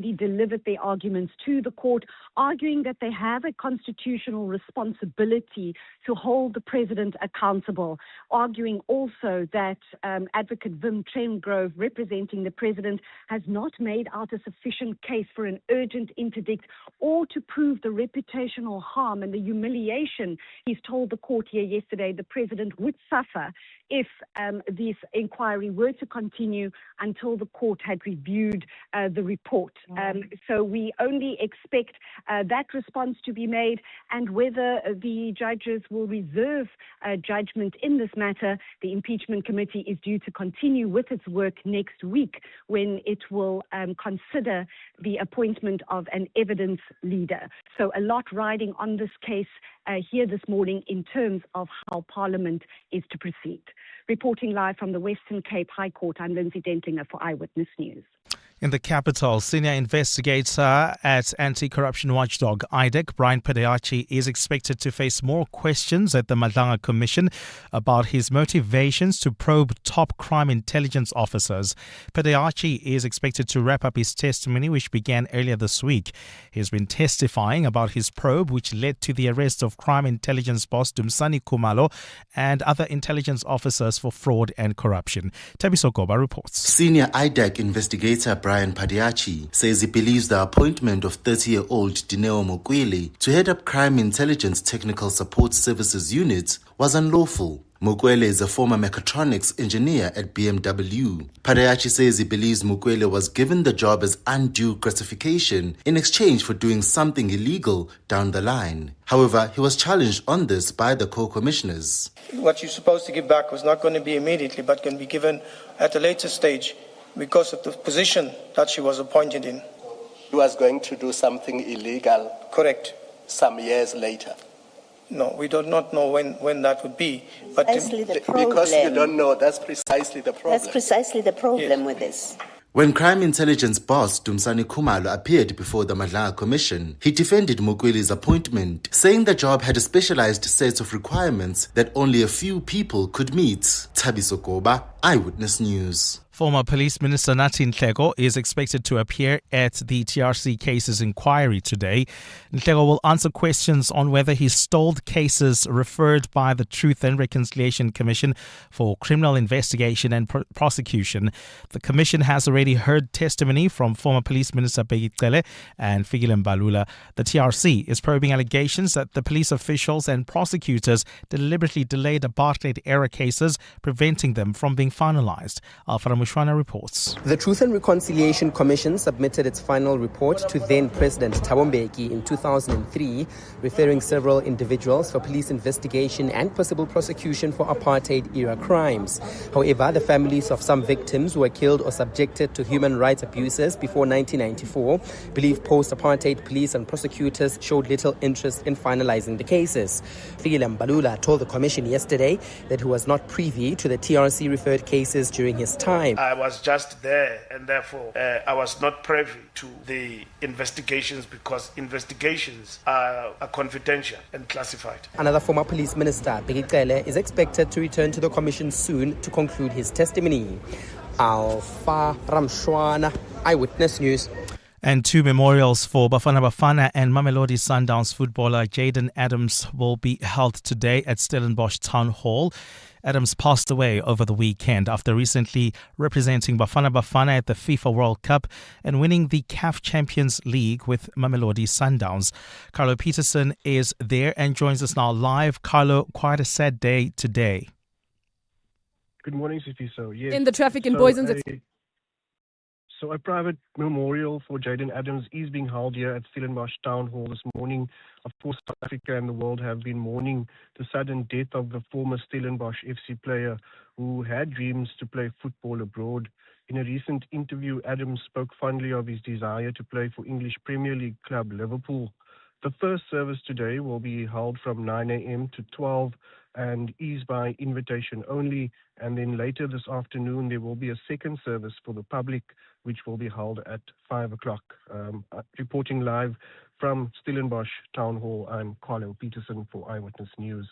delivered their arguments to the court, arguing that they have a constitutional responsibility to hold the president accountable, arguing also that Advocate Vim Trengrove, representing the president, has not made out a sufficient case for an urgent interdict or to prove the reputational harm and the humiliation he's told the court here yesterday the president would suffer if this inquiry were to continue until the court had reviewed the report. So we only expect that response to be made, and whether the judges will reserve judgment in this matter. The impeachment committee is due to continue with its work next week when it will consider the appointment of an evidence leader. So a lot riding on this case here this morning in terms of how Parliament is to proceed. Reporting live from the Western Cape High Court, I'm Lindsay Dentlinger for Eyewitness News. In the capital, senior investigator at anti-corruption watchdog IDAC, Brian Padeachi, is expected to face more questions at the Madlanga Commission about his motivations to probe top crime intelligence officers. Padeachi is expected to wrap up his testimony, which began earlier this week. He's been testifying about his probe, which led to the arrest of crime intelligence boss Dumsani Khumalo and other intelligence officers for fraud and corruption. Tabiso Goba reports. Senior IDAC investigator Brian Padeachi says he believes the appointment of 30-year-old Dineo Mokwele to head up Crime Intelligence Technical Support Services Unit was unlawful. Mokwele is a former mechatronics engineer at BMW. Padeachi says he believes Mokwele was given the job as undue gratification in exchange for doing something illegal down the line. However, he was challenged on this by the co-commissioners. What you're supposed to give back was not going to be immediately, but can be given at a later stage because of the position that she was appointed in. He was going to do something illegal. Correct. Some years later. No, we do not know when that would be. But precisely the problem. Because you don't know, that's precisely the problem. That's precisely the problem with this. When crime intelligence boss Dumsani Khumalo appeared before the Madlanga Commission, he defended Mokwele's appointment, saying the job had a specialized set of requirements that only a few people could meet. Tabiso Goba, Eyewitness News. Former Police Minister Nathi Nhleko is expected to appear at the TRC cases inquiry today. Nhleko will answer questions on whether he stalled cases referred by the Truth and Reconciliation Commission for criminal investigation and prosecution. The commission has already heard testimony from former Police Minister Bheki Cele and Fikile Mbalula. The TRC is probing allegations that the police officials and prosecutors deliberately delayed apartheid-era cases, preventing them from being finalized. Alfred Mushwana reports. The Truth and Reconciliation Commission submitted its final report to then-President Thabo Mbeki in 2003, referring several individuals for police investigation and possible prosecution for apartheid-era crimes. However, the families of some victims who were killed or subjected to human rights abuses before 1994 believe post-apartheid police and prosecutors showed little interest in finalizing the cases. Fikile Mbalula told the Commission yesterday that he was not privy to the TRC-referred cases during his time. I was just there, and therefore I was not privy to the investigations because investigations are confidential and classified. Another former police minister, Bheki Cele, is expected to return to the commission soon to conclude his testimony. Alpha Ramshwana, Eyewitness News. And two memorials for Bafana Bafana and Mamelodi Sundowns footballer Jaden Adams will be held today at Stellenbosch Town Hall. Adams passed away over the weekend after recently representing Bafana Bafana at the FIFA World Cup and winning the CAF Champions League with Mamelodi Sundowns. Carlo Peterson is there and joins us now live. Carlo, quite a sad day today. Good morning, Sifiso. Yes. In the traffic in Boysons. So a private memorial for Jaden Adams is being held here at Stellenbosch Town Hall this morning. Of course, South Africa and the world have been mourning the sudden death of the former Stellenbosch FC player who had dreams to play football abroad. In a recent interview, Adams spoke fondly of his desire to play for English Premier League club Liverpool. The first service today will be held from 9 a.m. to 12 and is by invitation only. And then later this afternoon, there will be a second service for the public, which will be held at 5 o'clock. Reporting live from Stellenbosch Town Hall, I'm Carlo Peterson for Eyewitness News.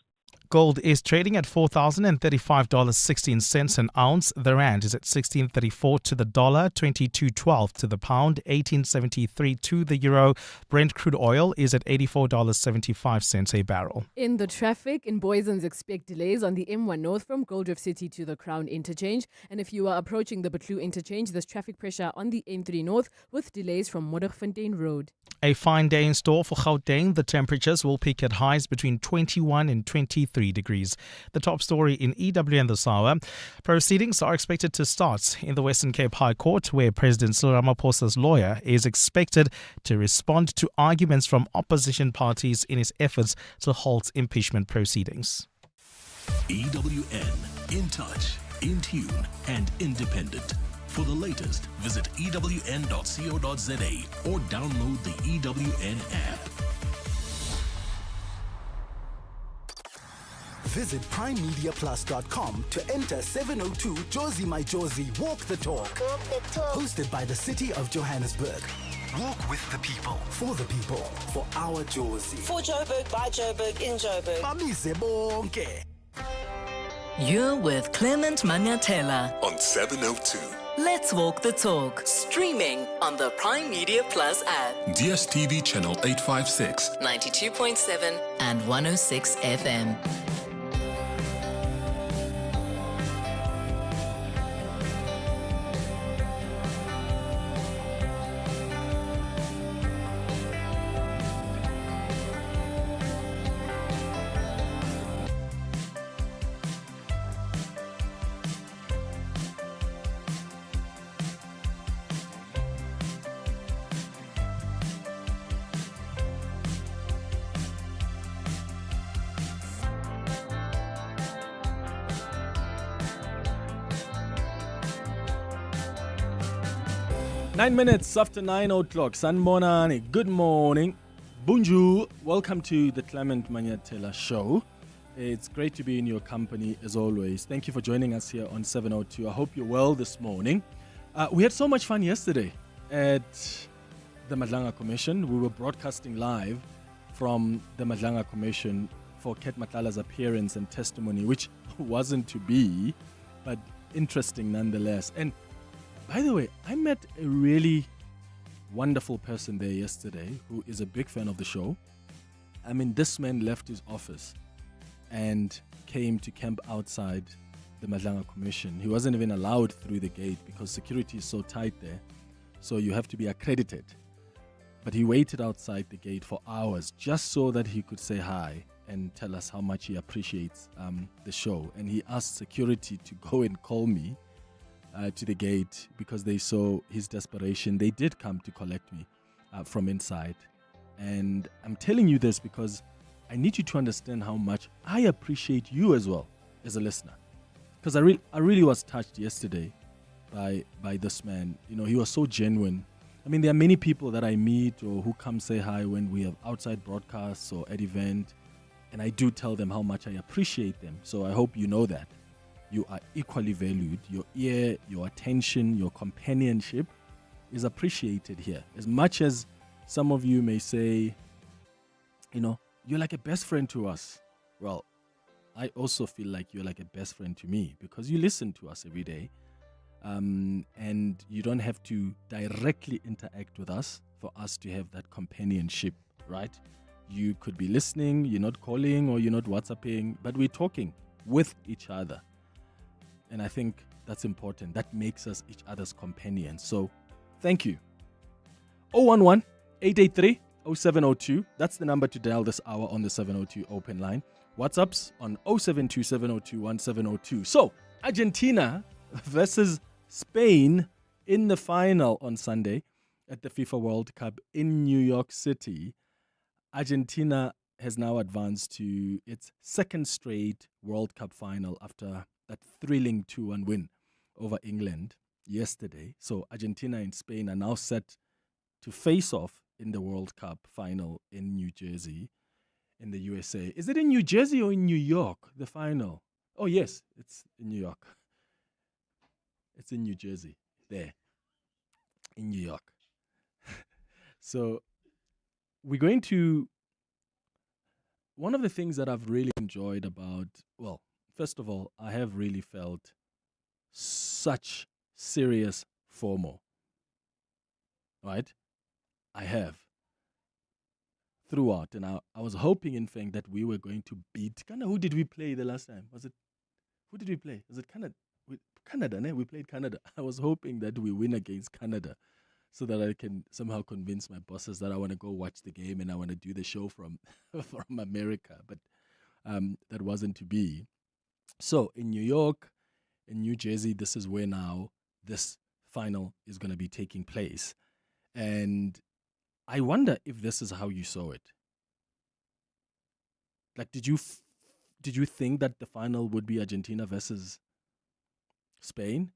Gold is trading at $4,035.16 an ounce. The rand is at 16.34 to the dollar, 22.12 to the pound, 18.73 to the euro. Brent crude oil is at $84.75 a barrel. In the traffic, in Boysens, expect delays on the M1 North from Goldrift City to the Crown Interchange. And if you are approaching the Betlu Interchange, there's traffic pressure on the N3 North with delays from Modderfontein Road. A fine day in store for Gauteng. The temperatures will peak at highs between 21 and 23 degrees. The top story in EWN this hour. Proceedings are expected to start in the Western Cape High Court, where President Cyril Ramaphosa's lawyer is expected to respond to arguments from opposition parties in his efforts to halt impeachment proceedings. EWN, in touch, in tune, and independent. For the latest, visit ewn.co.za or download the EWN app. Visit primemediaplus.com to enter 702 Josie My Josie Walk the Talk. Hosted by the City of Johannesburg. Walk with the people, for our Josie. For Joburg, by Joburg, in Joburg. Bamise bonke. You're with Clement Manyathela On 702. Let's Walk the Talk. Streaming on the Prime Media Plus app. DSTV channel 856. 92.7 and 106 FM. Nine minutes after 9 o'clock. Sanbonani, good morning. Bonjour. Welcome to the Clement Manyathela Show. It's great to be in your company as always. Thank you for joining us here on 702. I hope you're well this morning. We had so much fun yesterday at the Madlanga Commission. We were broadcasting live from the Madlanga Commission for Ket Matlala's appearance and testimony, which wasn't to be, but interesting nonetheless. And by the way, I met a really wonderful person there yesterday who is a big fan of the show. I mean, this man left his office and came to camp outside the Madlanga Commission. He wasn't even allowed through the gate because security is so tight there. So you have to be accredited. But he waited outside the gate for hours just so that he could say hi and tell us how much he appreciates the show. And he asked security to go and call me to the gate because they saw his desperation. They did come to collect me from inside. And I'm telling you this because I need you to understand how much I appreciate you as well as a listener. Because I really was touched yesterday by this man. You know, he was so genuine. I mean, there are many people that I meet or who come say hi when we have outside broadcasts or at event, and I do tell them how much I appreciate them. So I hope you know that. You are equally valued. Your ear, your attention, your companionship is appreciated here. As much as some of you may say, you know, you're like a best friend to us. Well, I also feel like you're like a best friend to me because you listen to us every day. And you don't have to directly interact with us for us to have that companionship, right? You could be listening, you're not calling or you're not WhatsApping, but we're talking with each other. And I think that's important. That makes us each other's companions. So thank you. 011-883-0702. That's the number to dial this hour on the 702 open line. WhatsApps on 072-702-1702. So Argentina versus Spain in the final on Sunday at the FIFA World Cup in New York City. Argentina has now advanced to its second straight World Cup final after that thrilling 2-1 win over England yesterday. So Argentina and Spain are now set to face off in the World Cup final in New Jersey in the USA. Is it in New Jersey or in New York, the final? Oh, yes, it's in New York. It's in New Jersey, there, in New York. So we're going to... One of the things that I've really enjoyed enjoyed about, well, first of all, I have really felt such serious FOMO, right? I have throughout, and I was hoping, in fact, that we were going to beat who did we play the last time? Who did we play? Was it Canada? Canada, ne? We played Canada. I was hoping that we win against Canada so that I can somehow convince my bosses that I want to go watch the game and I want to do the show from from America. But that wasn't to be. So in New York, in New Jersey, this is where now this final is going to be taking place. And I wonder if this is how you saw it. Like, did you think that the final would be Argentina versus Spain?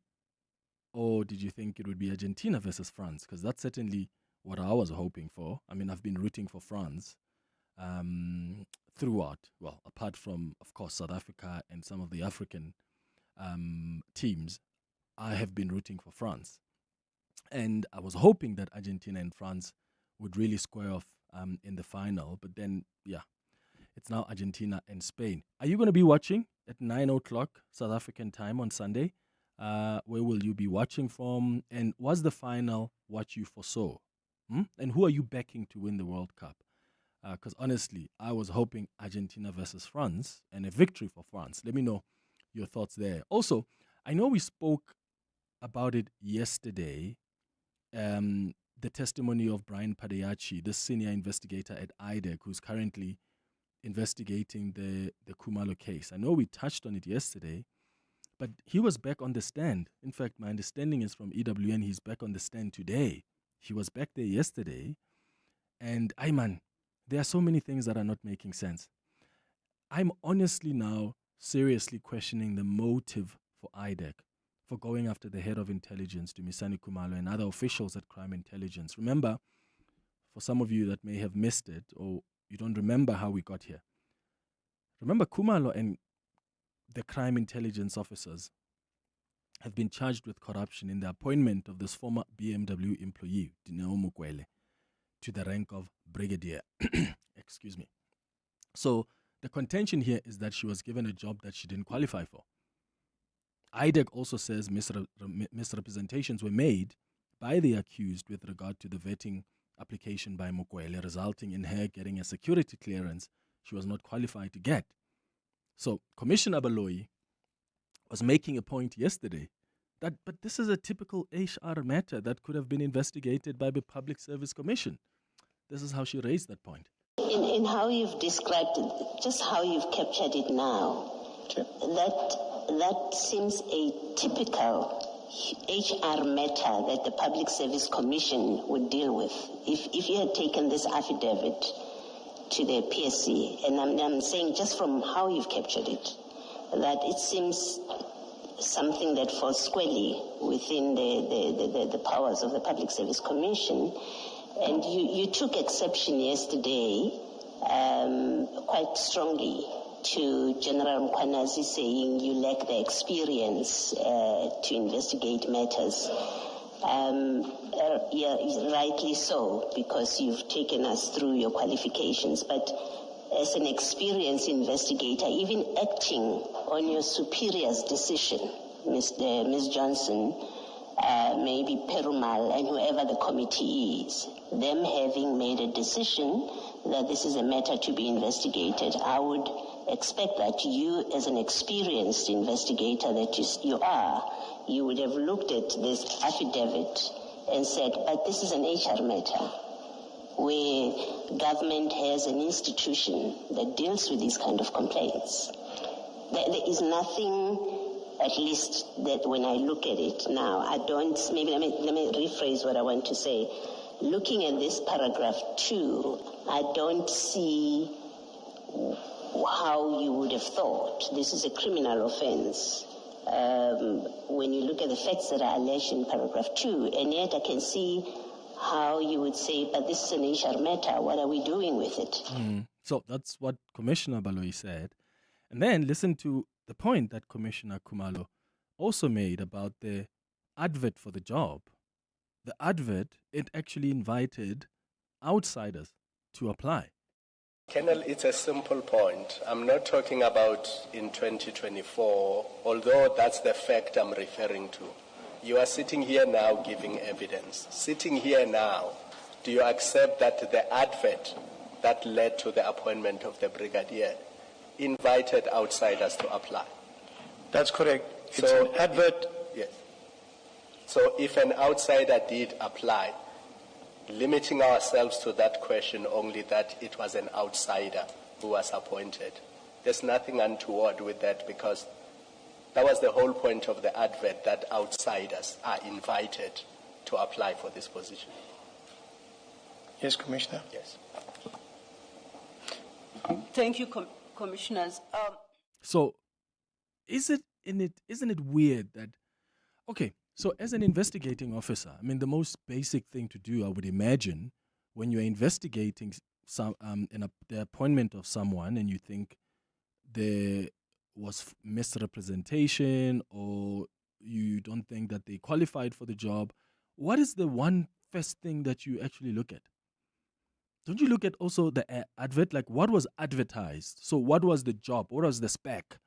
Or did you think it would be Argentina versus France? Because that's certainly what I was hoping for. I mean, I've been rooting for France throughout. Well, apart from, of course, South Africa and some of the African teams, I have been rooting for France. And I was hoping that Argentina and France would really square off in the final. But then, yeah, it's now Argentina and Spain. Are you going to be watching at 9 o'clock South African time on Sunday? Where will you be watching from? And was the final what you foresaw? And who are you backing to win the World Cup? Because honestly, I was hoping Argentina versus France and a victory for France. Let me know your thoughts there. Also, I know we spoke about it yesterday, the testimony of Brian Padiachi, the senior investigator at IDAC, who's currently investigating the Khumalo case. I know we touched on it yesterday, but he was back on the stand. In fact, my understanding is from EWN, he's back on the stand today. He was back there yesterday. And Ayman, there are so many things that are not making sense. I'm honestly now seriously questioning the motive for IDAC for going after the head of intelligence, Dumisani Khumalo, and other officials at Crime Intelligence. Remember, for some of you that may have missed it, or you don't remember how we got here, remember Khumalo and the crime intelligence officers have been charged with corruption in the appointment of this former BMW employee, Dineo Mukwele, to the rank of brigadier. Excuse me. So the contention here is that she was given a job that she didn't qualify for. IDAC also says misrepresentations were made by the accused with regard to the vetting application by Mukwele, resulting in her getting a security clearance she was not qualified to get. So Commissioner Baloyi was making a point yesterday that, but this is a typical HR matter that could have been investigated by the Public Service Commission. This is how she raised that point. In how you've described it, just how you've captured it now, that seems a typical HR matter that the Public Service Commission would deal with. If you had taken this affidavit to the PSC, and I'm saying just from how you've captured it, that it seems something that falls squarely within the powers of the Public Service Commission. And you took exception yesterday quite strongly to General Mkwanazi saying you lack the experience to investigate matters. Yeah, rightly so, because you've taken us through your qualifications. But as an experienced investigator, even acting on your superior's decision, Ms. Johnson, maybe Perumal, and whoever the committee is, them having made a decision that this is a matter to be investigated, I would expect that you, as an experienced investigator that you are, you would have looked at this affidavit and said, but this is an HR matter where government has an institution that deals with these kind of complaints. There is nothing, at least that when I look at it now, maybe let me rephrase what I want to say. Looking at this paragraph 2, I don't see how you would have thought this is a criminal offense. When you look at the facts that are alleged in paragraph 2, and yet I can see how you would say, but this is an HR matter, what are we doing with it? So that's what Commissioner Baloyi said. And then listen to the point that Commissioner Khumalo also made about the advert for the job. The advert, it actually invited outsiders to apply. Colonel, it's a simple point. I'm not talking about in 2024, although that's the fact I'm referring to. You are sitting here now giving evidence. Sitting here now, do you accept that the advert that led to the appointment of the brigadier invited outsiders to apply? That's correct. It's an advert. Yes. So if an outsider did apply, limiting ourselves to that question only that it was an outsider who was appointed, there's nothing untoward with that, because that was the whole point of the advert, that outsiders are invited to apply for this position. Yes, Commissioner. Yes. Thank you, Commissioners. So, isn't it weird that, okay, so as an investigating officer, I mean, the most basic thing to do, I would imagine, when you're investigating the appointment of someone and you think there was misrepresentation or you don't think that they qualified for the job, what is the one first thing that you actually look at? Don't you look at also the advert? Like, what was advertised? So what was the job? What was the spec?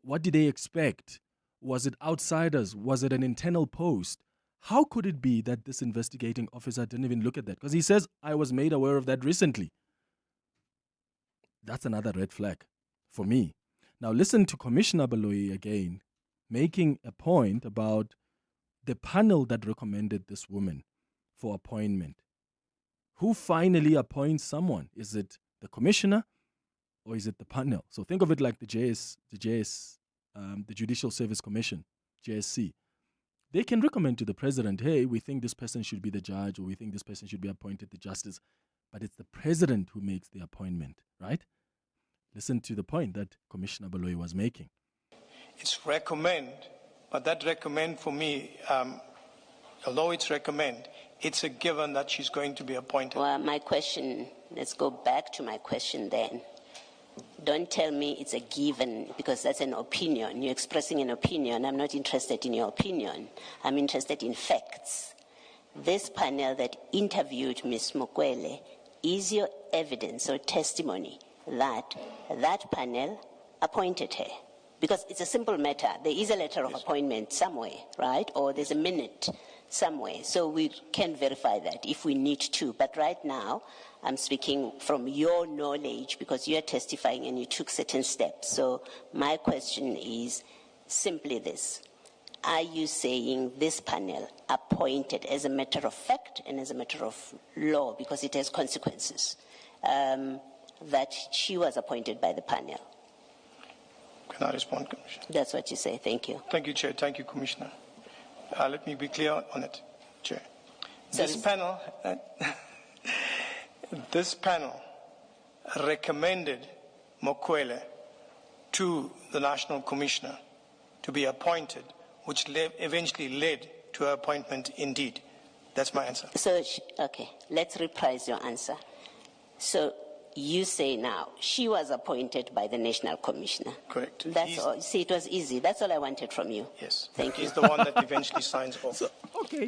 What did they expect? Was it outsiders? Was it an internal post? How could it be that this investigating officer didn't even look at that? Because he says, I was made aware of that recently. That's another red flag for me. Now listen to Commissioner Baloyi again, making a point about the panel that recommended this woman for appointment. Who finally appoints someone? Is it the commissioner or is it the panel? So think of it like the Judicial Service Commission, JSC. They can recommend to the president, hey, we think this person should be the judge, or we think this person should be appointed the justice. But it's the president who makes the appointment, right? Listen to the point that Commissioner Baloyi was making. It's recommend, but that recommend for me, although it's recommend, it's a given that she's going to be appointed. Well, my question, let's go back to my question then. Don't tell me it's a given, because that's an opinion. You're expressing an opinion. I'm not interested in your opinion. I'm interested in facts. This panel that interviewed Ms. Mokwele, is your evidence or testimony that that panel appointed her? Because it's a simple matter. There is a letter of appointment somewhere, right? Or there's a minute somewhere. So we can verify that if we need to. But right now, I'm speaking from your knowledge because you're testifying and you took certain steps. So my question is simply this. Are you saying this panel appointed as a matter of fact and as a matter of law, because it has consequences, that she was appointed by the panel? Can I respond, Commissioner? That's what you say. Thank you. Thank you, Chair. Thank you, Commissioner. Let me be clear on it, Chair. So This panel recommended Mokwele to the National Commissioner to be appointed, which eventually led to her appointment indeed. That's my answer. So, okay, let's reprise your answer. So you say now she was appointed by the National Commissioner. Correct. That's all. See, it was easy. That's all I wanted from you. Yes. Thank you. He's the one that eventually signs off.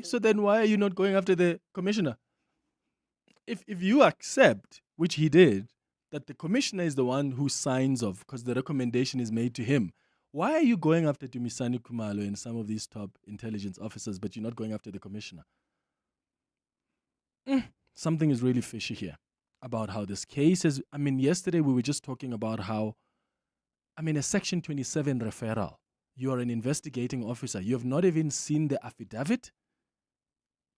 So then why are you not going after the commissioner? If you accept, which he did, that the commissioner is the one who signs off because the recommendation is made to him, why are you going after Dumisani Khumalo and some of these top intelligence officers, but you're not going after the commissioner? Something is really fishy here about how this case is. I mean, yesterday we were just talking about how, a Section 27 referral. You are an investigating officer. You have not even seen the affidavit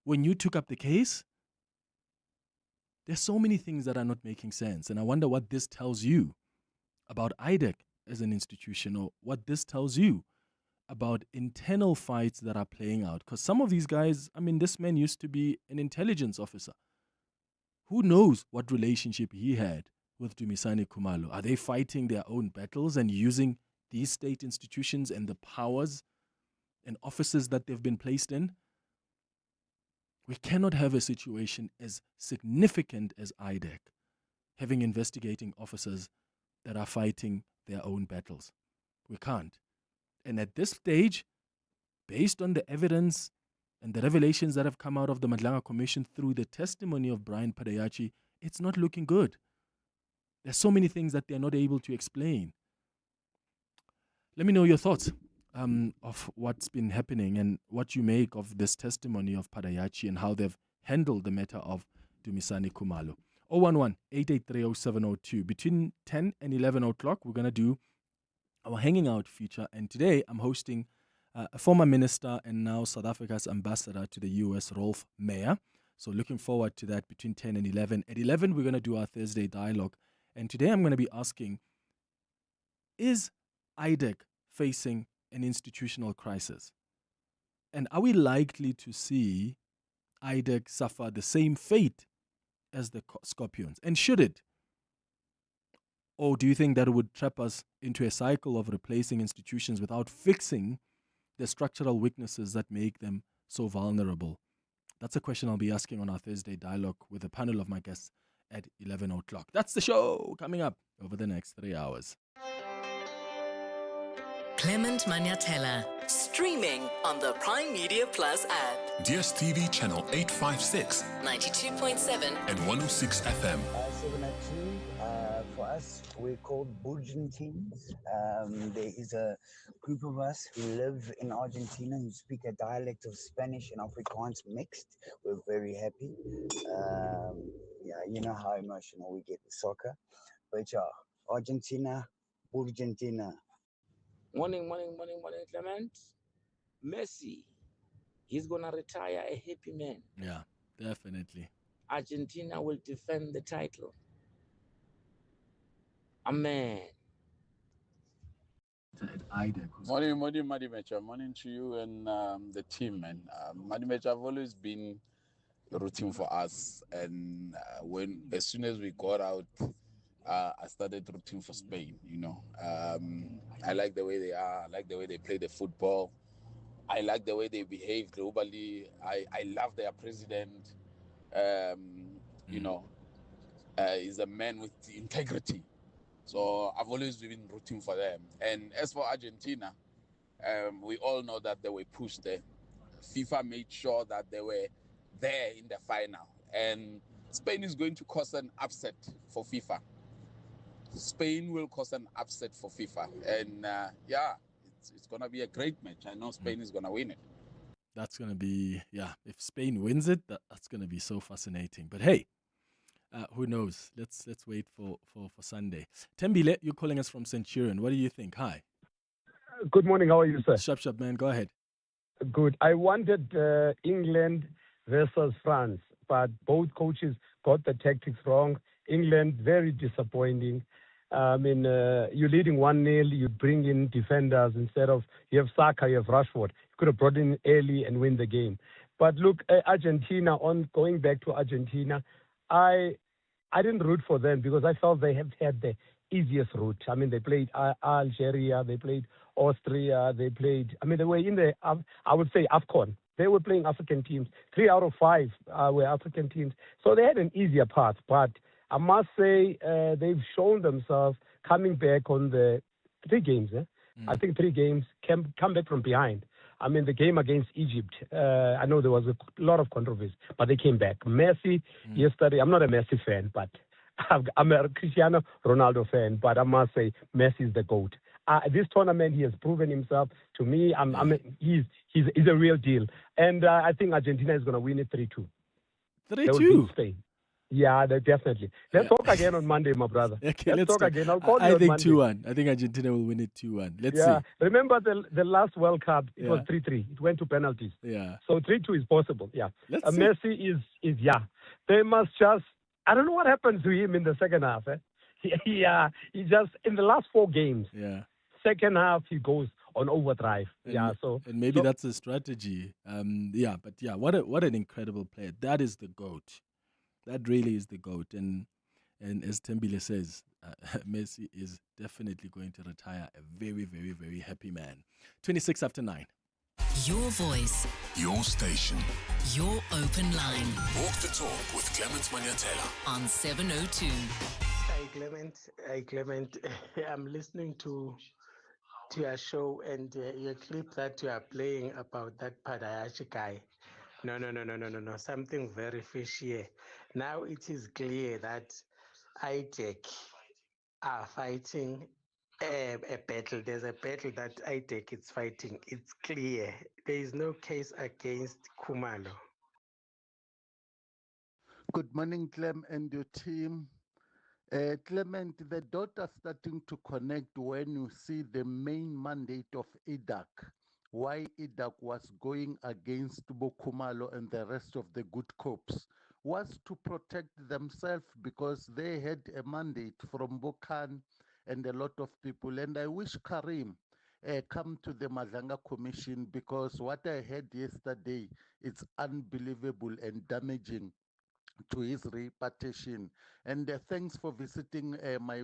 when you took up the case. There's so many things that are not making sense. And I wonder what this tells you about IDAC as an institution, or what this tells you about internal fights that are playing out. Because some of these guys, this man used to be an intelligence officer. Who knows what relationship he had with Dumisani Khumalo? Are they fighting their own battles and using these state institutions and the powers and offices that they've been placed in? We cannot have a situation as significant as IDAC having investigating officers that are fighting their own battles. We can't. And at this stage, based on the evidence and the revelations that have come out of the Madlanga Commission through the testimony of Brian Padayachi, it's not looking good. There's so many things that they're not able to explain. Let me know your thoughts of what's been happening and what you make of this testimony of Padayachi and how they've handled the matter of Dumisani Khumalo. 011-883-0702. Between 10 and 11 o'clock, we're going to do our Hanging Out feature. And today I'm hosting a former minister and now South Africa's ambassador to the U.S, Rolf Meyer. So looking forward to that between 10 and 11. At 11, we're going to do our Thursday dialogue. And today I'm going to be asking, is IDAC facing an institutional crisis? And are we likely to see IDAC suffer the same fate as the Scorpions? And should it? Or do you think that it would trap us into a cycle of replacing institutions without fixing the structural weaknesses that make them so vulnerable? That's a question I'll be asking on our Thursday dialogue with a panel of my guests at 11 o'clock. That's the show coming up over the next 3 hours. Clement Manyathela, streaming on the Prime Media Plus app. DSTV channel 856, 92.7 and 106 FM. 702, for us, we're called Argentines. There is a group of us who live in Argentina who speak a dialect of Spanish and Afrikaans mixed. We're very happy. Yeah, you know how emotional we get with soccer. But yeah, Argentina, Argentina. Morning, Clement. Messi, he's going to retire a happy man. Yeah, definitely. Argentina will defend the title. Amen. Morning, Madimecha. Morning to you and the team, man. Madimecha, I've always been rooting for us. And as soon as we got out, I started rooting for Spain, you know. I like the way they are. I like the way they play the football. I like the way they behave globally. I love their president. You know, he's a man with integrity. So I've always been rooting for them. And as for Argentina, we all know that they were pushed there. FIFA made sure that they were there in the final. And Spain is going to cause an upset for FIFA. Spain will cause an upset for FIFA. And yeah, it's going to be a great match. I know Spain is going to win it. That's going to be, yeah, if Spain wins it, that's going to be so fascinating. But hey, who knows? Let's wait for Sunday. Tembile, you're calling us from Centurion. What do you think? Hi. Good morning. How are you, sir? Shop, man. Go ahead. Good. I wanted England versus France, but both coaches got the tactics wrong. England, very disappointing. I mean, you're leading 1-0, you bring in defenders instead of, you have Saka, you have Rashford. You could have brought in early and win the game. But look, Argentina, going back to Argentina, I didn't root for them because I felt they have had the easiest route. I mean, they played Algeria, they played Austria, they were in the, I would say, AFCON. They were playing African teams. 3 out of 5 were African teams. So they had an easier path. But I must say they've shown themselves coming back on the 3 games. I think 3 games, come back from behind. I mean, the game against Egypt, I know there was a lot of controversy, but they came back. Messi, yesterday, I'm not a Messi fan, but I'm a Cristiano Ronaldo fan, but I must say Messi is the GOAT. This tournament, he has proven himself to me. He's a real deal. And I think Argentina is going to win it 3-2. 3-2? Spain. Yeah, definitely. Let's talk again on Monday, my brother. Okay, let's talk again. I'll call you I on think Monday. 2-1. I think Argentina will win it 2-1. Let's see. Remember the last World Cup, it was 3-3. It went to penalties. Yeah. So 3-2 is possible, yeah. Let's see. Messi is They must just, I don't know what happens to him in the second half. He just, in the last 4 games, second half, he goes on overdrive. And maybe that's a strategy. What an incredible player. That is the GOAT. That really is the GOAT. And as Tembile says, Messi is definitely going to retire a very, very, very happy man. 26 after 9. Your voice. Your station. Your open line. Walk the talk with Clement Manyathela. On 702. Hi, Clement. I'm listening to your show and your clip that you are playing about that Padayachi guy. No. Something very fishy here. Now it is clear that IDAC are fighting a battle. There's a battle that IDAC is fighting. It's clear. There is no case against Khumalo. Good morning, Clem and your team. Clement, the dots are starting to connect when you see the main mandate of IDAC. Why IDAC was going against Khumalo and the rest of the good cops was to protect themselves because they had a mandate from Bokan and a lot of people. And I wish Karim come to the Madlanga Commission because what I heard yesterday is unbelievable and damaging to his reputation. And thanks for visiting my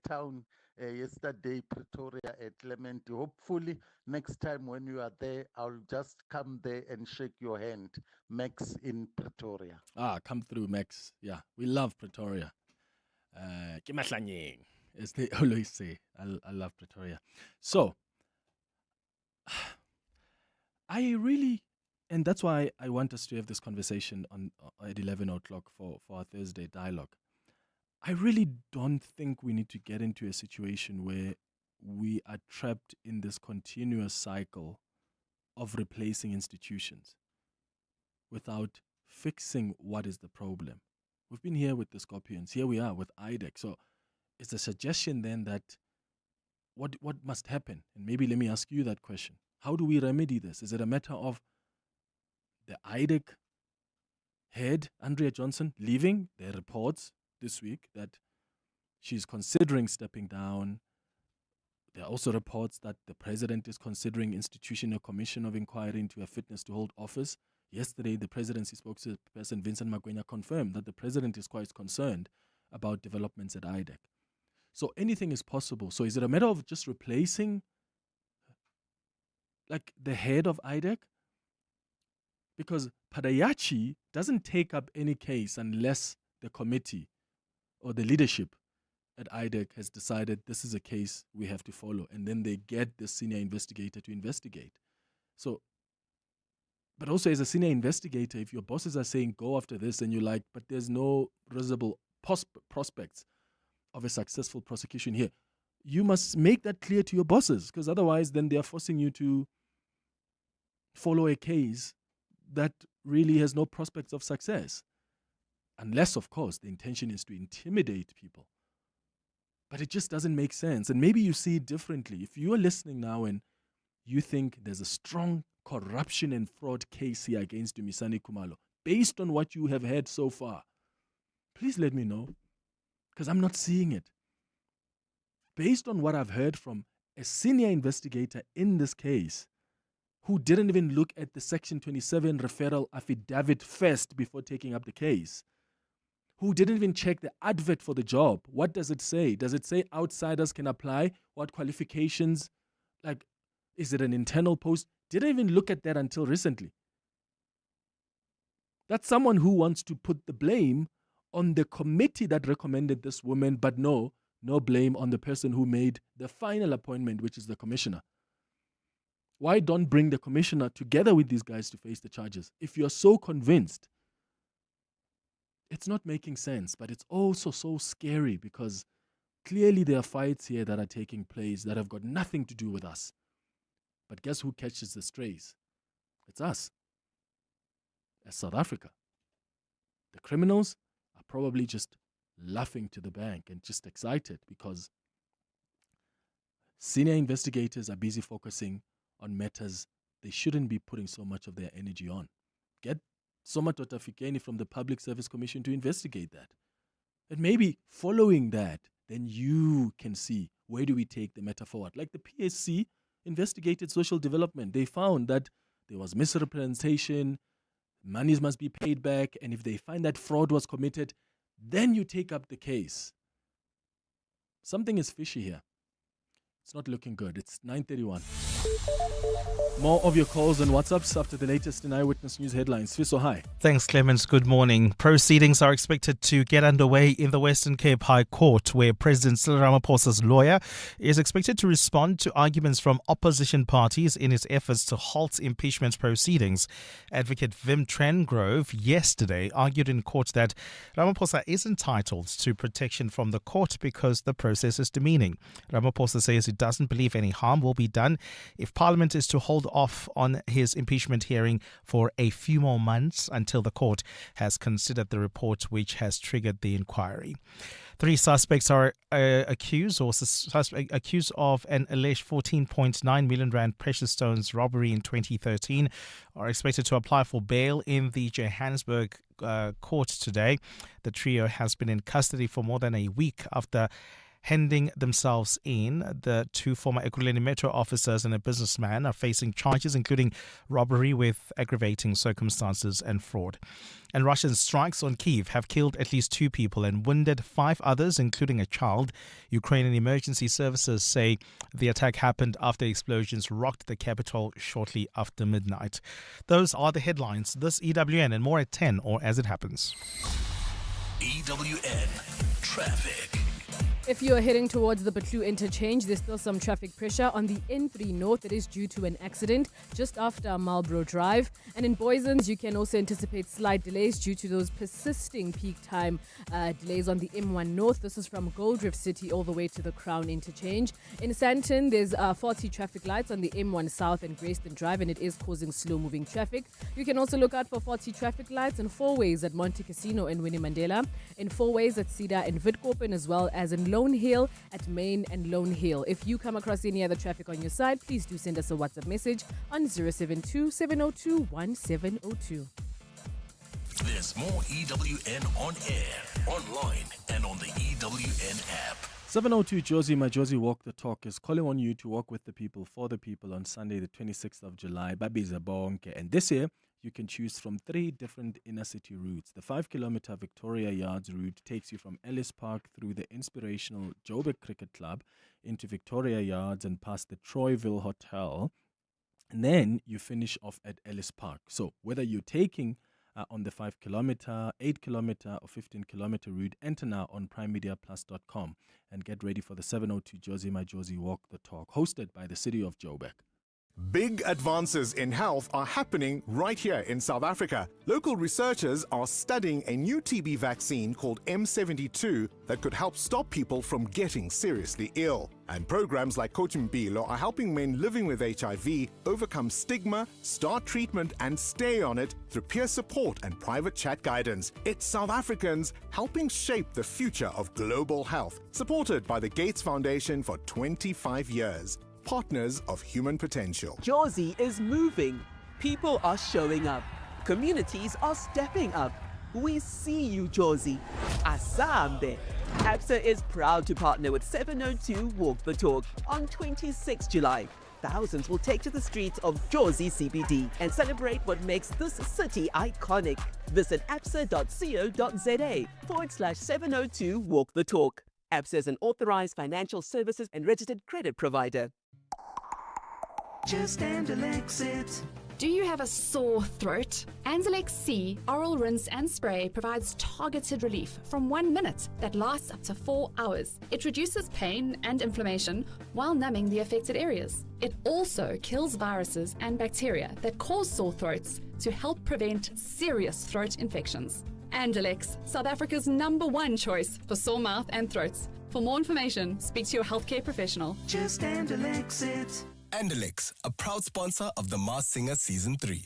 town yesterday, Pretoria, at Clement. Hopefully, next time when you are there, I'll just come there and shake your hand. Max in Pretoria. Come through, Max. Yeah, we love Pretoria. Ke mahlanyeng, as they always say. I love Pretoria. So, I really, and that's why I want us to have this conversation at 11 o'clock for our Thursday dialogue. I really don't think we need to get into a situation where we are trapped in this continuous cycle of replacing institutions without fixing what is the problem. We've been here with the Scorpions. Here we are with IDAC. So it's a suggestion then that what must happen? And maybe let me ask you that question. How do we remedy this? Is it a matter of the IDAC head, Andrea Johnson, leaving? There are reports this week that she's considering stepping down. There are also reports that the president is considering instituting a commission of inquiry into her fitness to hold office. Yesterday, the presidency spokesperson, Vincent Magwenya, confirmed that the president is quite concerned about developments at IDAC. So anything is possible. So is it a matter of just replacing like the head of IDAC? Because Padayachi doesn't take up any case unless the committee or the leadership at IDAC has decided this is a case we have to follow. And then they get the senior investigator to investigate. So, but also as a senior investigator, if your bosses are saying go after this and you're like, but there's no visible prospects of a successful prosecution here, you must make that clear to your bosses, because otherwise then they are forcing you to follow a case that really has no prospects of success. Unless, of course, the intention is to intimidate people. But it just doesn't make sense. And maybe you see it differently. If you are listening now and you think there's a strong corruption and fraud case here against Dumisani Khumalo, based on what you have heard so far, please let me know, because I'm not seeing it. Based on what I've heard from a senior investigator in this case, who didn't even look at the Section 27 referral affidavit first before taking up the case, who didn't even check the advert for the job. What does it say? Does it say outsiders can apply? What qualifications? Like, is it an internal post? Didn't even look at that until recently. That's someone who wants to put the blame on the committee that recommended this woman, but no blame on the person who made the final appointment, which is the commissioner. Why don't bring the commissioner together with these guys to face the charges? If you're so convinced, it's not making sense, but it's also so scary because clearly there are fights here that are taking place that have got nothing to do with us. But guess who catches the strays? It's us, as South Africa. The criminals are probably just laughing to the bank and just excited because senior investigators are busy focusing on matters they shouldn't be putting so much of their energy on. Get Soma Totafikeni from the Public Service Commission to investigate that. And maybe following that, then you can see where do we take the matter forward. Like the PSC investigated social development. They found that there was misrepresentation, monies must be paid back, and if they find that fraud was committed, then you take up the case. Something is fishy here. It's not looking good. It's 9:31. More of your calls and WhatsApps after the latest in Eyewitness News headlines. Swiso, hi. Thanks, Clement. Good morning. Proceedings are expected to get underway in the Western Cape High Court, where President Ramaphosa's lawyer is expected to respond to arguments from opposition parties in its efforts to halt impeachment proceedings. Advocate Vim Trengrove yesterday argued in court that Ramaphosa is entitled to protection from the court because the process is demeaning. Ramaphosa says he doesn't believe any harm will be done if Parliament is to hold off on his impeachment hearing for a few more months until the court has considered the report which has triggered the inquiry. 3 suspects are accused of an alleged 14.9 million rand precious stones robbery in 2013 are expected to apply for bail in the Johannesburg court today. The trio has been in custody for more than a week after handing themselves in. The 2 former Ekurhuleni Metro officers and a businessman are facing charges including robbery with aggravating circumstances and fraud. And Russian strikes on Kyiv have killed at least 2 people and wounded 5 others, including a child. Ukrainian emergency services say the attack happened after explosions rocked the capital shortly after midnight. Those are the headlines. This EWN and more at 10 or as it happens. EWN Traffic. If you are heading towards the Batlu interchange, there's still some traffic pressure on the N3 North. It is due to an accident just after Marlborough Drive. And in Boysens, you can also anticipate slight delays due to those persisting peak time delays on the M1 North. This is from Goldrift City all the way to the Crown interchange. In Sandton, there's faulty traffic lights on the M1 South and Grayston Drive, and it is causing slow-moving traffic. You can also look out for faulty traffic lights in 4 ways at Monte Casino and Winnie Mandela, in 4 ways at Cedar and Witkoppen, as well as in Lone Hill at Main and Lone Hill. If you come across any other traffic on your side, please do send us a WhatsApp message on 072-702-1702. There's more EWN on air, online, and on the EWN app. 702 Josie, my Josie Walk the Talk is calling on you to walk with the people, for the people on Sunday, the 26th of July. Babiza Bonke. And this year, you can choose from 3 different inner city routes. The 5-kilometer Victoria Yards route takes you from Ellis Park through the inspirational Joburg Cricket Club into Victoria Yards and past the Troyville Hotel. And then you finish off at Ellis Park. So whether you're taking on the 5-kilometer, 8-kilometer or 15-kilometer route, enter now on primemediaplus.com and get ready for the 702 Josie, my Josie Walk the Talk, hosted by the city of Joburg. Big advances in health are happening right here in South Africa. Local researchers are studying a new TB vaccine called M72 that could help stop people from getting seriously ill. And programs like Coach Mpilo are helping men living with HIV overcome stigma, start treatment and stay on it through peer support and private chat guidance. It's South Africans helping shape the future of global health, supported by the Gates Foundation for 25 years. Partners of human potential. Josie is moving. People are showing up. Communities are stepping up. We see you, Josie. Asambe. ABSA is proud to partner with 702 Walk the Talk on 26 July. Thousands will take to the streets of Josie CBD and celebrate what makes this city iconic. Visit absa.co.za/702 Walk the Talk. ABSA is an authorized financial services and registered credit provider. Just Andalex it. Do you have a sore throat? Andalex C Oral Rinse and Spray provides targeted relief from 1 minute that lasts up to 4 hours. It reduces pain and inflammation while numbing the affected areas. It also kills viruses and bacteria that cause sore throats to help prevent serious throat infections. Andalex, South Africa's #1 choice for sore mouth and throats. For more information, speak to your healthcare professional. Just Andalex it. Andalex, a proud sponsor of The Masked Singer Season 3.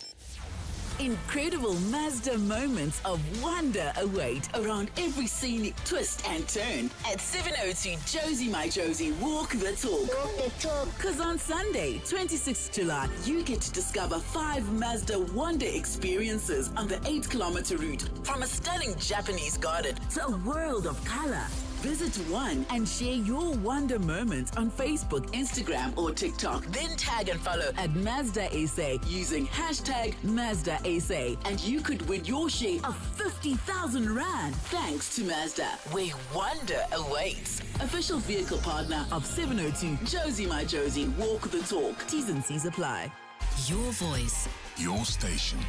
Incredible Mazda moments of wonder await around every scenic twist and turn at 702 Josie My Josie Walk the Talk. Walk the talk. Because on Sunday, 26th July, you get to discover 5 Mazda wonder experiences on the 8-kilometer route. From a stunning Japanese garden to a world of color. Visit One and share your wonder moments on Facebook, Instagram, or TikTok. Then tag and follow at Mazda SA using hashtag Mazda SA, and you could win your share of 50,000 Rand thanks to Mazda, where wonder awaits. Official vehicle partner of 702 Josie My Josie. Walk the talk. T's and C's apply. Your voice, your station,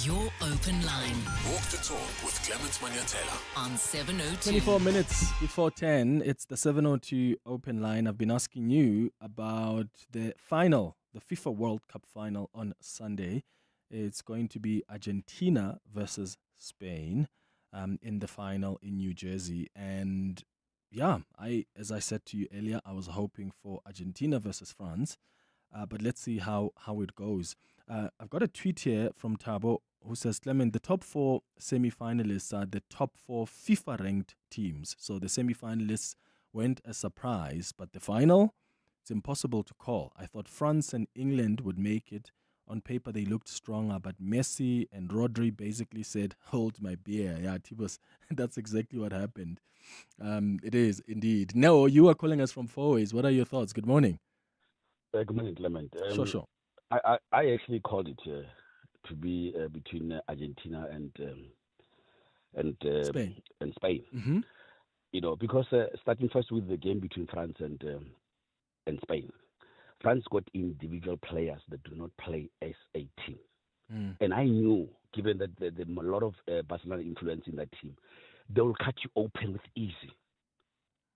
your open line. Walk the talk with Clement Manyathela on 702. 24 minutes before 10, it's the 702 open line. I've been asking you about the final, the FIFA World Cup final on Sunday. It's going to be Argentina versus Spain in the final in New Jersey. And yeah, as I said to you earlier, I was hoping for Argentina versus France. But let's see how it goes. I've got a tweet here from Tabo who says, Clement, the top 4 semi-finalists are the top 4 FIFA-ranked teams. So the semi-finalists weren't a surprise, but the final, it's impossible to call. I thought France and England would make it. On paper, they looked stronger, but Messi and Rodri basically said, hold my beer. Yeah, Tibos, that's exactly what happened. It is, indeed. No, you are calling us from Fourways. What are your thoughts? Good morning. Good morning, Clement. Sure. I actually called it to be between Argentina and Spain. Mm-hmm. You know, because starting first with the game between France and Spain, France got individual players that do not play as a team, and I knew, given that there's a lot of Barcelona influence in that team, they will cut you open with easy.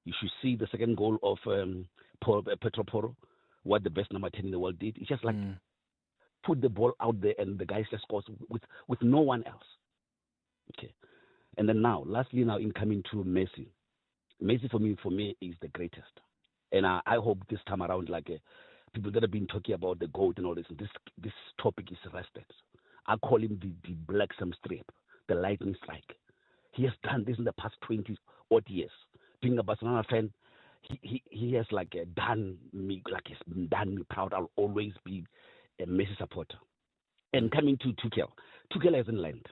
You should see the second goal of Petro Porro. What the best number 10 in the world did. It's just like put the ball out there and the guys just scores with no one else. Okay. And then lastly, in coming to Messi. Messi for me is the greatest. And I hope this time around, people that have been talking about the GOAT and all this topic is rested. I call him the black Sam strip, the lightning strike. He has done this in the past 20 odd years. Being a Barcelona fan, he has done me proud. I'll always be a Messi supporter. And coming to Tuchel hasn't learned.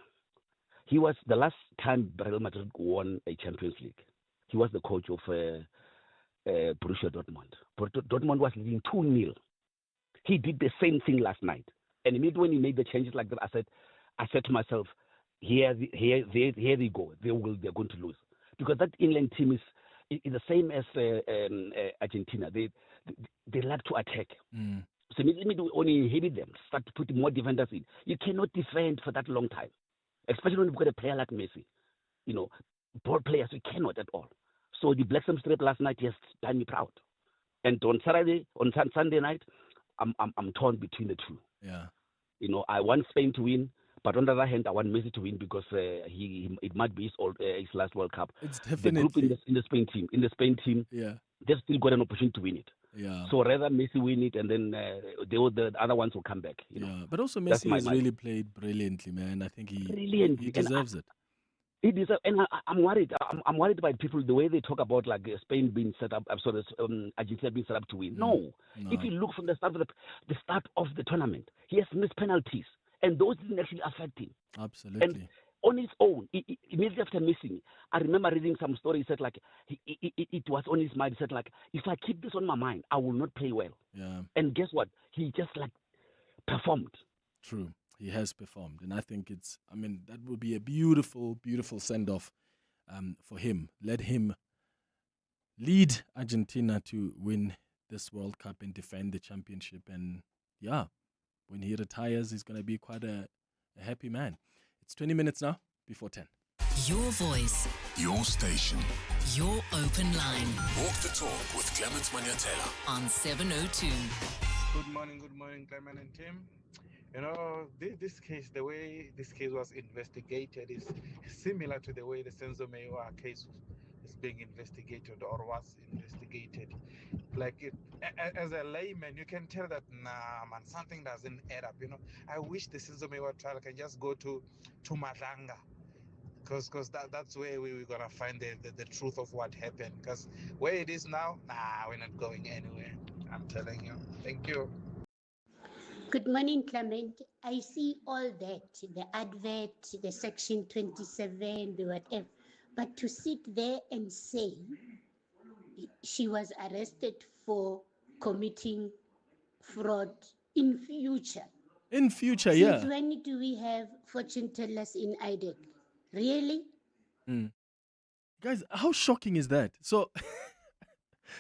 He was the last time Real Madrid won a Champions League. He was the coach of Borussia Dortmund. Dortmund was leading 2-0. He did the same thing last night. And immediately when he made the changes like that, I said to myself, here they go. They're going to lose, because that England team is the same as Argentina. They like to attack. So maybe only inhibit them, start to put more defenders in. You cannot defend for that long time, especially when you've got a player like Messi. You know, ball players, we cannot at all. So the Black Sam Strip last night has done me proud. And on Sunday night, I'm torn between the two. Yeah. You know, I want Spain to win, but on the other hand, I want Messi to win because it might be his last World Cup. It's definitely the group in the Spain team. Yeah. They've still got an opportunity to win it. Yeah. So rather Messi win it, and then the other ones will come back. You know? But also Messi has really played brilliantly, man. I think he deserves it. He deserves, and I'm worried. I'm worried by people, the way they talk about Spain being set up, Argentina being set up to win. No. If you look from the start of the tournament, he has missed penalties, and those didn't actually affect him. Absolutely. And on his own, immediately after missing, I remember reading some story. He said it was on his mind. He said if I keep this on my mind, I will not play well. Yeah. And guess what? He just performed. True. He has performed, and I think that would be a beautiful, beautiful send-off for him. Let him lead Argentina to win this World Cup and defend the championship. And yeah, when he retires, he's going to be quite a happy man. It's 20 minutes now before 10. Your voice, your station, your open line. Walk the talk with Clement Manyathela on 702. Good morning, Clement and Tim. You know, this case, the way this case was investigated is similar to the way the Senzo Mewa case is being investigated or was investigated. As a layman, you can tell that, something doesn't add up. You know, I wish the Senzo Mewa trial can just go to Madanga, because that's where we're going to find the truth of what happened. Because where it is now, we're not going anywhere. I'm telling you. Thank you. Good morning, Clement. I see all that, the advert, the section 27, the whatever. But to sit there and say she was arrested for committing fraud in future. In future, Since yeah. when do we have fortune tellers in IDAC? Really? Mm. Guys, how shocking is that? So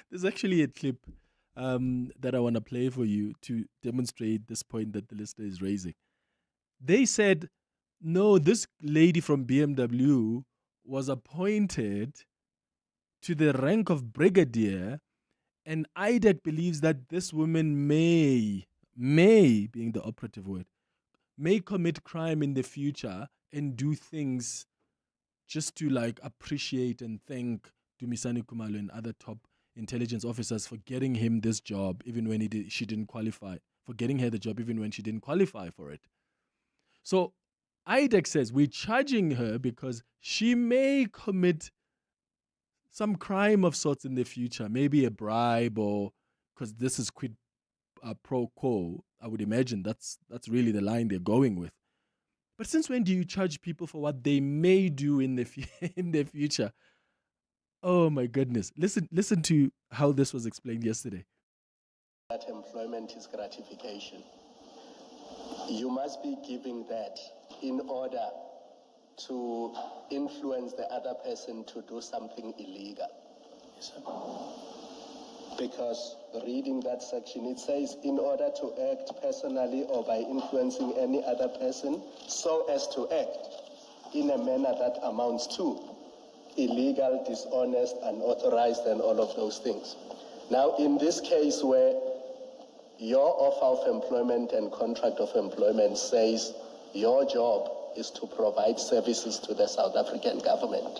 there's actually a clip that I want to play for you to demonstrate this point that the listener is raising. They said, no, this lady from BMW was appointed to the rank of brigadier, and IDAC believes that this woman may, being the operative word, may commit crime in the future and do things just to like appreciate and thank Dumisani Kumalo and other top intelligence officers for getting him this job even when she didn't qualify, for getting her the job even when she didn't qualify for it. So IDAC says we're charging her because she may commit some crime of sorts in the future, maybe a bribe, or because this is quid pro quo. I would imagine that's really the line they're going with. But since when do you charge people for what they may do in the in the future? Oh my goodness! Listen to how this was explained yesterday. That employment is gratification. You must be giving that in order to influence the other person to do something illegal. Yes, sir. Because reading that section, it says, in order to act personally or by influencing any other person so as to act in a manner that amounts to illegal, dishonest, unauthorized, and all of those things. Now, in this case where your offer of employment and contract of employment says your job is to provide services to the South African government,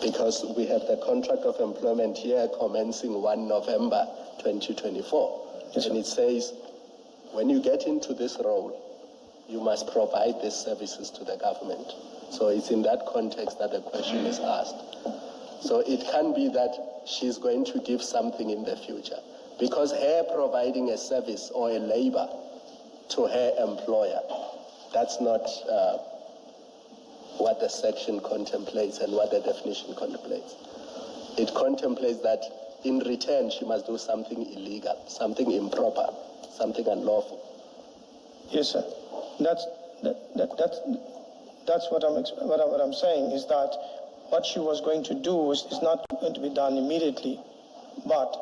because we have the contract of employment here commencing 1 November 2024. Yes, and it says, when you get into this role, you must provide these services to the government. So it's in that context that the question is asked. So it can be that she's going to give something in the future, because her providing a service or a labor to her employer, that's not what the section contemplates and what the definition contemplates. It contemplates that in return she must do something illegal, something improper, something unlawful. Yes, sir. That's what I'm saying is that what she was going to do is not going to be done immediately, but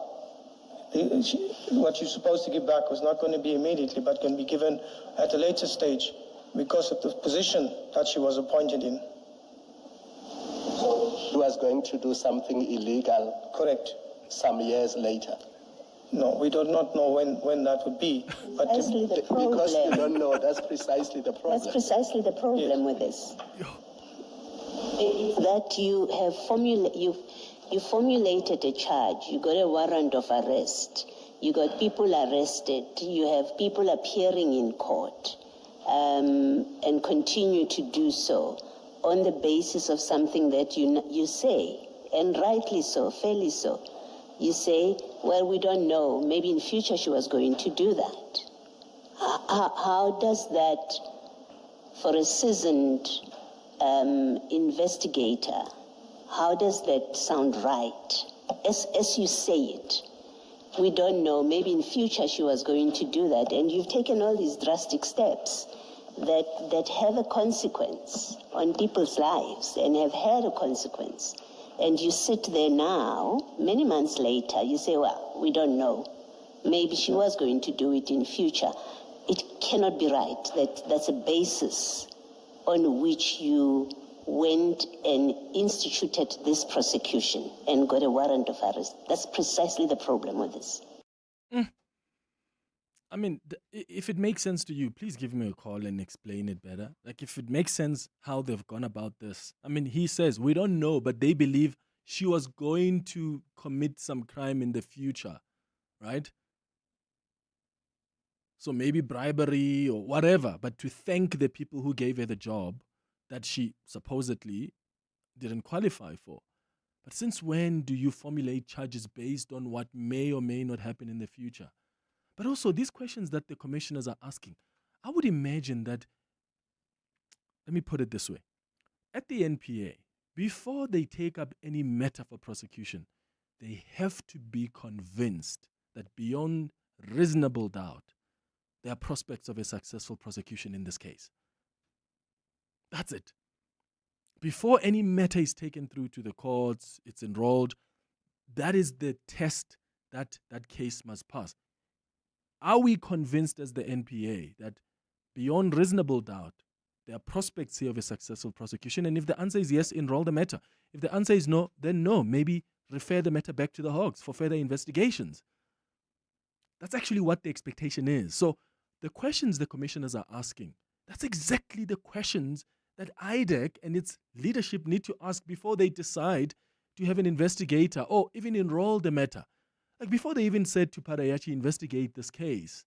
what you're supposed to give back was not going to be immediately, but can be given at a later stage, because of the position that she was appointed in. So she was going to do something illegal. Correct. Some years later. No, we do not know when that would be. But Precisely the problem. Because you don't know, that's precisely the problem. That's precisely the problem with this. That you have you formulated a charge. You got a warrant of arrest. You got people arrested. You have people appearing in court. And continue to do so on the basis of something that you say, and rightly so, fairly so. You say, well, we don't know, maybe in future she was going to do that. How does that, for a seasoned investigator, how does that sound right? As you say it, we don't know, maybe in future she was going to do that, and you've taken all these drastic steps that have a consequence on people's lives and have had a consequence. And you sit there now, many months later, you say, well, we don't know. Maybe she was going to do it in future. It cannot be right. That's a basis on which you went and instituted this prosecution and got a warrant of arrest. That's precisely the problem with this. I mean, if it makes sense to you, please give me a call and explain it better. Like, if it makes sense how they've gone about this. I mean, he says, we don't know, but they believe she was going to commit some crime in the future, right? So maybe bribery or whatever, but to thank the people who gave her the job that she supposedly didn't qualify for. But since when do you formulate charges based on what may or may not happen in the future? But also, these questions that the commissioners are asking, I would imagine that, let me put it this way. At the NPA, before they take up any matter for prosecution, they have to be convinced that beyond reasonable doubt, there are prospects of a successful prosecution in this case. That's it. Before any matter is taken through to the courts, it's enrolled, that is the test that that case must pass. Are we convinced as the NPA that beyond reasonable doubt, there are prospects here of a successful prosecution? And if the answer is yes, enroll the matter. If the answer is no, then no. Maybe refer the matter back to the Hogs for further investigations. That's actually what the expectation is. So the questions the commissioners are asking, that's exactly the questions that IDAC and its leadership need to ask before they decide to have an investigator or even enroll the matter. Like before they even said to Parayachi, investigate this case,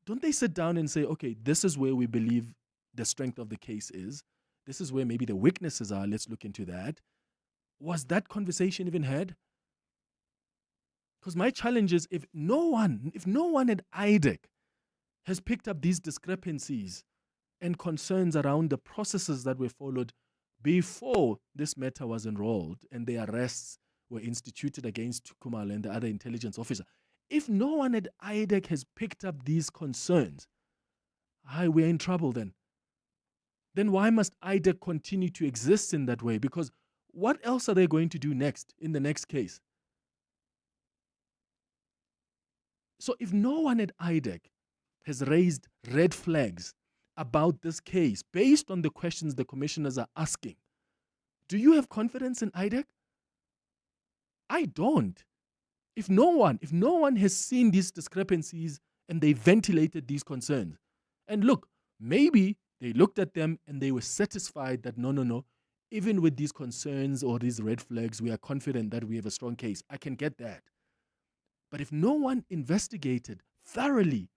don't they sit down and say, okay, this is where we believe the strength of the case is. This is where maybe the weaknesses are. Let's look into that. Was that conversation even had? Because my challenge is if no one at IDAC has picked up these discrepancies and concerns around the processes that were followed before this matter was enrolled and the arrests were instituted against Tukumala and the other intelligence officer, if no one at IDAC has picked up these concerns, we're in trouble then. Then why must IDAC continue to exist in that way? Because what else are they going to do next in the next case? So if no one at IDAC has raised red flags about this case based on the questions the commissioners are asking, do you have confidence in IDAC? I don't. If no one has seen these discrepancies and they ventilated these concerns, and look, maybe they looked at them and they were satisfied that no, even with these concerns or these red flags, we are confident that we have a strong case. I can get that. But if no one investigated thoroughly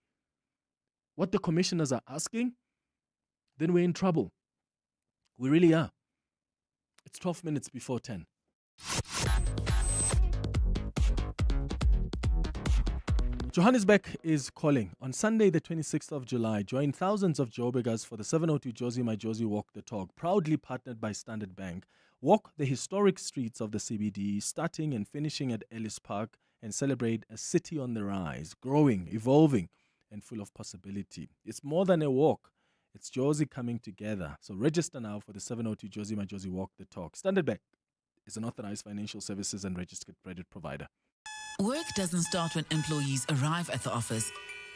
what the commissioners are asking, then we're in trouble. We really are. It's 12 minutes before 10. Johannesburg is calling. On Sunday, the 26th of July, join thousands of Joburgers for the 702 Josie My Josie Walk the Talk, proudly partnered by Standard Bank. Walk the historic streets of the CBD, starting and finishing at Ellis Park, and celebrate a city on the rise, growing, evolving, and full of possibility. It's more than a walk. It's Josie coming together. So register now for the 702 Josie My Josie Walk the Talk. Standard Bank is an authorized financial services and registered credit provider. Work doesn't start when employees arrive at the office.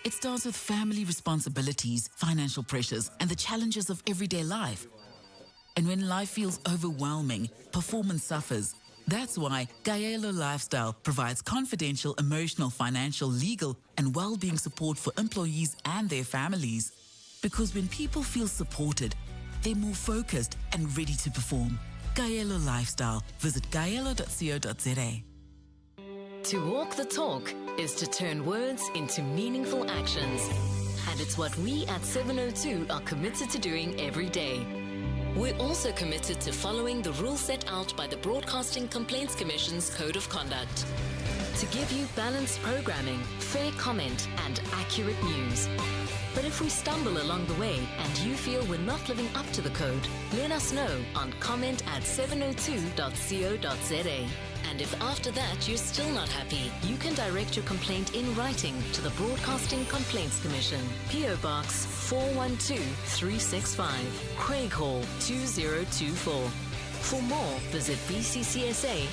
It starts with family responsibilities, financial pressures, and the challenges of everyday life. And when life feels overwhelming, performance suffers. That's why Gaelo Lifestyle provides confidential, emotional, financial, legal, and well-being support for employees and their families. Because when people feel supported, they're more focused and ready to perform. Gaelo Lifestyle. Visit gaelo.co.za. To walk the talk is to turn words into meaningful actions. And it's what we at 702 are committed to doing every day. We're also committed to following the rules set out by the Broadcasting Complaints Commission's Code of Conduct. To give you balanced programming, fair comment, and accurate news. But if we stumble along the way and you feel we're not living up to the code, let us know on comment@702.co.za. And if after that you're still not happy, you can direct your complaint in writing to the Broadcasting Complaints Commission, PO Box 412365, Craig Hall 2024. For more, visit bccsa.co.za.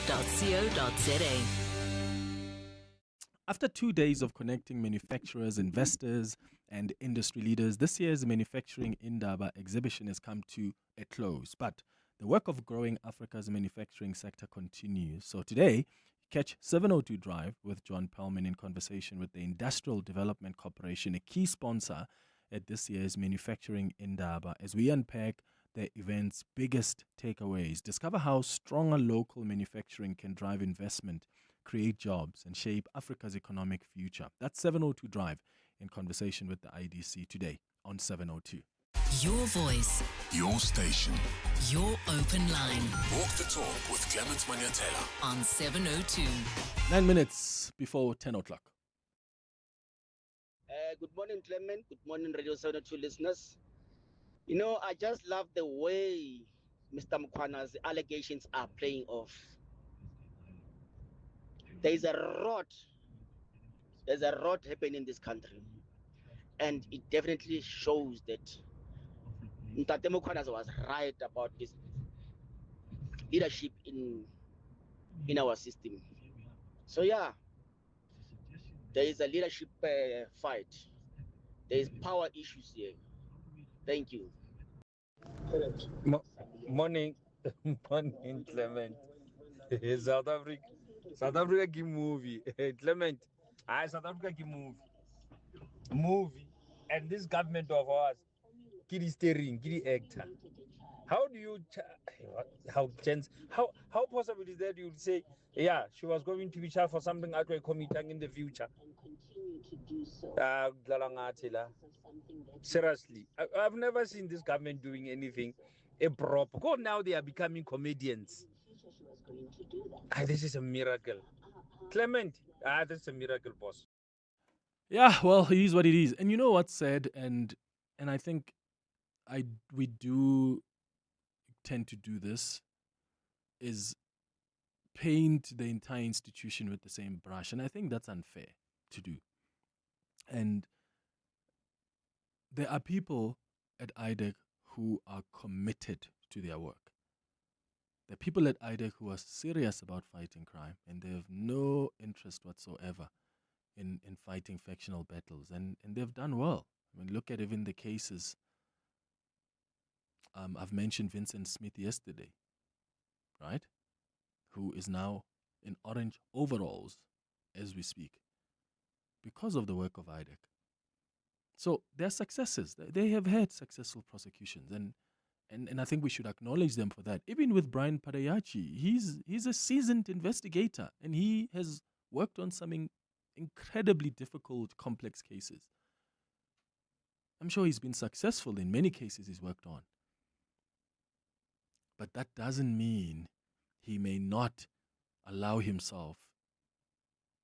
After 2 days of connecting manufacturers, investors, and industry leaders, this year's Manufacturing Indaba exhibition has come to a close. But the work of growing Africa's manufacturing sector continues. So today, catch 702 Drive with John Pellman in conversation with the Industrial Development Corporation, a key sponsor at this year's Manufacturing Indaba, as we unpack the event's biggest takeaways. Discover how stronger local manufacturing can drive investment, create jobs, and shape Africa's economic future. That's 702 Drive in conversation with the IDC today on 702. Your voice. Your station. Your open line. Walk the talk with Clement Manyathela on 702. 9 minutes before 10 o'clock. Good morning, Clement. Good morning, Radio 702 listeners. You know, I just love the way Mr. Mkhwana's allegations are playing off. there is a rot. There's a rot happening in this country, and it definitely shows that Ntate Mokhonazi was right about this leadership in our system. So yeah, there is a leadership fight. There is power issues here. Thank you. Morning, morning, Clement. South Africa, South Africa ki movie. Clement, South Africa ki movie, and this government of ours, kiri steering, kiri actor. How do you, how possible is that you would say, yeah, she was going to be charged for something that we're committing in the future? Seriously, I've never seen this government doing anything proper. Because now they are becoming comedians. This is a miracle. Clement, this is a miracle, boss. Yeah, well, it is what it is. And you know what's said, and I think we do tend to do this, is paint the entire institution with the same brush. And I think that's unfair to do. And there are people at IDAC who are committed to their work. There are people at IDAC who are serious about fighting crime, and they have no interest whatsoever in fighting factional battles. And they've done well. I mean, look at even the cases. I've mentioned Vincent Smith yesterday, right? Who is now in orange overalls as we speak because of the work of IDAC. So there are successes. They have had successful prosecutions, and I think we should acknowledge them for that. Even with Brian Parayachi, he's a seasoned investigator, and he has worked on some incredibly difficult, complex cases. I'm sure he's been successful in many cases he's worked on. But that doesn't mean he may not allow himself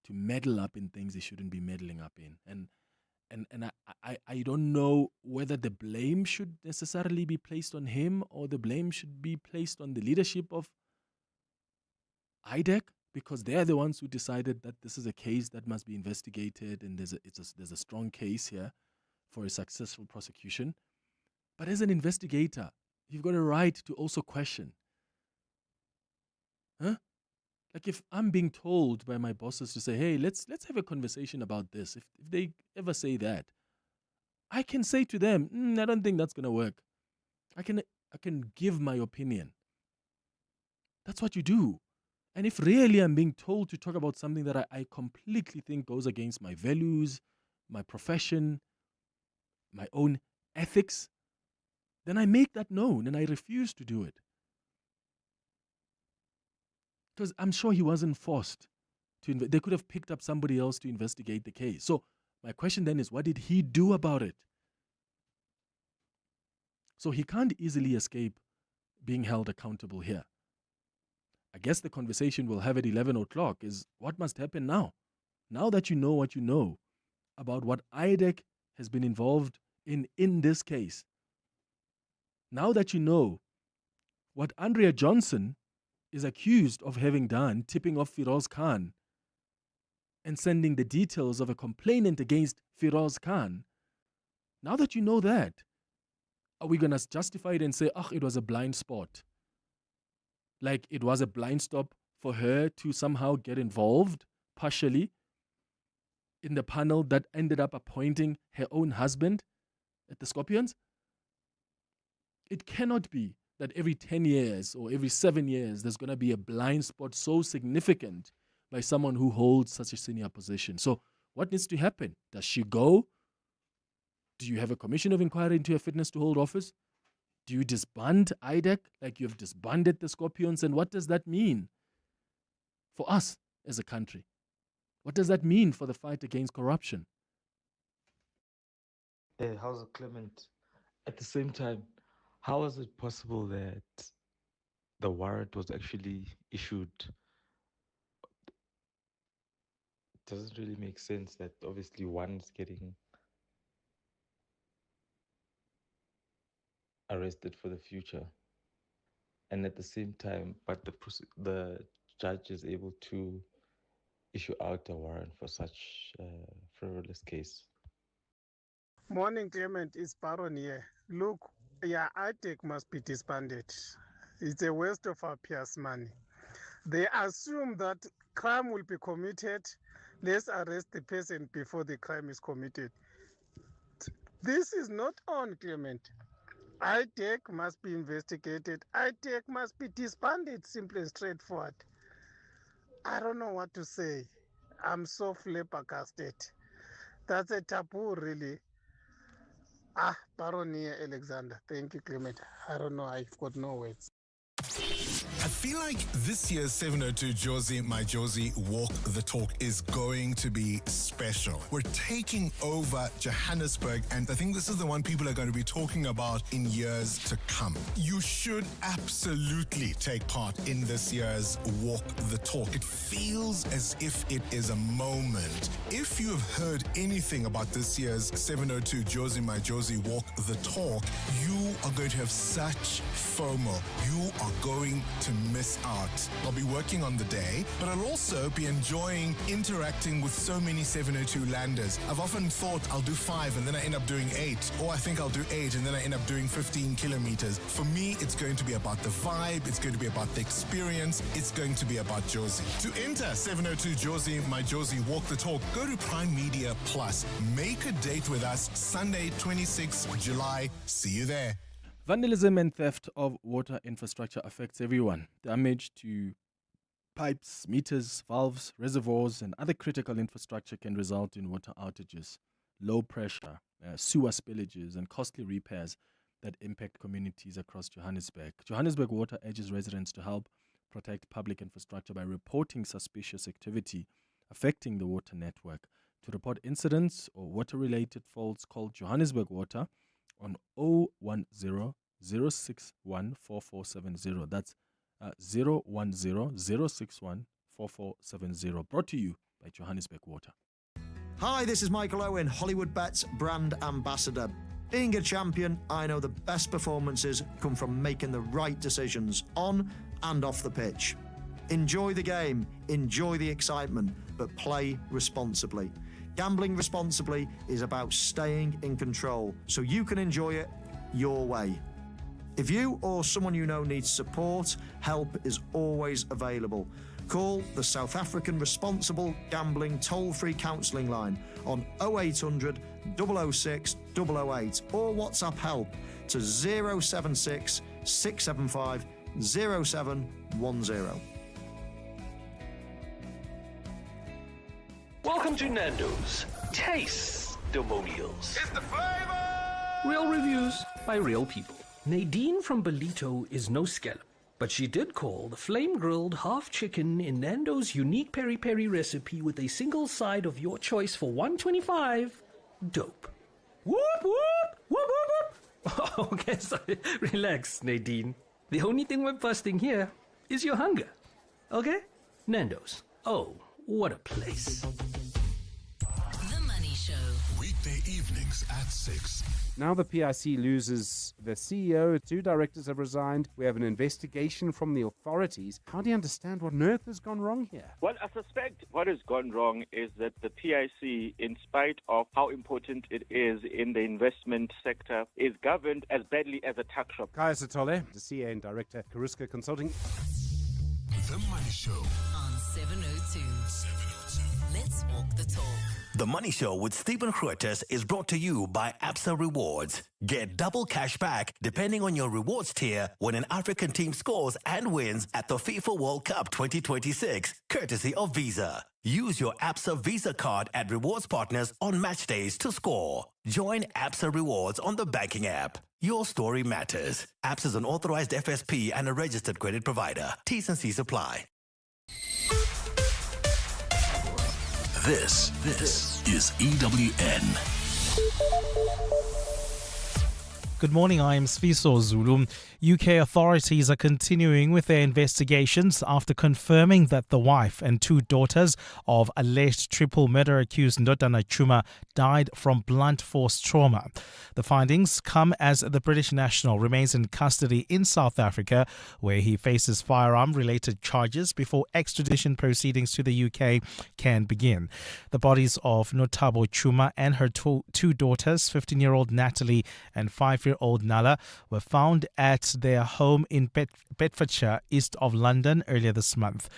to meddle up in things he shouldn't be meddling up in. And I don't know whether the blame should necessarily be placed on him or the blame should be placed on the leadership of IDAC, because they're the ones who decided that this is a case that must be investigated and there's a strong case here for a successful prosecution. But as an investigator, you've got a right to also question. Huh? Like if I'm being told by my bosses to say, hey, let's have a conversation about this. If they ever say that, I can say to them, I don't think that's going to work. I can give my opinion. That's what you do. And if really I'm being told to talk about something that I completely think goes against my values, my profession, my own ethics, then I make that known and I refuse to do it. Because I'm sure he wasn't forced to. They could have picked up somebody else to investigate the case. So my question then is, what did he do about it? So he can't easily escape being held accountable here. I guess the conversation we'll have at 11 o'clock is what must happen now? Now that you know what you know about what IDAC has been involved in this case. Now that you know what Andrea Johnson is accused of having done, tipping off Firoz Khan and sending the details of a complainant against Firoz Khan. Now that you know that, are we going to justify it and say, it was a blind spot? Like it was a blind stop for her to somehow get involved partially in the panel that ended up appointing her own husband at the Scorpions? It cannot be that every 10 years or every 7 years there's going to be a blind spot so significant by someone who holds such a senior position. So what needs to happen? Does she go? Do you have a commission of inquiry into her fitness to hold office? Do you disband IDAC like you've disbanded the Scorpions? And what does that mean for us as a country? What does that mean for the fight against corruption? How's it, Clement? At the same time, how is it possible that the warrant was actually issued? It doesn't really make sense that obviously one is getting arrested for the future, and at the same time, but the judge is able to issue out a warrant for such a frivolous case? Morning, Clement. It's Baron here. Look, yeah, IDAC must be disbanded. It's a waste of our peers' money. They assume that crime will be committed. Let's arrest the person before the crime is committed. This is not on, Clement. IDAC must be investigated. IDAC must be disbanded, simple and straightforward. I don't know what to say. I'm so flabbergasted. That's a taboo, really. Baronia Alexander. Thank you, Clement. I don't know. I've got no words. I feel like this year's 702 Josie, My Josie Walk the Talk is going to be special. We're taking over Johannesburg, and I think this is the one people are going to be talking about in years to come. You should absolutely take part in this year's Walk the Talk. It feels as if it is a moment. If you have heard anything about this year's 702 Josie, My Josie Walk the Talk, you are going to have such FOMO. You are going to miss out. I'll be working on the day, but I'll also be enjoying interacting with so many 702 landers. I've often thought I'll do 5 and then I end up doing 8, or I think I'll do 8 and then I end up doing 15 kilometers. For me, it's going to be about the vibe, it's going to be about the experience, it's going to be about Josie. To enter 702 Josie, My Josie Walk the Talk, go to Prime Media Plus. Make a date with us Sunday, 26th July. See you there. Vandalism and theft of water infrastructure affects everyone. Damage to pipes, meters, valves, reservoirs, and other critical infrastructure can result in water outages, low pressure, sewer spillages, and costly repairs that impact communities across Johannesburg. Johannesburg Water urges residents to help protect public infrastructure by reporting suspicious activity affecting the water network. To report incidents or water-related faults, call Johannesburg Water on 010-061-4470. That's 010-061-4470. Brought to you by Johannesburg Water. Hi, this is Michael Owen, Hollywood Bets brand ambassador. Being a champion, I know the best performances come from making the right decisions on and off the pitch. Enjoy the game, enjoy the excitement, but play responsibly. Gambling responsibly is about staying in control so you can enjoy it your way. If you or someone you know needs support, help is always available. Call the South African Responsible Gambling Toll-Free Counselling Line on 0800 006 008 or WhatsApp help to 076 675 0710. Welcome to Nando's Taste-Demonials. It's the flavor! Real reviews by real people. Nadine from Belito is no scallop, but she did call the flame-grilled half chicken in Nando's unique peri-peri recipe with a single side of your choice for $125 dope. Whoop, whoop, whoop, whoop, whoop. Okay, sorry. Relax, Nadine. The only thing we're busting here is your hunger. Okay? Nando's. Oh, what a place. The Money Show. Weekday evenings at 6. Now the PIC loses the CEO, 2 directors have resigned. We have an investigation from the authorities. How do you understand what on earth has gone wrong here? Well, I suspect what has gone wrong is that the PIC, in spite of how important it is in the investment sector, is governed as badly as a tuck shop. Kaya Satole, the CEO and Director, Karuska Consulting. The Money Show on 702. Let's walk the talk. The Money Show with Stephen Grootes is brought to you by Absa Rewards. Get double cash back depending on your rewards tier when an African team scores and wins at the FIFA World Cup 2026, courtesy of Visa. Use your Absa Visa card at rewards partners on match days to score. Join Absa Rewards on the banking app. Your story matters. Absa is an authorized FSP and a registered credit provider. T's and C's apply. This is EWN. Good morning, I am Sfiso Zulu. UK authorities are continuing with their investigations after confirming that the wife and 2 daughters of alleged triple murder accused Ndodana Chuma died from blunt force trauma. The findings come as the British national remains in custody in South Africa, where he faces firearm-related charges before extradition proceedings to the UK can begin. The bodies of Notabo Chuma and her two daughters, 15-year-old Natalie and 5-year-old Nala, were found at their home in Bedfordshire, east of London, earlier this month.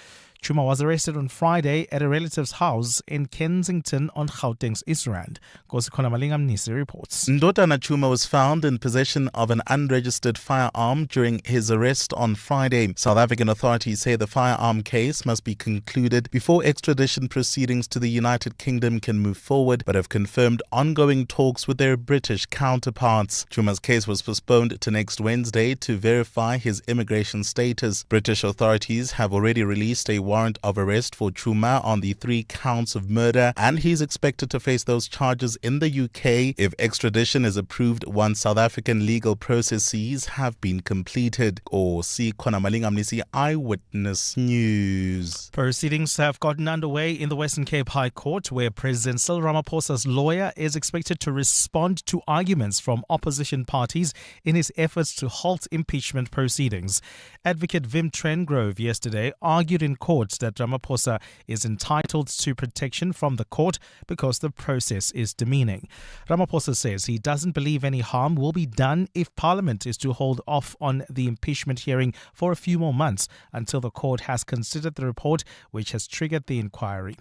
Chuma was arrested on Friday at a relative's house in Kensington on Gauteng's East Rand. Kosikona Malingamnisi reports. Ndodana Chuma was found in possession of an unregistered firearm during his arrest on Friday. South African authorities say the firearm case must be concluded before extradition proceedings to the United Kingdom can move forward, but have confirmed ongoing talks with their British counterparts. Chuma's case was postponed to next Wednesday to verify his immigration status. British authorities have already released a warrant of arrest for Chuma on the 3 counts of murder, and he's expected to face those charges in the UK if extradition is approved once South African legal processes have been completed. Or see Konamalingamnisi Eyewitness News. Proceedings have gotten underway in the Western Cape High Court, where President Cyril Ramaphosa's lawyer is expected to respond to arguments from opposition parties in his efforts to halt impeachment proceedings. Advocate Vim Trengrove yesterday argued in court that Ramaphosa is entitled to protection from the court because the process is demeaning. Ramaphosa says he doesn't believe any harm will be done if Parliament is to hold off on the impeachment hearing for a few more months until the court has considered the report which has triggered the inquiry.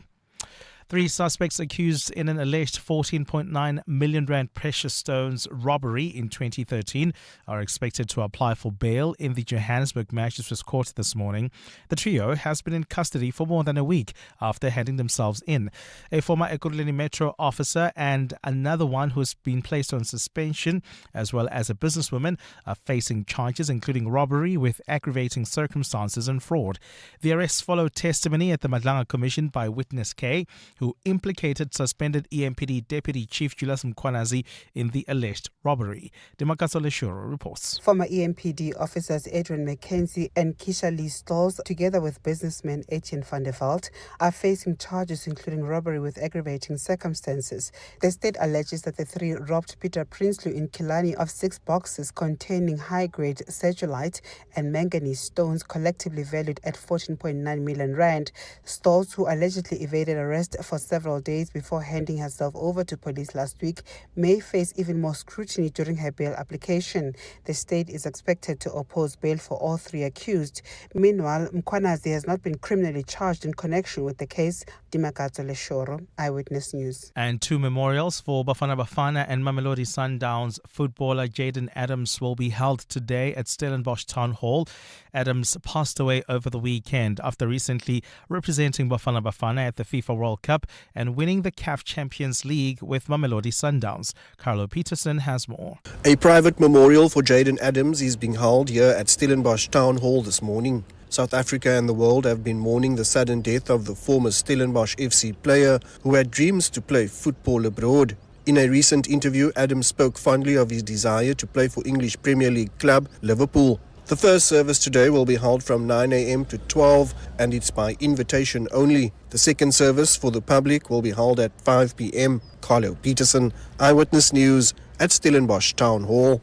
3 suspects accused in an alleged 14.9 million rand precious stones robbery in 2013 are expected to apply for bail in the Johannesburg Magistrates Court this morning. The trio has been in custody for more than a week after handing themselves in. A former Ekurhuleni Metro officer and another one who's been placed on suspension, as well as a businesswoman, are facing charges including robbery with aggravating circumstances and fraud. The arrests follow testimony at the Madlanga Commission by Witness K, who implicated suspended EMPD Deputy Chief Julius Mkhwanazi in the alleged robbery. Demakatso Leshuro reports. Former EMPD officers Adrian McKenzie and Keisha Lee Stolz, together with businessman Etienne van der Veld, are facing charges including robbery with aggravating circumstances. The state alleges that the 3 robbed Peter Prinsloo in Killarney of 6 boxes containing high-grade sergilite and manganese stones collectively valued at 14.9 million rand. Stolz, who allegedly evaded arrest for several days before handing herself over to police last week, may face even more scrutiny during her bail application. The state is expected to oppose bail for all 3 accused. Meanwhile, Mkhwanazi has not been criminally charged in connection with the case. Dimakatso Leshoro, Eyewitness News. And 2 memorials for Bafana Bafana and Mamelodi Sundowns footballer Jaden Adams will be held today at Stellenbosch Town Hall. Adams passed away over the weekend after recently representing Bafana Bafana at the FIFA World Cup and winning the CAF Champions League with Mamelodi Sundowns. Carlo Peterson has more. A private memorial for Jaden Adams is being held here at Stellenbosch Town Hall this morning. South Africa and the world have been mourning the sudden death of the former Stellenbosch FC player who had dreams to play football abroad. In a recent interview, Adams spoke fondly of his desire to play for English Premier League club Liverpool. The first service today will be held from 9 a.m. to 12 and it's by invitation only. The second service for the public will be held at 5 p.m. Carlo Peterson, Eyewitness News at Stellenbosch Town Hall.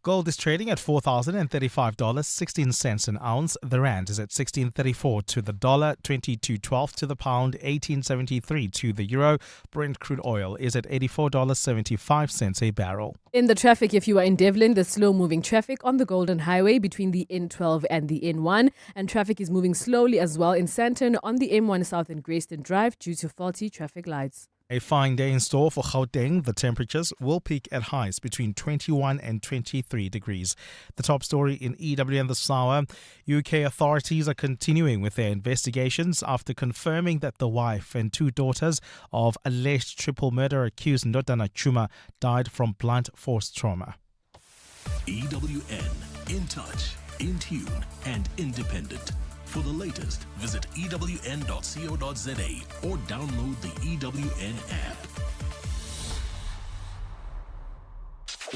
Gold is trading at $4,035.16 an ounce. The rand is at 16.34 to the dollar, 22.12 to the pound, 18.73 to the euro. Brent crude oil is at $84.75 a barrel. In the traffic, if you are in Devlin, there's slow-moving traffic on the Golden Highway between the N12 and the N1, and traffic is moving slowly as well in Sandton on the M1 South and Grayston Drive due to faulty traffic lights. A fine day in store for Gauteng. The temperatures will peak at highs between 21 and 23 degrees. The top story in EWN this hour. UK authorities are continuing with their investigations after confirming that the wife and 2 daughters of alleged triple murder accused Ndodana Chuma died from blunt force trauma. EWN, in touch, in tune, and independent. For the latest, visit ewn.co.za or download the EWN app.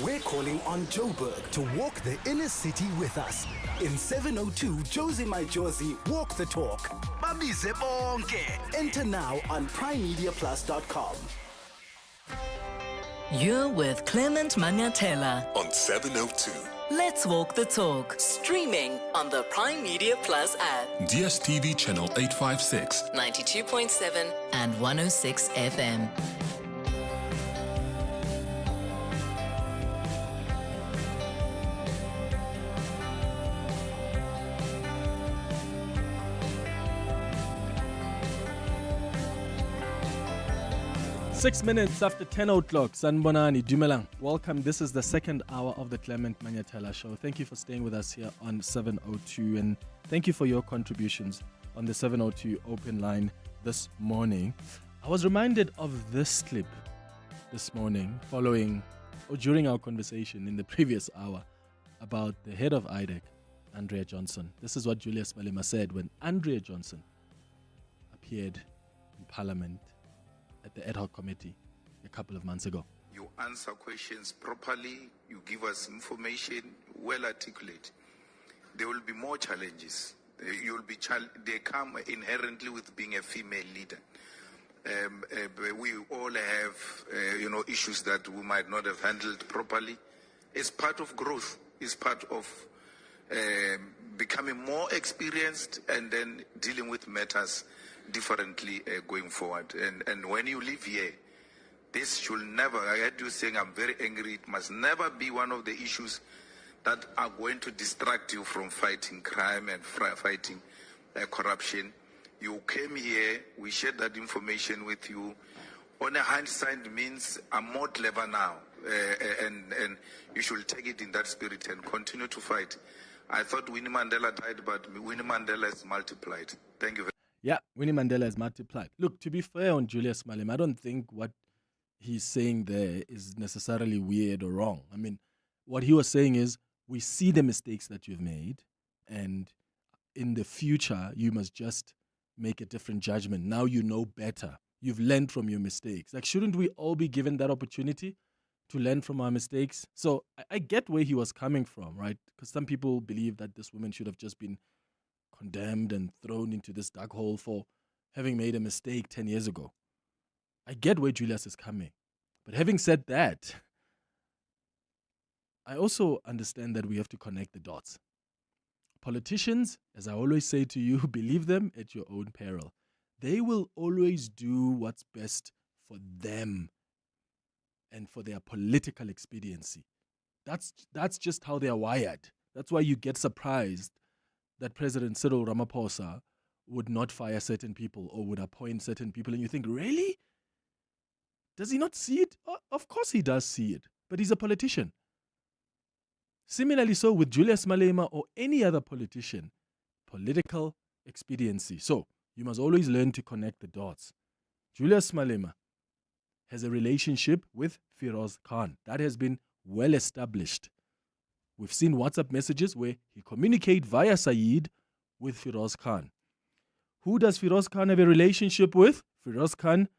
we're calling on Joburg to walk the inner city with us. In 702 Josie My Josie Walk the Talk. Babize bonke. Enter now on primemediaplus.com. You're with Clement Manyathela On 702. Let's Walk the Talk, streaming on the Prime Media Plus app, DSTV channel 856. 92.7 and 106 FM. Six minutes after 10 o'clock, Sanbonani, Dumelang. Welcome. This is the second hour of the Clement Manyathela Show. Thank you for staying with us here on 702, and thank you for your contributions on the 702 open line this morning. I was reminded of this clip this morning following or during our conversation in the previous hour about the head of IDAC, Andrea Johnson. This is what Julius Malema said when Andrea Johnson appeared in Parliament at the ad hoc committee a couple of months ago. You answer questions properly, you give us information well articulate. There will be more challenges. They come inherently with being a female leader. We all have issues that we might not have handled properly. It's part of growth. It's part of becoming more experienced and then dealing with matters differently going forward. And when you live here, this should never, I heard you saying I'm very angry, it must never be one of the issues that are going to distract you from fighting crime and fighting corruption. You came here, we shared that information with you. On a hindsight means I'm more clever now, and you should take it in that spirit and continue to fight. I thought Winnie Mandela died, but Winnie Mandela has multiplied. Thank you very much. Yeah, Winnie Mandela has multiplied. Look, to be fair on Julius Malema, I don't think what he's saying there is necessarily weird or wrong. I mean, what he was saying is, we see the mistakes that you've made, and in the future, you must just make a different judgment. Now you know better. You've learned from your mistakes. Like, shouldn't we all be given that opportunity to learn from our mistakes? So I get where he was coming from, right? Because some people believe that this woman should have just been condemned and thrown into this dark hole for having made a mistake 10 years ago. I get where Julius is coming. But having said that, I also understand that we have to connect the dots. Politicians, as I always say to you, believe them at your own peril. They will always do what's best for them and for their political expediency. That's just how they are wired. That's why you get surprised that President Cyril Ramaphosa would not fire certain people or would appoint certain people. And you think, really? Does he not see it? Of course he does see it, but he's a politician. Similarly so with Julius Malema or any other politician, political expediency. So you must always learn to connect the dots. Julius Malema has a relationship with Firoz Khan. That has been well established. We've seen WhatsApp messages where he communicates via Saeed with Firoz Khan. Who does Firoz Khan have a relationship with? Firoz Khan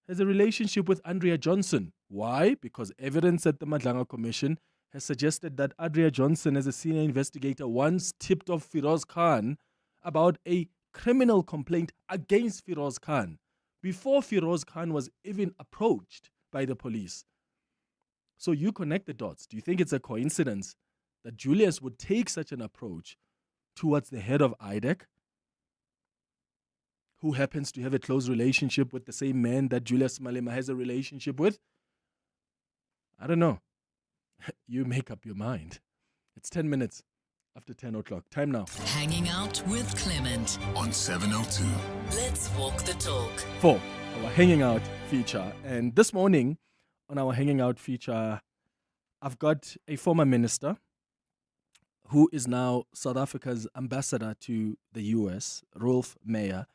has a relationship with Andrea Johnson. Why? Because evidence at the Madlanga Commission has suggested that Andrea Johnson, as a senior investigator, once tipped off Firoz Khan about a criminal complaint against Firoz Khan before Firoz Khan was even approached by the police. So you connect the dots. Do you think it's a coincidence that Julius would take such an approach towards the head of IDAC, who happens to have a close relationship with the same man that Julius Malema has a relationship with? I don't know. You make up your mind. It's 10 minutes after 10 o'clock. Time now. Hanging out with Clement on 702. Let's walk the talk. For our Hanging Out feature. And this morning on our Hanging Out feature, I've got a former minister who is now South Africa's ambassador to the U.S, Rolf Meyer.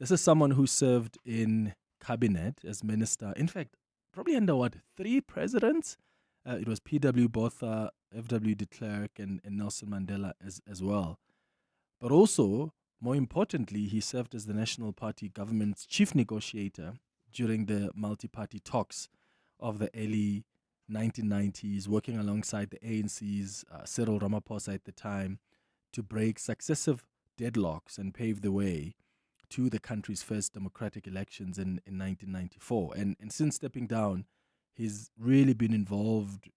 This is someone who served in cabinet as minister. In fact, probably under 3 presidents? It was P.W. Botha, F.W. de Klerk, and Nelson Mandela as well. But also, more importantly, he served as the National Party government's chief negotiator during the multi-party talks of the early 1990s, working alongside the ANC's Cyril Ramaphosa at the time to break successive deadlocks and pave the way to the country's first democratic elections in 1994. And since stepping down, he's really been involved,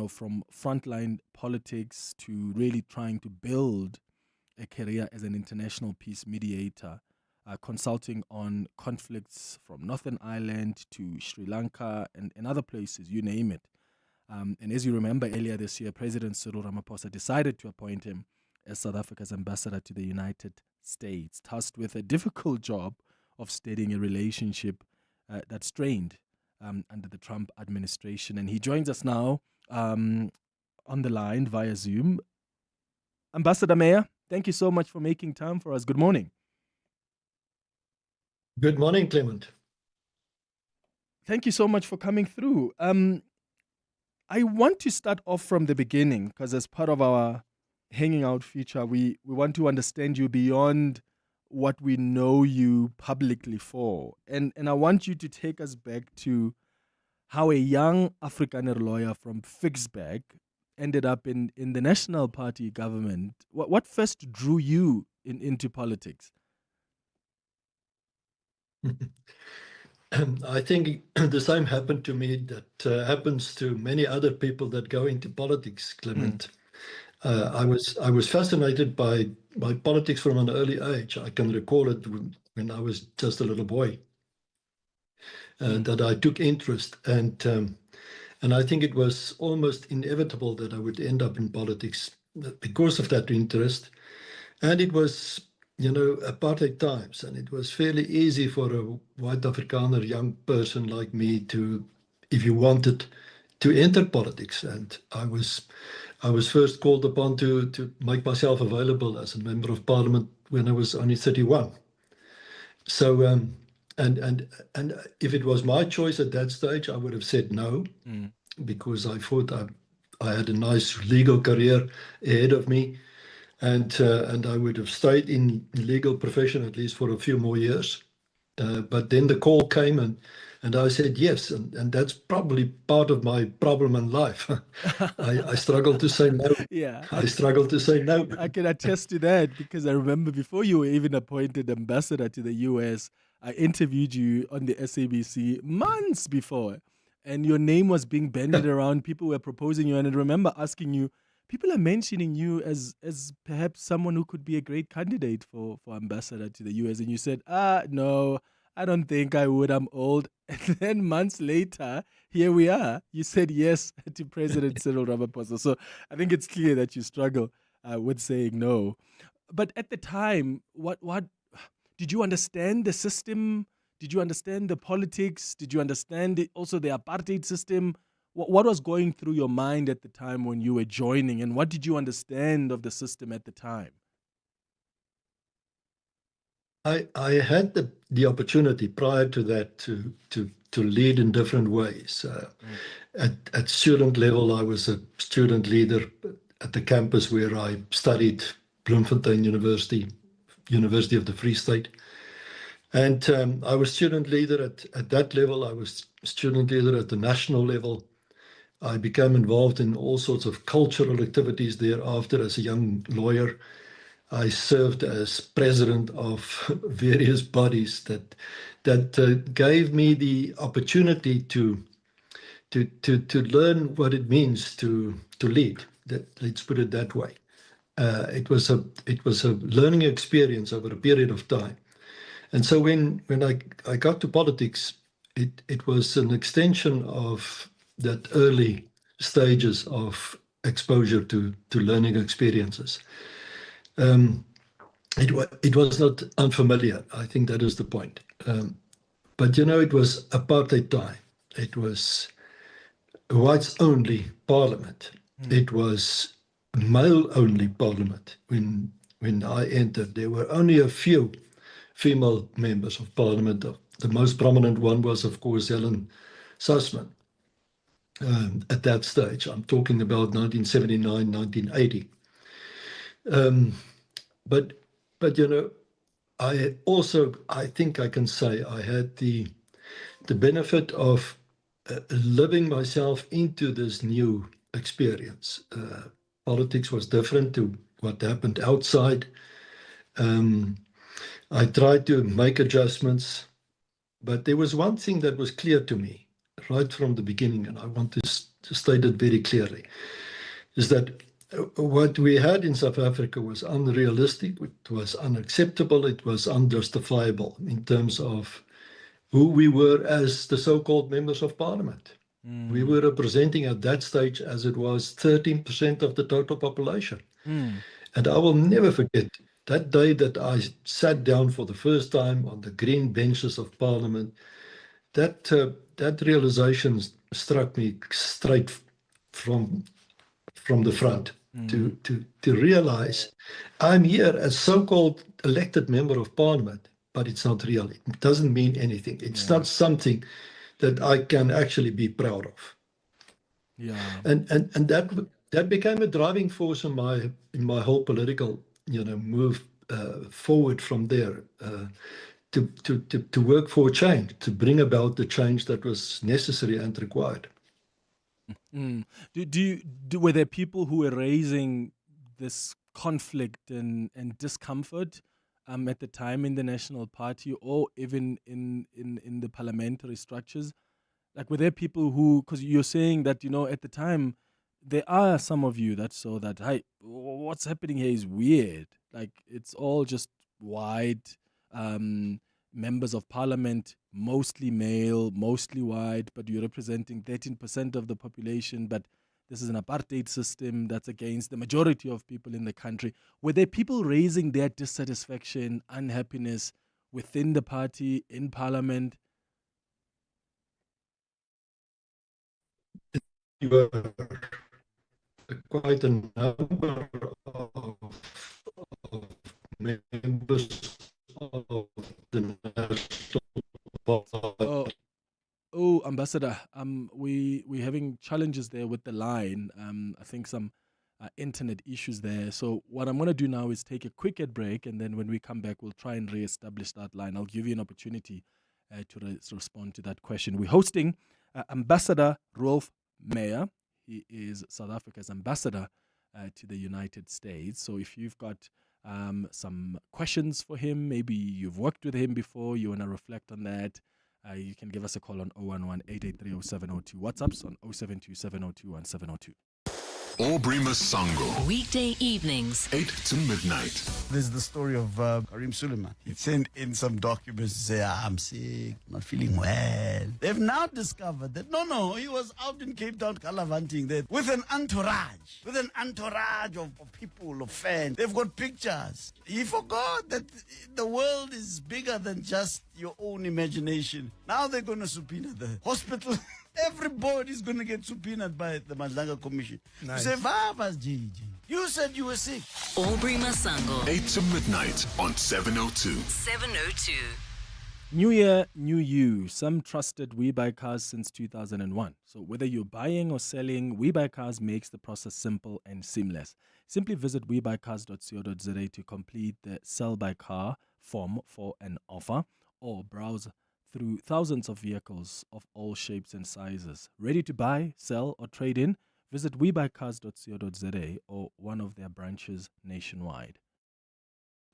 from frontline politics to really trying to build a career as an international peace mediator, consulting on conflicts from Northern Ireland to Sri Lanka and other places, you name it. And as you remember, earlier this year, President Cyril Ramaphosa decided to appoint him as South Africa's ambassador to the United States, tasked with a difficult job of steadying a relationship that strained under the Trump administration. And he joins us now on the line via Zoom. Ambassador Maya, thank you so much for making time for us. Good morning. Good morning, Clement. Thank you so much for coming through. I want to start off from the beginning because as part of our hanging out feature, we want to understand you beyond what we know you publicly for. And I want you to take us back to how a young Afrikaner lawyer from Ficksburg ended up in the National Party government. What first drew you into politics? I think the same happened to me that happens to many other people that go into politics, Clement. I was fascinated by politics from an early age. I can recall it when I was just a little boy that I took interest, and I think it was almost inevitable that I would end up in politics because of that interest. And it was, apartheid times, and it was fairly easy for a white Afrikaner young person like me to, if you wanted, to enter politics. And I was first called upon to make myself available as a member of parliament when I was only 31. So, and if it was my choice at that stage, I would have said no, because I thought I had a nice legal career ahead of me. And I would have stayed in the legal profession at least for a few more years. But then the call came and I said yes. And that's probably part of my problem in life. I struggle to say no. Yeah. I struggle to say no. I can attest to that because I remember before you were even appointed ambassador to the U.S., I interviewed you on the SABC months before. And your name was being bandied around. People were proposing you. And I remember asking you, people are mentioning you as perhaps someone who could be a great candidate for ambassador to the US. And you said, no, I don't think I would. I'm old. And then months later, here we are. You said yes to President Cyril Ramaphosa. So I think it's clear that you struggle with saying no. But at the time, what did you understand the system? Did you understand the politics? Did you understand also the apartheid system? What was going through your mind at the time when you were joining, and what did you understand of the system at the time? I had the opportunity prior to that to lead in different ways. At student level, I was a student leader at the campus where I studied, Bloemfontein University, University of the Free State. And I was student leader at that level. I was student leader at the national level. I became involved in all sorts of cultural activities thereafter as a young lawyer. I served as president of various bodies that gave me the opportunity to learn what it means to lead. Let's put it that way. It was a learning experience over a period of time. And so when I got to politics, it was an extension of that early stages of exposure to learning experiences. It was not unfamiliar. I think that is the point. But it was apartheid time. It was whites-only parliament. It was male-only parliament. When I entered, there were only a few female members of parliament. The most prominent one was, of course, Helen Suzman. At that stage, I'm talking about 1979, 1980. But I think I can say I had the benefit of living myself into this new experience. Politics was different to what happened outside. I tried to make adjustments, but there was one thing that was clear to me right from the beginning, and I want to state it very clearly, is that what we had in South Africa was unrealistic, it was unacceptable, it was unjustifiable in terms of who we were as the so-called members of parliament. We were representing at that stage, as it was, 13% of the total population. And I will never forget that day that I sat down for the first time on the green benches of parliament. That realization struck me straight from the front to realize I'm here as so-called elected member of parliament, but it's not real. It doesn't mean anything. It's not something that I can actually be proud of. Yeah. And that became a driving force in my whole political move forward from there, to work for change, to bring about the change that was necessary and required. Were there people who were raising this conflict and discomfort at the time in the National Party, or even in the parliamentary structures? Like, were there people who, because you're saying that, at the time, there are some of you that saw that, hey, what's happening here is weird. Like, it's all just white members of parliament, mostly male, mostly white, but you're representing 13% of the population, but this is an apartheid system that's against the majority of people in the country. Were there people raising their dissatisfaction, unhappiness within the party, in parliament? You were quite a number of members of the National Party. Oh, Ambassador, we're having challenges there with the line. I think some internet issues there. So what I'm going to do now is take a quick ad break, and then when we come back, we'll try and re-establish that line. I'll give you an opportunity to respond to that question. We're hosting Ambassador Rolf Meyer. He is South Africa's ambassador to the United States. So if you've got some questions for him, maybe you've worked with him before, you want to reflect on that, you can give us a call on 011-883-0702. WhatsApp's on 072-702-1702. Aubrey Masango. Weekday evenings, 8 to midnight. There's the story of Karim Suleiman. He sent in some documents to say, I'm sick, not feeling well. They've now discovered that, no, he was out in Cape Town gallivanting there with an entourage of people, of fans. They've got pictures. He forgot that the world is bigger than just your own imagination. Now they're going to subpoena the hospital. Everybody's going to get subpoenaed by the Madlanga Commission. Nice. You say, Vavas, Gigi, you said you were sick. Aubrey Masango. 8 to midnight on 702. 702. New year, new you. Some trusted We Buy Cars since 2001. So whether you're buying or selling, We Buy Cars makes the process simple and seamless. Simply visit webuycars.co.za to complete the Sell by Car form for an offer, or browse through thousands of vehicles of all shapes and sizes. Ready to buy, sell, or trade in? Visit webuycars.co.za or one of their branches nationwide.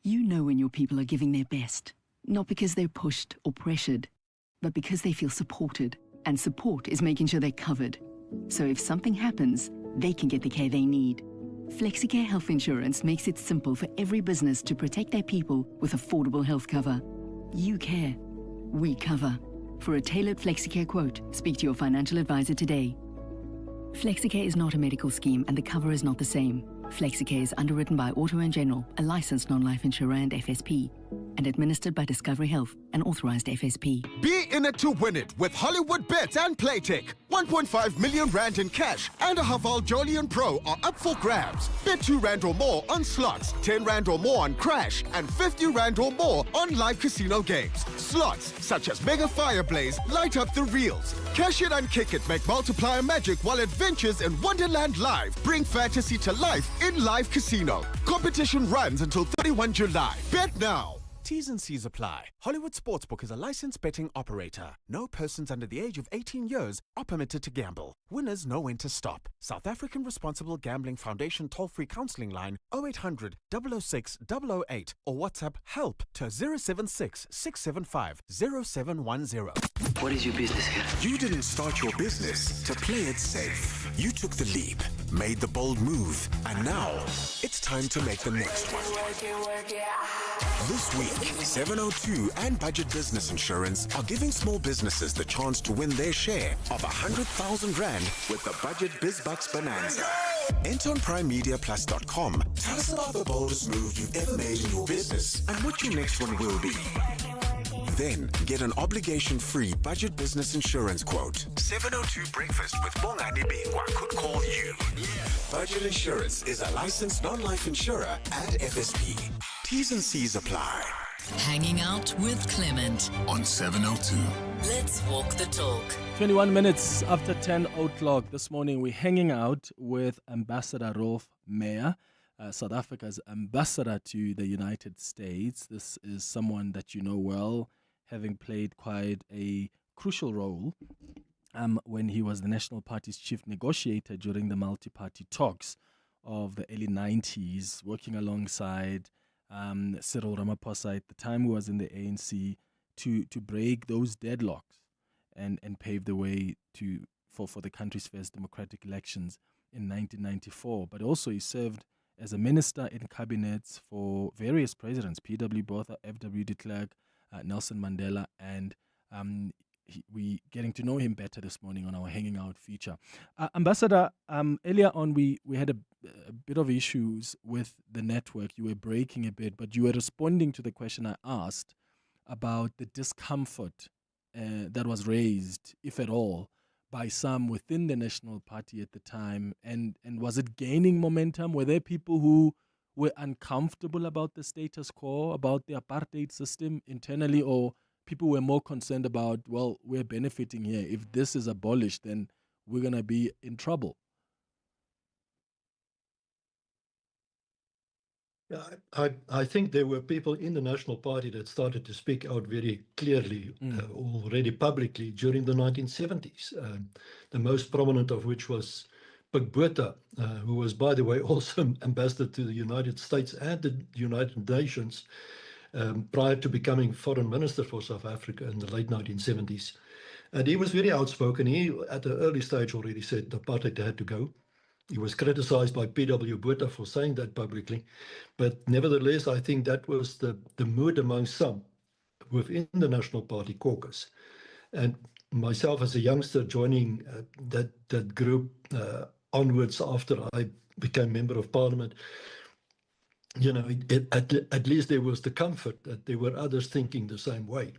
You know when your people are giving their best, not because they're pushed or pressured, but because they feel supported. And support is making sure they're covered. So if something happens, they can get the care they need. FlexiCare Health Insurance makes it simple for every business to protect their people with affordable health cover. You care. We cover. For a tailored FlexiCare quote, speak to your financial advisor today. FlexiCare is not a medical scheme and the cover is not the same. FlexiCare is underwritten by Auto & General, a licensed non-life insurer and FSP, and administered by Discovery Health, an authorized FSP. Be in it to win it with Hollywood Bets and Playtech. 1.5 million rand in cash and a Haval Jolion Pro are up for grabs. Bet 2 rand or more on slots, 10 rand or more on crash, and 50 rand or more on live casino games. Slots such as Mega Fireblaze light up the reels. Cash it and kick it make multiplier magic while adventures in Wonderland Live bring fantasy to life in live casino. Competition runs until 31 July. Bet now. T's and C's apply. Hollywood Sportsbook is a licensed betting operator. No persons under the age of 18 years are permitted to gamble. Winners know when to stop. South African Responsible Gambling Foundation toll-free counseling line 0800 006 008 or WhatsApp help to 076 675 0710. What is your business here? You didn't start your business to play it safe. You took the leap, made the bold move, and now it's time to make the next one. This week, 702 and Budget Business Insurance are giving small businesses the chance to win their share of 100,000 Rand with the Budget BizBucks Bonanza. Enter on primemediaplus.com. Tell us about the boldest move you've ever made in your business and what your next one will be. Then get an obligation-free Budget Business Insurance quote. 702 Breakfast with Bongani Bingwa could call you. Budget Insurance is a licensed non-life insurer at FSP. T's and C's apply. Hanging out with Clement on 702. Let's walk the talk. 21 minutes after 10 o'clock this morning, we're hanging out with Ambassador Rolf Meyer, South Africa's ambassador to the United States. This is someone that you know well, having played quite a crucial role when he was the National Party's chief negotiator during the multi-party talks of the early 90s, working alongside Cyril Ramaphosa at the time, who was in the ANC, to break those deadlocks and pave the way for the country's first democratic elections in 1994. But also he served as a minister in cabinets for various presidents, P.W. Botha, F.W. de Klerk, Nelson Mandela, and we getting to know him better this morning on our Hanging Out feature. Ambassador, earlier on we had a bit of issues with the network. You were breaking a bit, but you were responding to the question I asked about the discomfort that was raised, if at all, by some within the National Party at the time. And was it gaining momentum? Were there people who were uncomfortable about the status quo, about the apartheid system internally, or people were more concerned about, well, we're benefiting here. If this is abolished, then we're going to be in trouble? I think there were people in the National Party that started to speak out very clearly already publicly during the 1970s. The most prominent of which was Pik Botha, who was, by the way, also ambassador to the United States and the United Nations prior to becoming foreign minister for South Africa in the late 1970s. And he was very outspoken. He, at an early stage, already said apartheid had to go. He was criticized by P.W. Botha for saying that publicly. But nevertheless, I think that was the mood among some within the National Party caucus. And myself as a youngster joining that group onwards after I became member of parliament, you know, at least there was the comfort that there were others thinking the same way.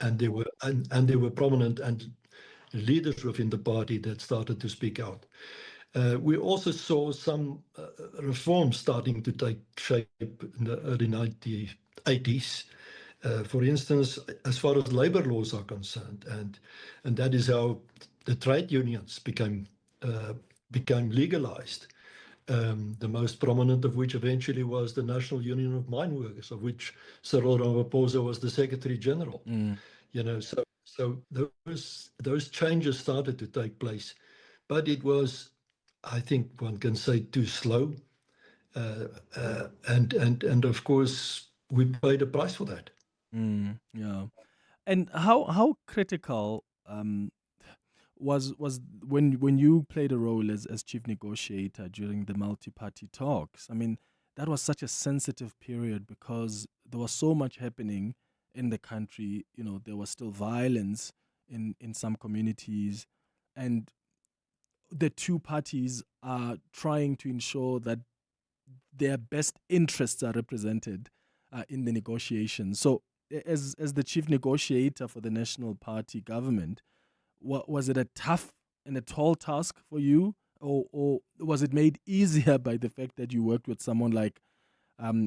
And there were prominent and leaders within the party that started to speak out. We also saw some reforms starting to take shape in the early 1980s. For instance, as far as labor laws are concerned, and that is how the trade unions became legalized. The most prominent of which eventually was the National Union of Mine Workers, of which Cyril Ramaphosa was the Secretary General. You know, so those changes started to take place, but it was, I think one can say, too slow, and of course we paid a price for that. Yeah, and how critical was when you played a role as chief negotiator during the multi-party talks? I mean, that was such a sensitive period because there was so much happening in the country. You know, there was still violence in some communities, and the two parties are trying to ensure that their best interests are represented in the negotiations. So as the chief negotiator for the National Party government, was it a tough and a tall task for you, or was it made easier by the fact that you worked with someone like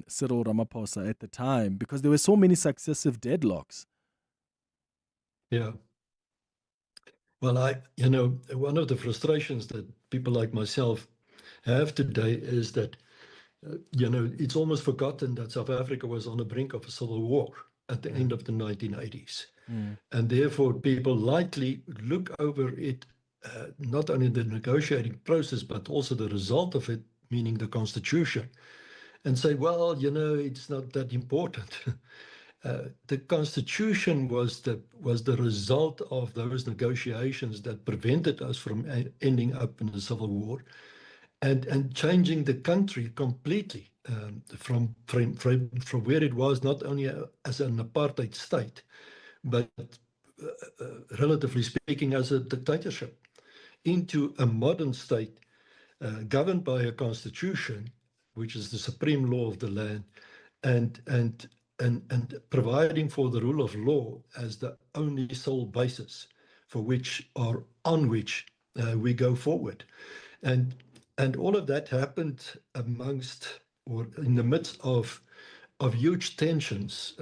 Cyril Ramaphosa at the time, because there were so many successive deadlocks? Yeah. Well, one of the frustrations that people like myself have today is that It's almost forgotten that South Africa was on the brink of a civil war at the end of the 1980s. And therefore, people lightly look over it, not only the negotiating process, but also the result of it, meaning the constitution, and say, well, it's not that important. The constitution was the result of those negotiations that prevented us from ending up in a civil war and changing the country completely from where it was, not only as an apartheid state, but relatively speaking, as a dictatorship, into a modern state governed by a constitution, which is the supreme law of the land, and providing for the rule of law as the only sole basis for which or on which we go forward. And all of that happened amongst or in the midst of huge tensions.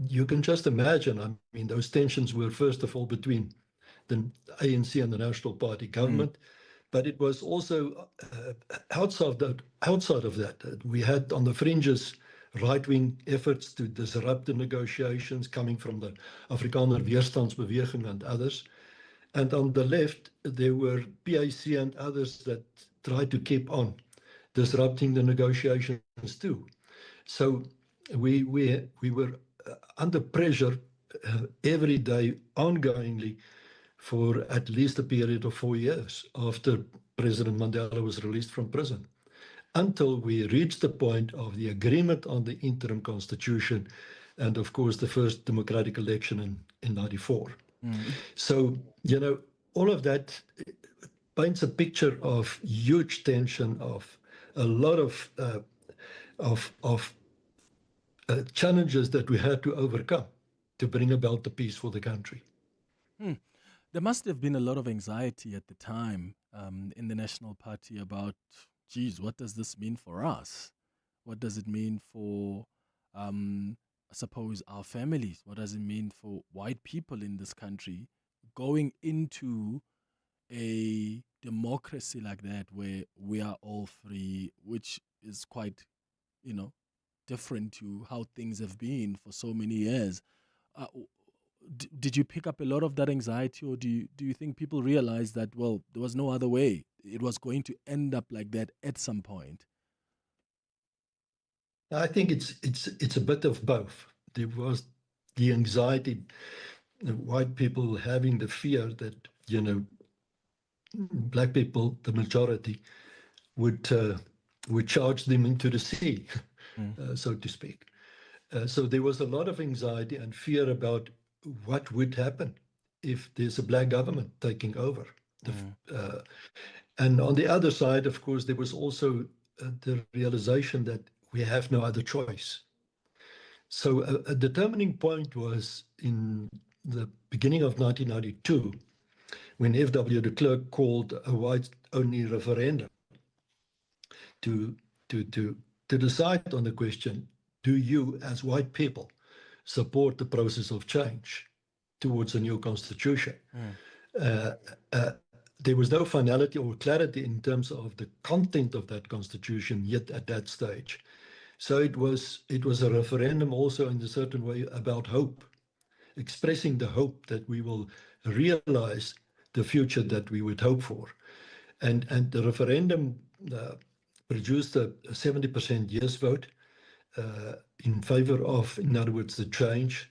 You can just imagine, I mean, those tensions were first of all between the ANC and the National Party government, but it was also outside of that. We had on the fringes right-wing efforts to disrupt the negotiations coming from the Afrikaner Weerstandsbeweging and others. And on the left, there were PAC and others that tried to keep on disrupting the negotiations too. So we were under pressure every day, ongoingly, for at least a period of 4 years after President Mandela was released from prison, until we reached the point of the agreement on the interim constitution and, of course, the first democratic election in 94. So, all of that paints a picture of huge tension, of a lot of challenges that we had to overcome to bring about the peace for the country. There must have been a lot of anxiety at the time in the National Party about, geez, what does this mean for us? What does it mean for, I suppose, our families? What does it mean for white people in this country going into a democracy like that where we are all free, which is quite, different to how things have been for so many years? Did you pick up a lot of that anxiety, or do you think people realized that, well, there was no other way? It was going to end up like that at some point? I think it's a bit of both. There was the anxiety, white people having the fear that, black people, the majority, would charge them into the sea, so to speak. So there was a lot of anxiety and fear about what would happen if there's a black government taking over. And on the other side, of course, there was also the realization that we have no other choice. So a determining point was in the beginning of 1992, when F.W. de Klerk called a white-only referendum to decide on the question, do you, as white people, support the process of change towards a new constitution? There was no finality or clarity in terms of the content of that constitution yet at that stage. So it was a referendum also in a certain way about hope, expressing the hope that we will realize the future that we would hope for. And the referendum produced a 70% yes vote in favor of, in other words, the change.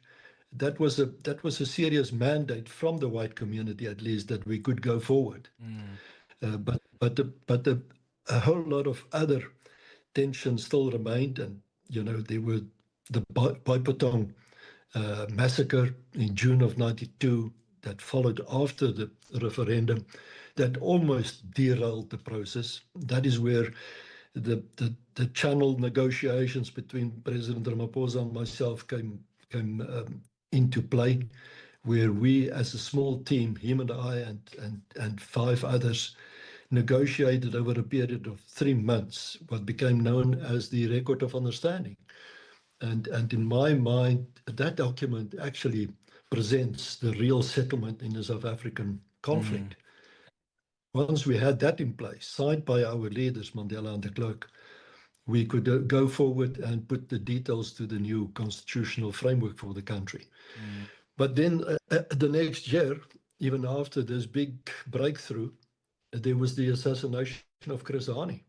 That was a serious mandate from the white community, at least, that we could go forward. But a whole lot of other tensions still remained, and there were the Boipatong massacre in June of '92 that followed after the referendum, that almost derailed the process. That is where the channel negotiations between President Ramaphosa and myself came into play, where we, as a small team, him and I and 5 others, negotiated over a period of 3 months what became known as the Record of Understanding. And in my mind, that document actually presents the real settlement in the South African conflict. Once we had that in place, signed by our leaders, Mandela and de Klerk, we could go forward and put the details to the new constitutional framework for the country. But then the next year, even after this big breakthrough, there was the assassination of Chris Hani.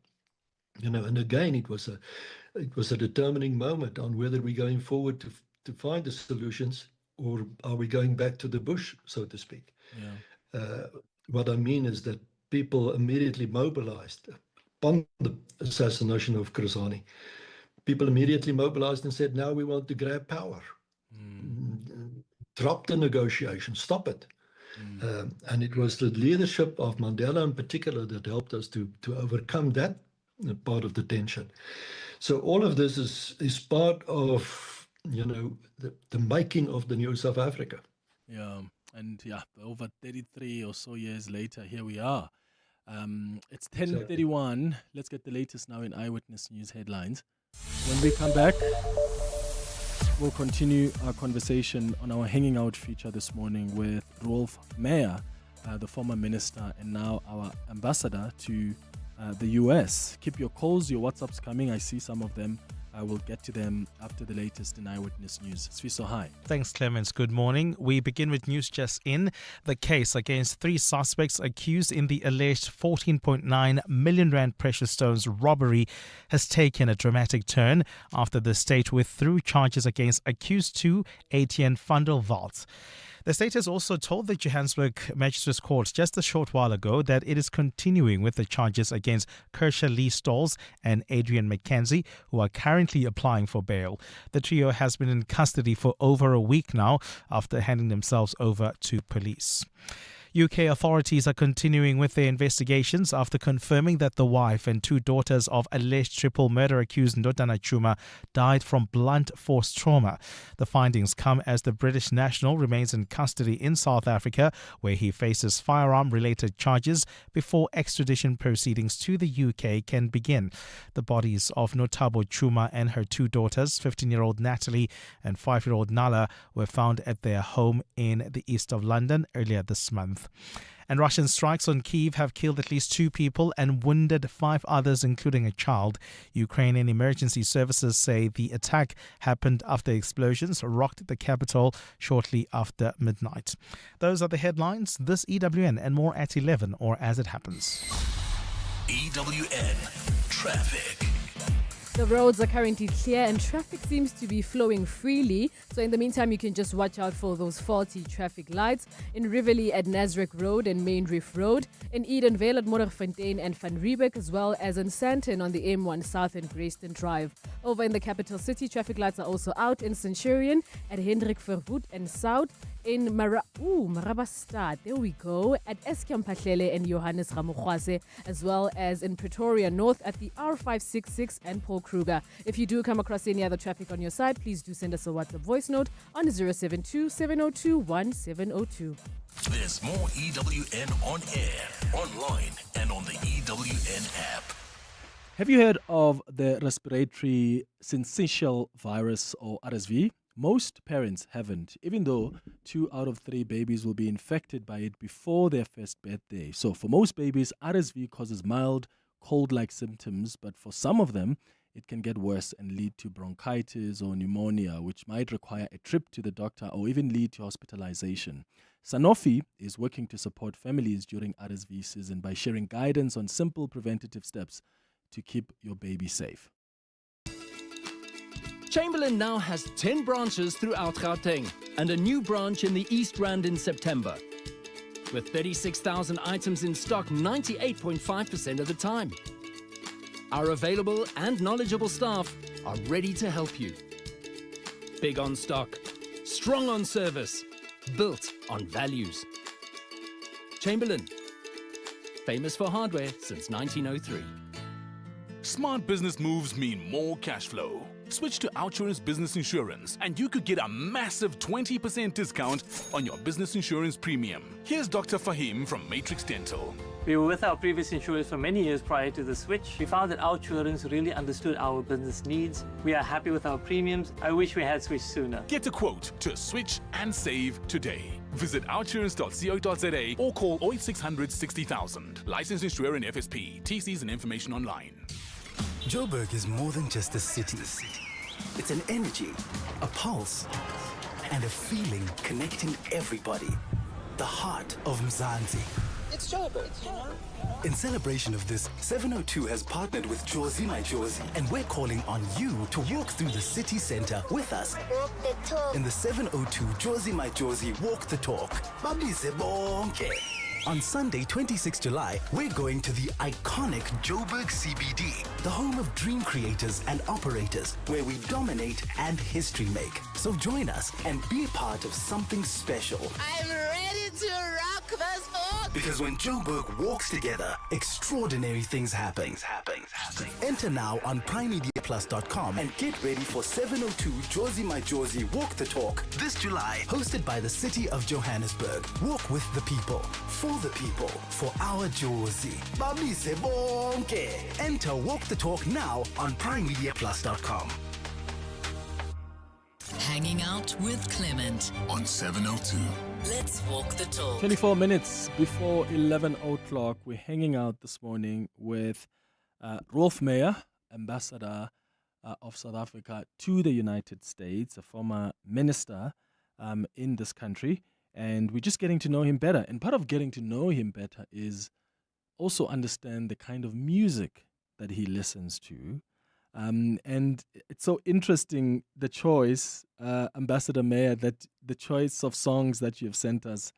And again, it was a determining moment on whether we're going forward to find the solutions, or are we going back to the bush, so to speak. What I mean is that people immediately mobilized upon the assassination of Chris Hani. People immediately mobilized and said, now we want to grab power. Drop the negotiation, stop it. And it was the leadership of Mandela in particular that helped us to overcome that part of the tension. So all of this is part of, the making of the new South Africa. Yeah, and over 33 or so years later, here we are. It's 10:31. Let's get the latest now in Eyewitness News headlines. When we come back, we'll continue our conversation on our Hanging Out feature this morning with Rolf Meyer, the former minister and now our ambassador to the U.S. Keep your calls, your WhatsApps coming. I see some of them. I will get to them after the latest in Eyewitness News. Sviso, hi. Thanks, Clemens. Good morning. We begin with news just in. The case against 3 suspects accused in the alleged 14.9 million rand precious stones robbery has taken a dramatic turn after the state withdrew charges against accused 2 ATM Fundal vaults. The state has also told the Johannesburg Magistrates Court just a short while ago that it is continuing with the charges against Kershaw Lee Stalls and Adrian McKenzie, who are currently applying for bail. The trio has been in custody for over a week now after handing themselves over to police. UK authorities are continuing with their investigations after confirming that the wife and 2 daughters of alleged triple murder accused Ndodana Chuma died from blunt force trauma. The findings come as the British national remains in custody in South Africa, where he faces firearm-related charges before extradition proceedings to the UK can begin. The bodies of Notabo Chuma and her 2 daughters, 15-year-old Natalie and 5-year-old Nala, were found at their home in the east of London earlier this month. And Russian strikes on Kyiv have killed at least 2 people and wounded 5 others, including a child. Ukrainian emergency services say the attack happened after explosions rocked the capital shortly after midnight. Those are the headlines. This EWN and more at 11 or as it happens. EWN Traffic. The roads are currently clear and traffic seems to be flowing freely. So in the meantime, you can just watch out for those faulty traffic lights in Rivoli at Nasrec Road and Main Reef Road, in Edenvale at Modderfontein and Van Riebeek, as well as in Sandton on the M1 South and Grayston Drive. Over in the capital city, traffic lights are also out in Centurion at Hendrik Verwoerd and South, in Marabastad, there we go, at Eskom Pahlele and Johannes Ramokhwase, as well as in Pretoria North at the R566 and Paul Kruger. If you do come across any other traffic on your side, please do send us a WhatsApp voice note on 072-702-1702. There's more EWN on air, online, and on the EWN app. Have you heard of the respiratory syncytial virus or RSV? Most parents haven't, even though 2 out of 3 babies will be infected by it before their first birthday. So for most babies, RSV causes mild cold-like symptoms, but for some of them, it can get worse and lead to bronchitis or pneumonia, which might require a trip to the doctor or even lead to hospitalization. Sanofi is working to support families during RSV season by sharing guidance on simple preventative steps to keep your baby safe. Chamberlain now has 10 branches throughout Gauteng and a new branch in the East Rand in September. With 36,000 items in stock 98.5% of the time. Our available and knowledgeable staff are ready to help you. Big on stock, strong on service, built on values. Chamberlain, famous for hardware since 1903. Smart business moves mean more cash flow. Switch to Outsurance Business Insurance and you could get a massive 20% discount on your business insurance premium. Here's Dr. Fahim from Matrix Dental. We were with our previous insurers for many years prior to the switch. We found that Outsurance really understood our business needs. We are happy with our premiums. I wish we had switched sooner. Get a quote to switch and save today. Visit outsurance.co.za or call 0800 60,000. Licensed insurer and FSP. TCs and information online. Joburg is more than just a city. It's an energy, a pulse, and a feeling connecting everybody. The heart of Mzansi. It's Joburg. In celebration of this, 702 has partnered with Jozi My Jozi, and we're calling on you to walk through the city center with us. Walk the talk. In the 702 Jozi My Jozi Walk the Talk. Babize bonke. On Sunday, 26 July, we're going to the iconic Joburg CBD, the home of dream creators and operators, where we dominate and history make. So join us and be a part of something special. I'm ready to rock this book. Because when Joburg walks together, extraordinary things happen. Enter now on primemediaplus.com and get ready for 702 Jozi My Jozi Walk the Talk this July, hosted by the City of Johannesburg. Walk with the people, for the people, for our Jozi. Babize bonke. Enter Walk the Talk now on primemediaplus.com. Hanging out with Clement on 702. Let's walk the talk. 24 minutes before 11 o'clock, we're hanging out this morning with Rolf Meyer, Ambassador of South Africa to the United States, a former minister in this country. And we're just getting to know him better. And part of getting to know him better is also understand the kind of music that he listens to. And it's so interesting, the choice, Ambassador Meyer, that the choice of songs that you've sent us,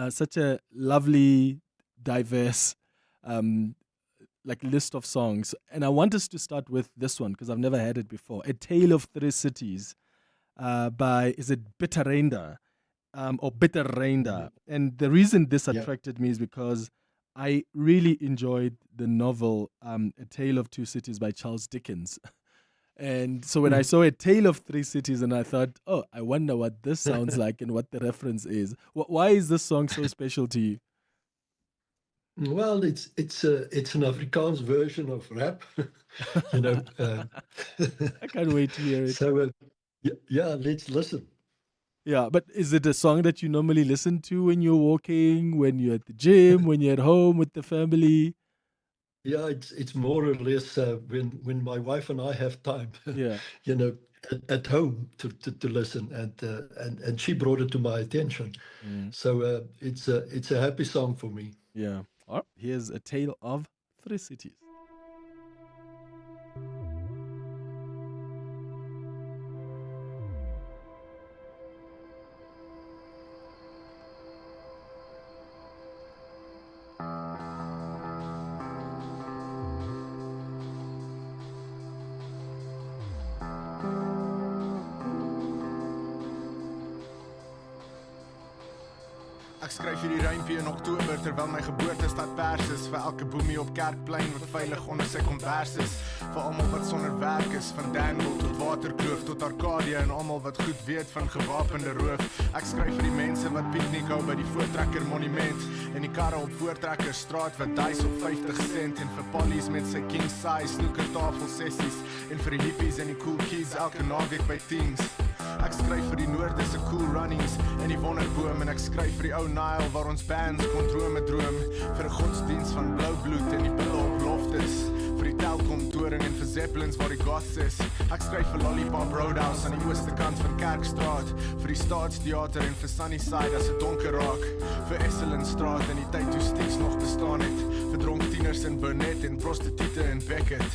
such a lovely, diverse list of songs. And I want us to start with this one, because I've never had it before. A Tale of Three Cities by, is it Bitterenda? Or Bitterenda. And the reason this attracted me is because I really enjoyed the novel A Tale of Two Cities by Charles Dickens. And so when I saw A Tale of Three Cities, and I thought, oh, I wonder what this sounds like and what the reference is. Why is this song so special to you? Well, it's an Afrikaans version of rap, you know. I can't wait to hear it. So, yeah, let's listen. Yeah, but is it a song that you normally listen to when you're walking, when you're at the gym, when you're at home with the family? Yeah, it's more or less when my wife and I have time. Yeah, you know, at home to listen, and she brought it to my attention. So it's a happy song for me. Yeah. All right, here's A Tale of Three Cities. Ek skryf hierdie rympie in Oktober terwyl my geboortestad pers is vir elke boemie op Kerkplein wat veilig onder sy kombers is, vir almal wat sonder werk is, van Danville tot Waterkloof tot Arcadia en almal wat goed weet van gewapende roof. Ek skryf vir die mense wat piknik hou by die Voortrekker monument en die karre op Voortrekker straat wat duis op 50 sent en vir Pollies met sy king size snoekertafel sessies en vir die hippies en die cool kids elke naweek by teens. Ek skryf vir die noorde se cool runnings en die wonderboom en ek skryf vir die ou Nile waar ons bands kon drome droom vir 'n godsdiens van blou bloed en die pille op loftes vir die Telkom toring en vir Zeppelins waar die goths is. Ek skryf vir Lollipop Roadhouse aan die ooste kant van Kerkstraat vir die Staatsteater en vir Sunnyside as dit donker raak vir Esselinstraat en die tyd toe Styx nog bestaan het vir dronk tieners in Burnett en prostituie in Beckett.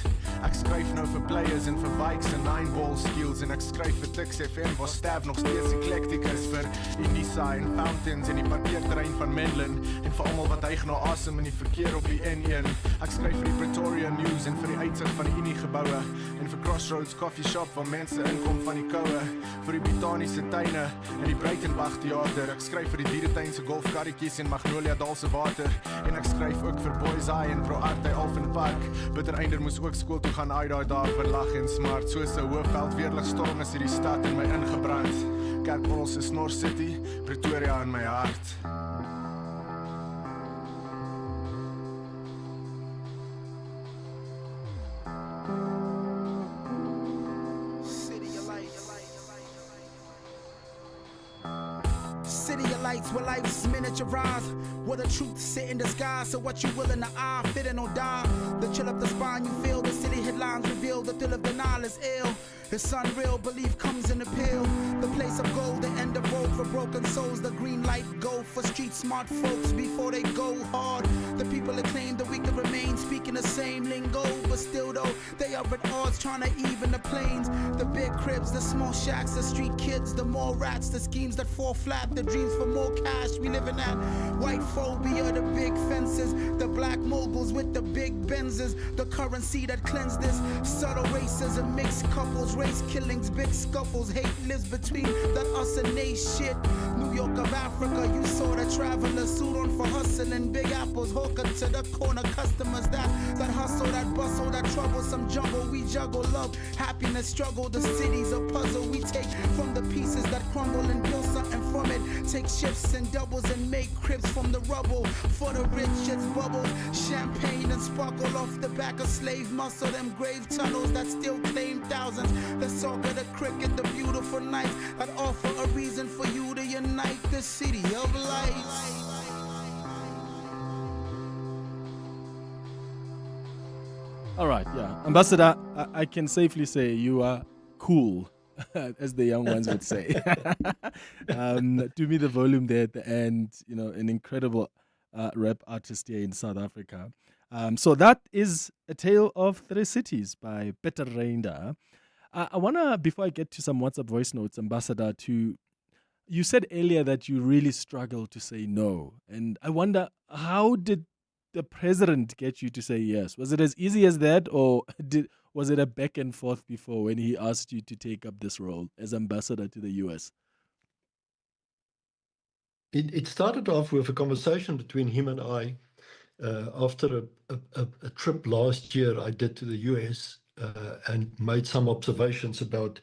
Ek skryf nou vir Players en vir Vikes en Nine Ball Skills en ek skryf vir Tix FM waar Stav nog steeds eclectic is vir Unisa en Fountains en die parkeerterrein van Menlyn en vir almal wat hyg na asem in die verkeer op die N1. Ek skryf vir die Pretoria News en vir die uitsig van die Unie geboue en vir Crossroads Coffee Shop waar mense inkom van die koue, vir die botaniese tuine en die Breitenbach Theater. Ek skryf vir die dieretuin se golfkarretjies en Magnolia Dal se water en ek skryf ook vir Boys High en Pro Arte Alphen Park. Bittereinder moes ook skool toe gaan uit daar vir lag en smart. Soos 'n Hoofveld weerligstorm is hierdie stad in my ingebrand. Kerkorrels is North City, Pretoria in my hart. city of lights where life's miniaturized, where the truth sit in the sky. So what you will in the eye, fitting or die. The chill up the spine, you feel the city headlines reveal the thrill of denial is ill. It's unreal, belief comes in the pill. The place of gold, the end of road for broken souls. The green light go for street smart folks before they go hard. The people that claim that we can remain speaking the same lingo, but still though they are at odds trying to even the planes. The big cribs, the small shacks, the street kids, the more rats, the schemes that fall flat, the dreams for more cash we living at. White phobia, the big fences, the black moguls with the big Benzes, the currency that cleansed this. Subtle racism, mixed couples, race killings, big scuffles, hate lives between that us and they shit. New York of Africa, you saw the traveler suit on for hustling, big apples, hawker to the corner customers, that hustle, that bustle, that troublesome jungle. We juggle love, happiness, struggle. The city's a puzzle we take from the pieces that crumble and build something from it. Take shifts and doubles and make cribs from the rubble. For the rich, it's bubbles, champagne and sparkle off the back of slave muscle. Them grave tunnels that still claim thousands. The soccer, the cricket, the beautiful nights that offer a reason for you to unite. The city of lights. All right, yeah. Ambassador, I can safely say you are cool, as the young ones would say. Do me the volume there at the end, you know, an incredible rap artist here in South Africa. So that is A Tale of Three Cities by Peter Reinder. I want to, before I get to some WhatsApp voice notes, Ambassador, you said earlier that you really struggle to say no. And I wonder, how did the president get you to say yes? Was it as easy as that, or was it a back and forth before when he asked you to take up this role as ambassador to the US? It started off with a conversation between him and I after a trip last year I did to the US and made some observations about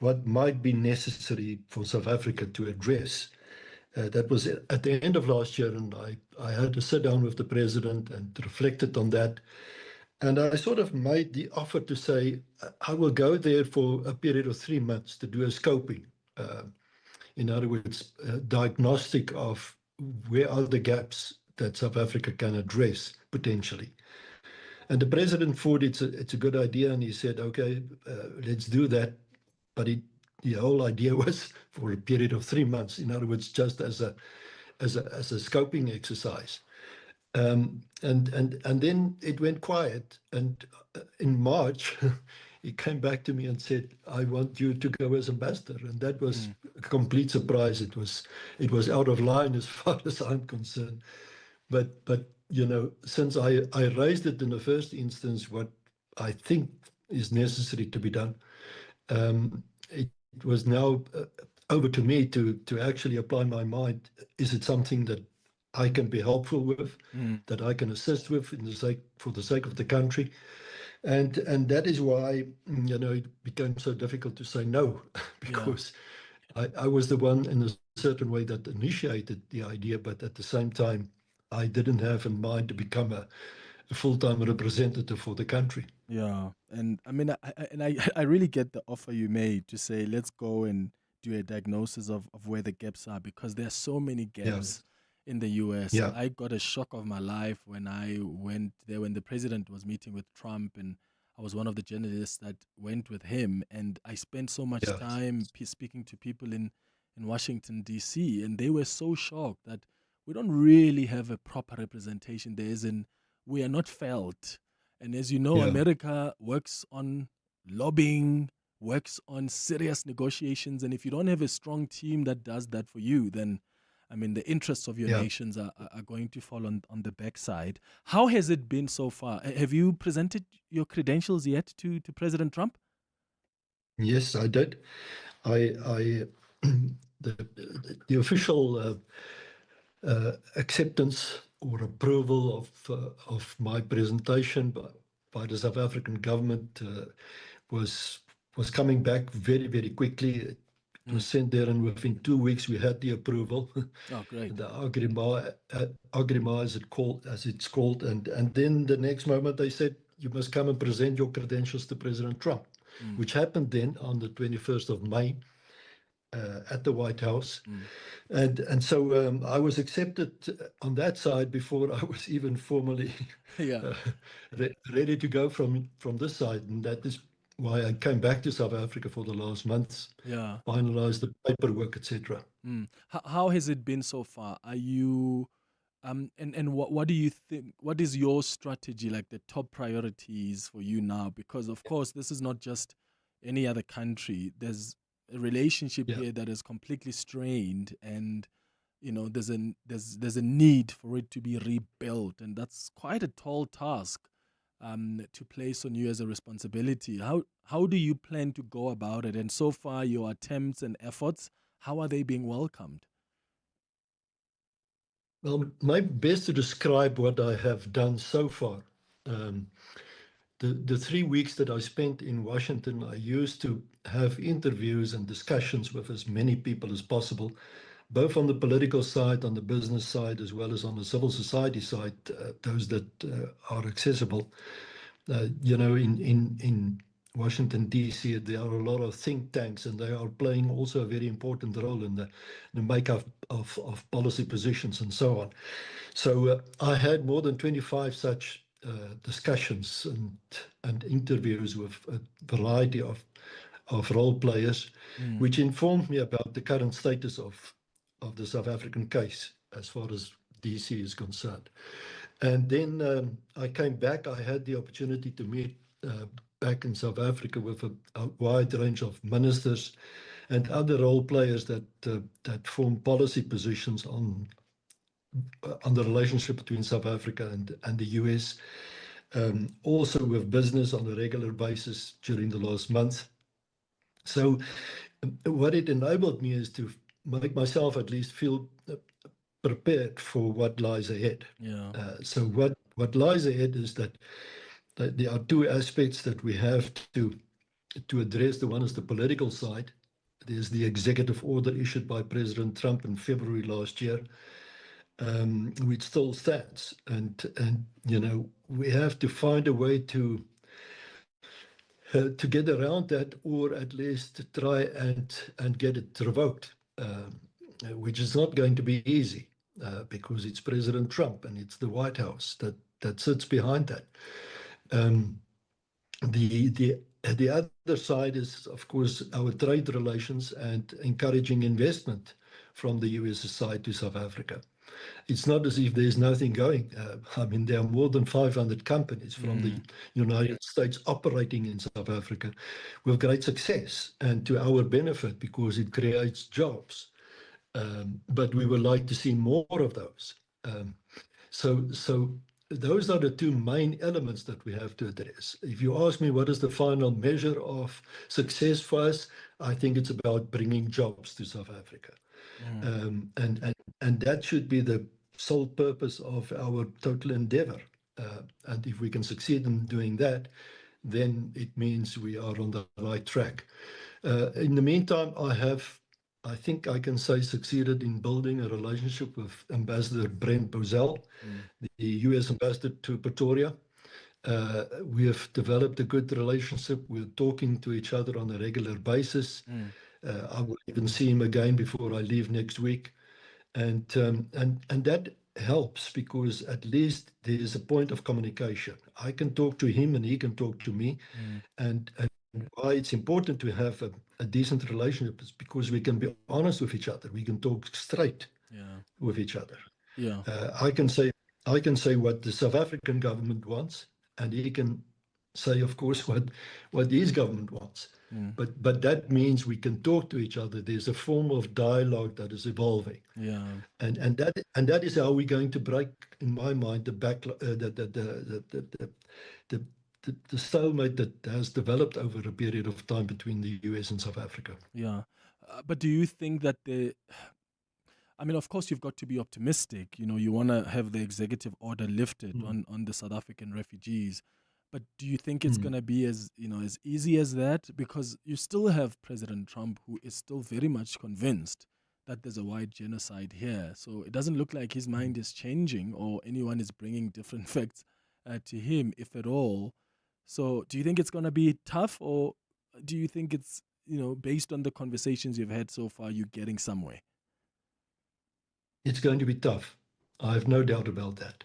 what might be necessary for South Africa to address. That was at the end of last year, and I had to sit down with the president and reflected on that. And I sort of made the offer to say, I will go there for a period of 3 months to do a scoping. In other words, diagnostic of where are the gaps that South Africa can address potentially. And the president thought it's a good idea, and he said, okay, let's do that. But the whole idea was for a period of 3 months. In other words, just as a scoping exercise. And then it went quiet. And in March, he came back to me and said, I want you to go as ambassador. And that was a complete surprise. It was out of line as far as I'm concerned. But you know, since I raised it in the first instance, what I think is necessary to be done, it was now over to me to actually apply my mind. Is it something that I can be helpful with, that I can assist with for the sake of the country? And that is why, you know, it became so difficult to say no, because I was the one in a certain way that initiated the idea, but at the same time, I didn't have in mind to become a full-time representative for the country. Yeah, and I mean, I really get the offer you made to say, let's go and do a diagnosis of where the gaps are, because there are so many gaps in the US. Yeah. I got a shock of my life when I went there, when the president was meeting with Trump, and I was one of the journalists that went with him, and I spent so much time speaking to people in Washington, D.C., and they were so shocked that we don't really have a proper representation there, as in we are not felt. And as you know, America works on lobbying, works on serious negotiations, and if you don't have a strong team that does that for you, then I mean, the interests of your nations are going to fall on the backside. How has it been so far? Have you presented your credentials yet to President Trump? Yes, I did. The official acceptance or approval of my presentation by the South African government was coming back very, very quickly. It was sent there, and within 2 weeks we had the approval. Oh, great! The agrima, as it's called, and then the next moment they said you must come and present your credentials to President Trump, which happened then on the 21st of May. at the White House. And so I was accepted on that side before I was even formally ready to go from this side. And that is why I came back to South Africa for the last months, finalized the paperwork, etc. How has it been so far? Are you, and what do you think, what is your strategy, like the top priorities for you now? Because of course, this is not just any other country. There's a relationship here that is completely strained, and there's a need for it to be rebuilt, and that's quite a tall task to place on you as a responsibility. How do you plan to go about it? And so far, your attempts and efforts, how are they being welcomed? Well, my best to describe what I have done so far. The 3 weeks that I spent in Washington, I used to have interviews and discussions with as many people as possible, both on the political side, on the business side, as well as on the civil society side, those that are accessible. In Washington, D.C., there are a lot of think tanks, and they are playing also a very important role in the makeup of policy positions and so on. So I had more than 25 such discussions and interviews with a variety of role players, which informed me about the current status of the South African case as far as DC is concerned. And then I came back. I had the opportunity to meet back in South Africa with a wide range of ministers and other role players that form policy positions on the relationship between South Africa and the US. Also with business on a regular basis during the last month. So what it enabled me is to make myself at least feel prepared for what lies ahead. So what lies ahead is that there are two aspects that we have to address. The one is the political side. There's the executive order issued by President Trump in February last year, which still stands. And we have to find a way to get around that, or at least try and get it revoked, which is not going to be easy because it's President Trump and it's the White House that sits behind that. The other side is, of course, our trade relations and encouraging investment from the US side to South Africa. It's not as if there's nothing going. I mean, there are more than 500 companies from the United States operating in South Africa with great success and to our benefit because it creates jobs. But we would like to see more of those. So those are the two main elements that we have to address. If you ask me what is the final measure of success for us, I think it's about bringing jobs to South Africa. And that should be the sole purpose of our total endeavor. And if we can succeed in doing that, then it means we are on the right track. In the meantime, I think I can say, succeeded in building a relationship with Ambassador Brent Bozell, the U.S. ambassador to Pretoria. We have developed a good relationship. We're talking to each other on a regular basis. I will even see him again before I leave next week. And that helps because at least there is a point of communication. I can talk to him and he can talk to me. And why it's important to have a decent relationship is because we can be honest with each other. We can talk straight with each other. I can say what the South African government wants, and he can say, of course, what his government wants. But that means we can talk to each other. There's a form of dialogue that is evolving. And that is how we're going to break, in my mind, the stalemate that has developed over a period of time between the US and South Africa. But do you think that I mean, of course, you've got to be optimistic. You want to have the executive order lifted on the South African refugees. But do you think it's going to be as easy as that? Because you still have President Trump, who is still very much convinced that there's a white genocide here. So it doesn't look like his mind is changing or anyone is bringing different facts to him, if at all. So do you think it's going to be tough, or do you think it's based on the conversations you've had so far, you're getting somewhere? It's going to be tough. I have no doubt about that.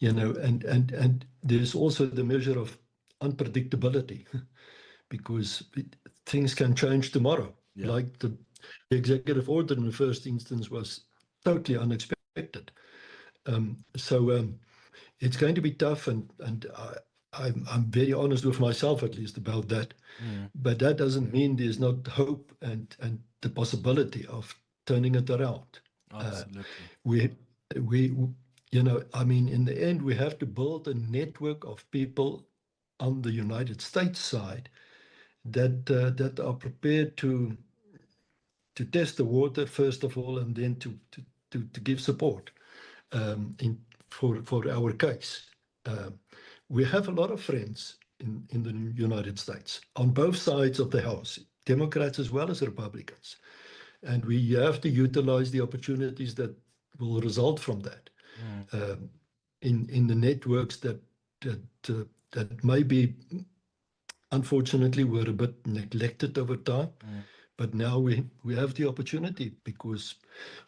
And there's also the measure of unpredictability because things can change tomorrow. Yeah. Like the executive order in the first instance was totally unexpected. So it's going to be tough, and I'm very honest with myself, at least, about that. But that doesn't mean there's not hope and the possibility of turning it around. Absolutely. In the end, we have to build a network of people on the United States side that are prepared to test the water first of all, and then to give support for our case. We have a lot of friends in the United States on both sides of the house, Democrats as well as Republicans, and we have to utilize the opportunities that will result from that in the networks that maybe unfortunately were a bit neglected over time. But now we have the opportunity because,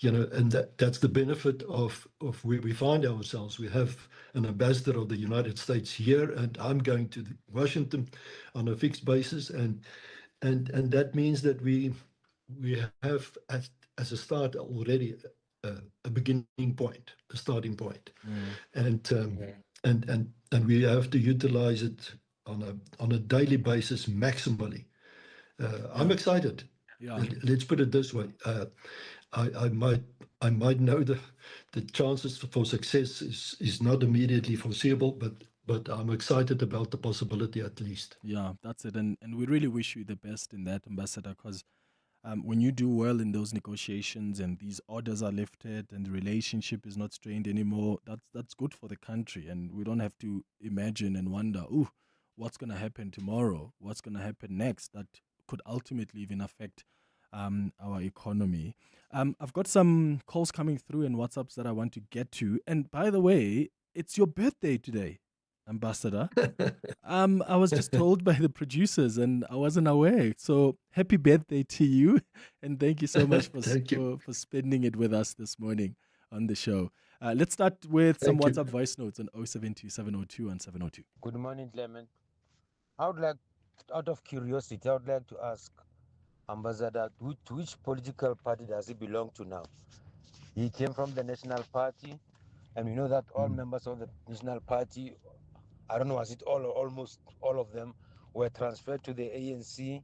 and that's the benefit of where we find ourselves. We have an ambassador of the United States here, and I'm going to Washington on a fixed basis, and that means that we have as a start already a beginning point, a starting point, and we have to utilize it on a daily basis maximally. I'm excited. Yeah. Let's put it this way. I might know the chances for success is not immediately foreseeable, but I'm excited about the possibility at least. Yeah, that's it. And we really wish you the best in that, Ambassador, because when you do well in those negotiations and these orders are lifted and the relationship is not strained anymore, that's good for the country. And we don't have to imagine and wonder, what's going to happen tomorrow? What's going to happen next? That could ultimately even affect our economy. I've got some calls coming through and WhatsApps that I want to get to. And by the way, it's your birthday today, Ambassador. I was just told by the producers and I wasn't aware. So happy birthday to you. And thank you so much for spending it with us this morning on the show. Let's start with some WhatsApp voice notes on 072 702 and 702. Good morning, Clement. I would like, out of curiosity, I would like to ask Ambassador, to which political party does he belong to now? He came from the National Party, and we know that all members of the National Party, I don't know, was it all or almost all of them, were transferred to the ANC,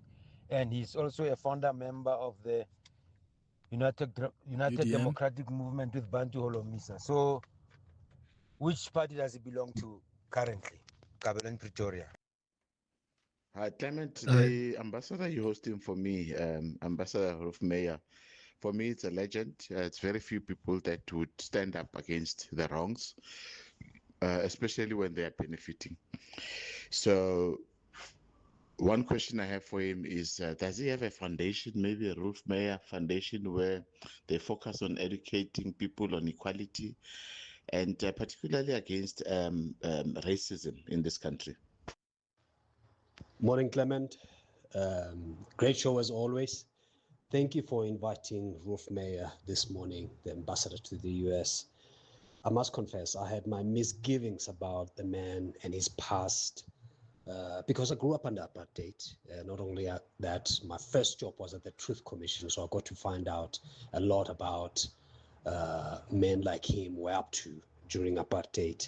and he's also a founder member of the United Democratic Movement with Bantu Holomisa. So, which party does he belong to currently? Kabelo, Pretoria. Hi, Clement, the ambassador you're hosting for me, Ambassador Rolf Meyer, for me, it's a legend. It's very few people that would stand up against the wrongs, especially when they are benefiting. So, one question I have for him is, does he have a foundation, maybe a Rolf Meyer Foundation, where they focus on educating people on equality and particularly against racism in this country? Morning, Clement. Great show as always. Thank you for inviting Rolf Meyer this morning, the ambassador to the US. I must confess, I had my misgivings about the man and his past because I grew up under apartheid. Not only that, my first job was at the Truth Commission, so I got to find out a lot about men like him were up to during apartheid.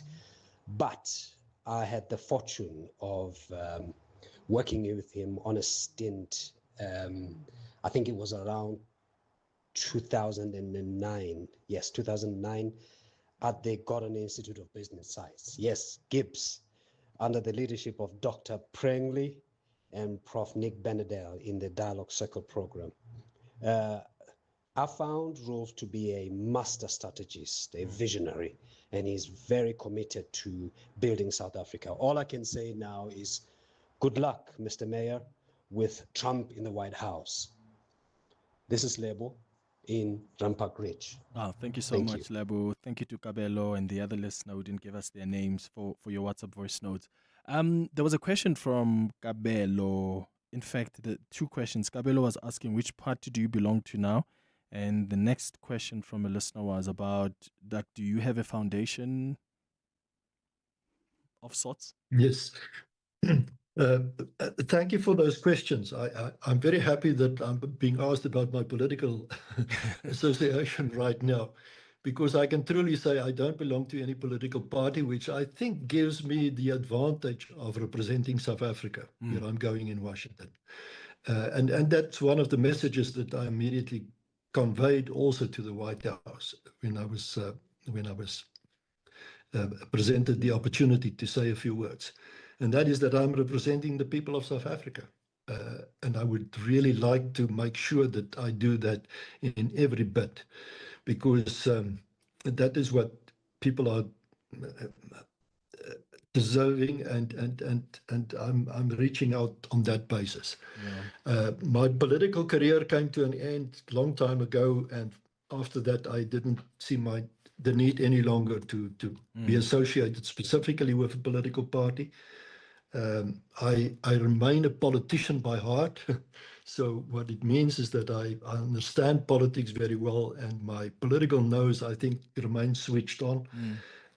But I had the fortune of working with him on a stint. I think it was around 2009. Yes, 2009 at the Gordon Institute of Business Science. Yes, GIBS, under the leadership of Dr. Prengley and Prof. Nick Benedell in the Dialogue Circle program. I found Rolf to be a master strategist, a visionary, and he's very committed to building South Africa. All I can say now is good luck, Mr. Mayor, with Trump in the White House. This is Lebo in Rampark Ridge. Thank you so much, Lebo. Thank you to Kabelo and the other listener who didn't give us their names for your WhatsApp voice notes. There was a question from Kabelo in fact, the two questions. Kabelo was asking which party do you belong to now? And the next question from a listener was about, Doug, do you have a foundation of sorts? Yes. Thank you for those questions. I'm very happy that I'm being asked about my political association right now, because I can truly say I don't belong to any political party, which I think gives me the advantage of representing South Africa, where I'm going in Washington. And that's one of the messages that I immediately conveyed also to the White House when I was presented the opportunity to say a few words. And that is that I'm representing the people of South Africa. And I would really like to make sure that I do that in every bit, because that is what people are deserving, and I'm reaching out on that basis. My political career came to an end a long time ago, and after that I didn't see the need any longer to be associated specifically with a political party. I remain a politician by heart. So what it means is that I understand politics very well, and my political nose, I think, remains switched on.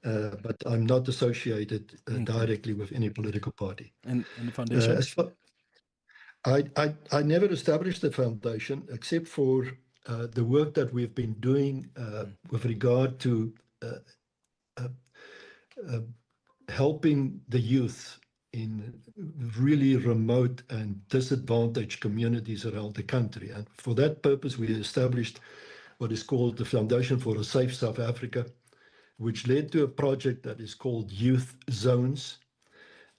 But I'm not associated directly with any political party. And the foundation? I never established the foundation, except for the work that we've been doing with regard to helping the youth in really remote and disadvantaged communities around the country. And for that purpose, we established what is called the Foundation for a Safe South Africa, which led to a project that is called Youth Zones.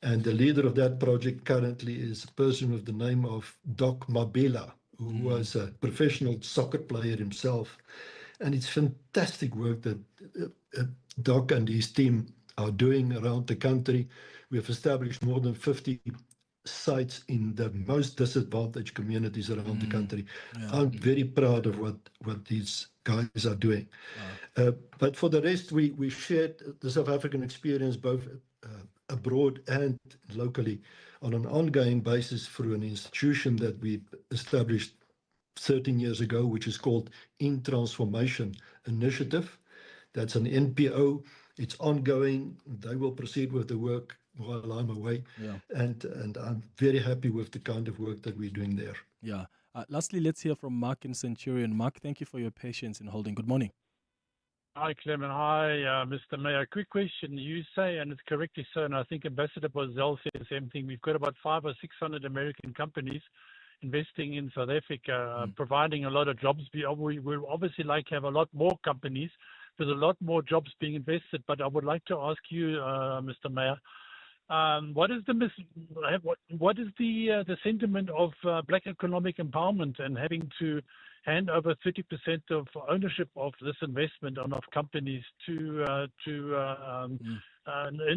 And the leader of that project currently is a person with the name of Doc Mabela, who was a professional soccer player himself. And it's fantastic work that Doc and his team are doing around the country. We have established more than 50 sites in the most disadvantaged communities around the country. I'm very proud of what these guys are doing. But for the rest, we shared the South African experience both abroad and locally on an ongoing basis through an institution that we established 13 years ago, which is called In Transformation Initiative. That's an NPO. It's ongoing. They will proceed with the work while I'm away. And I'm very happy with the kind of work that we're doing there. Yeah. Lastly, let's hear from Mark in Centurion. Mark, thank you for your patience in holding. Good morning. Hi, Clement. Hi, Mr. Mayor. Quick question. You say, and it's correctly so, and I think Ambassador Bozell said the same thing, we've got about 500 or 600 American companies investing in South Africa, providing a lot of jobs. We obviously like to have a lot more companies. There's a lot more jobs being invested, but I would like to ask you, Mr. Mayor, what is the sentiment of black economic empowerment and having to hand over 30% of ownership of this investment of companies in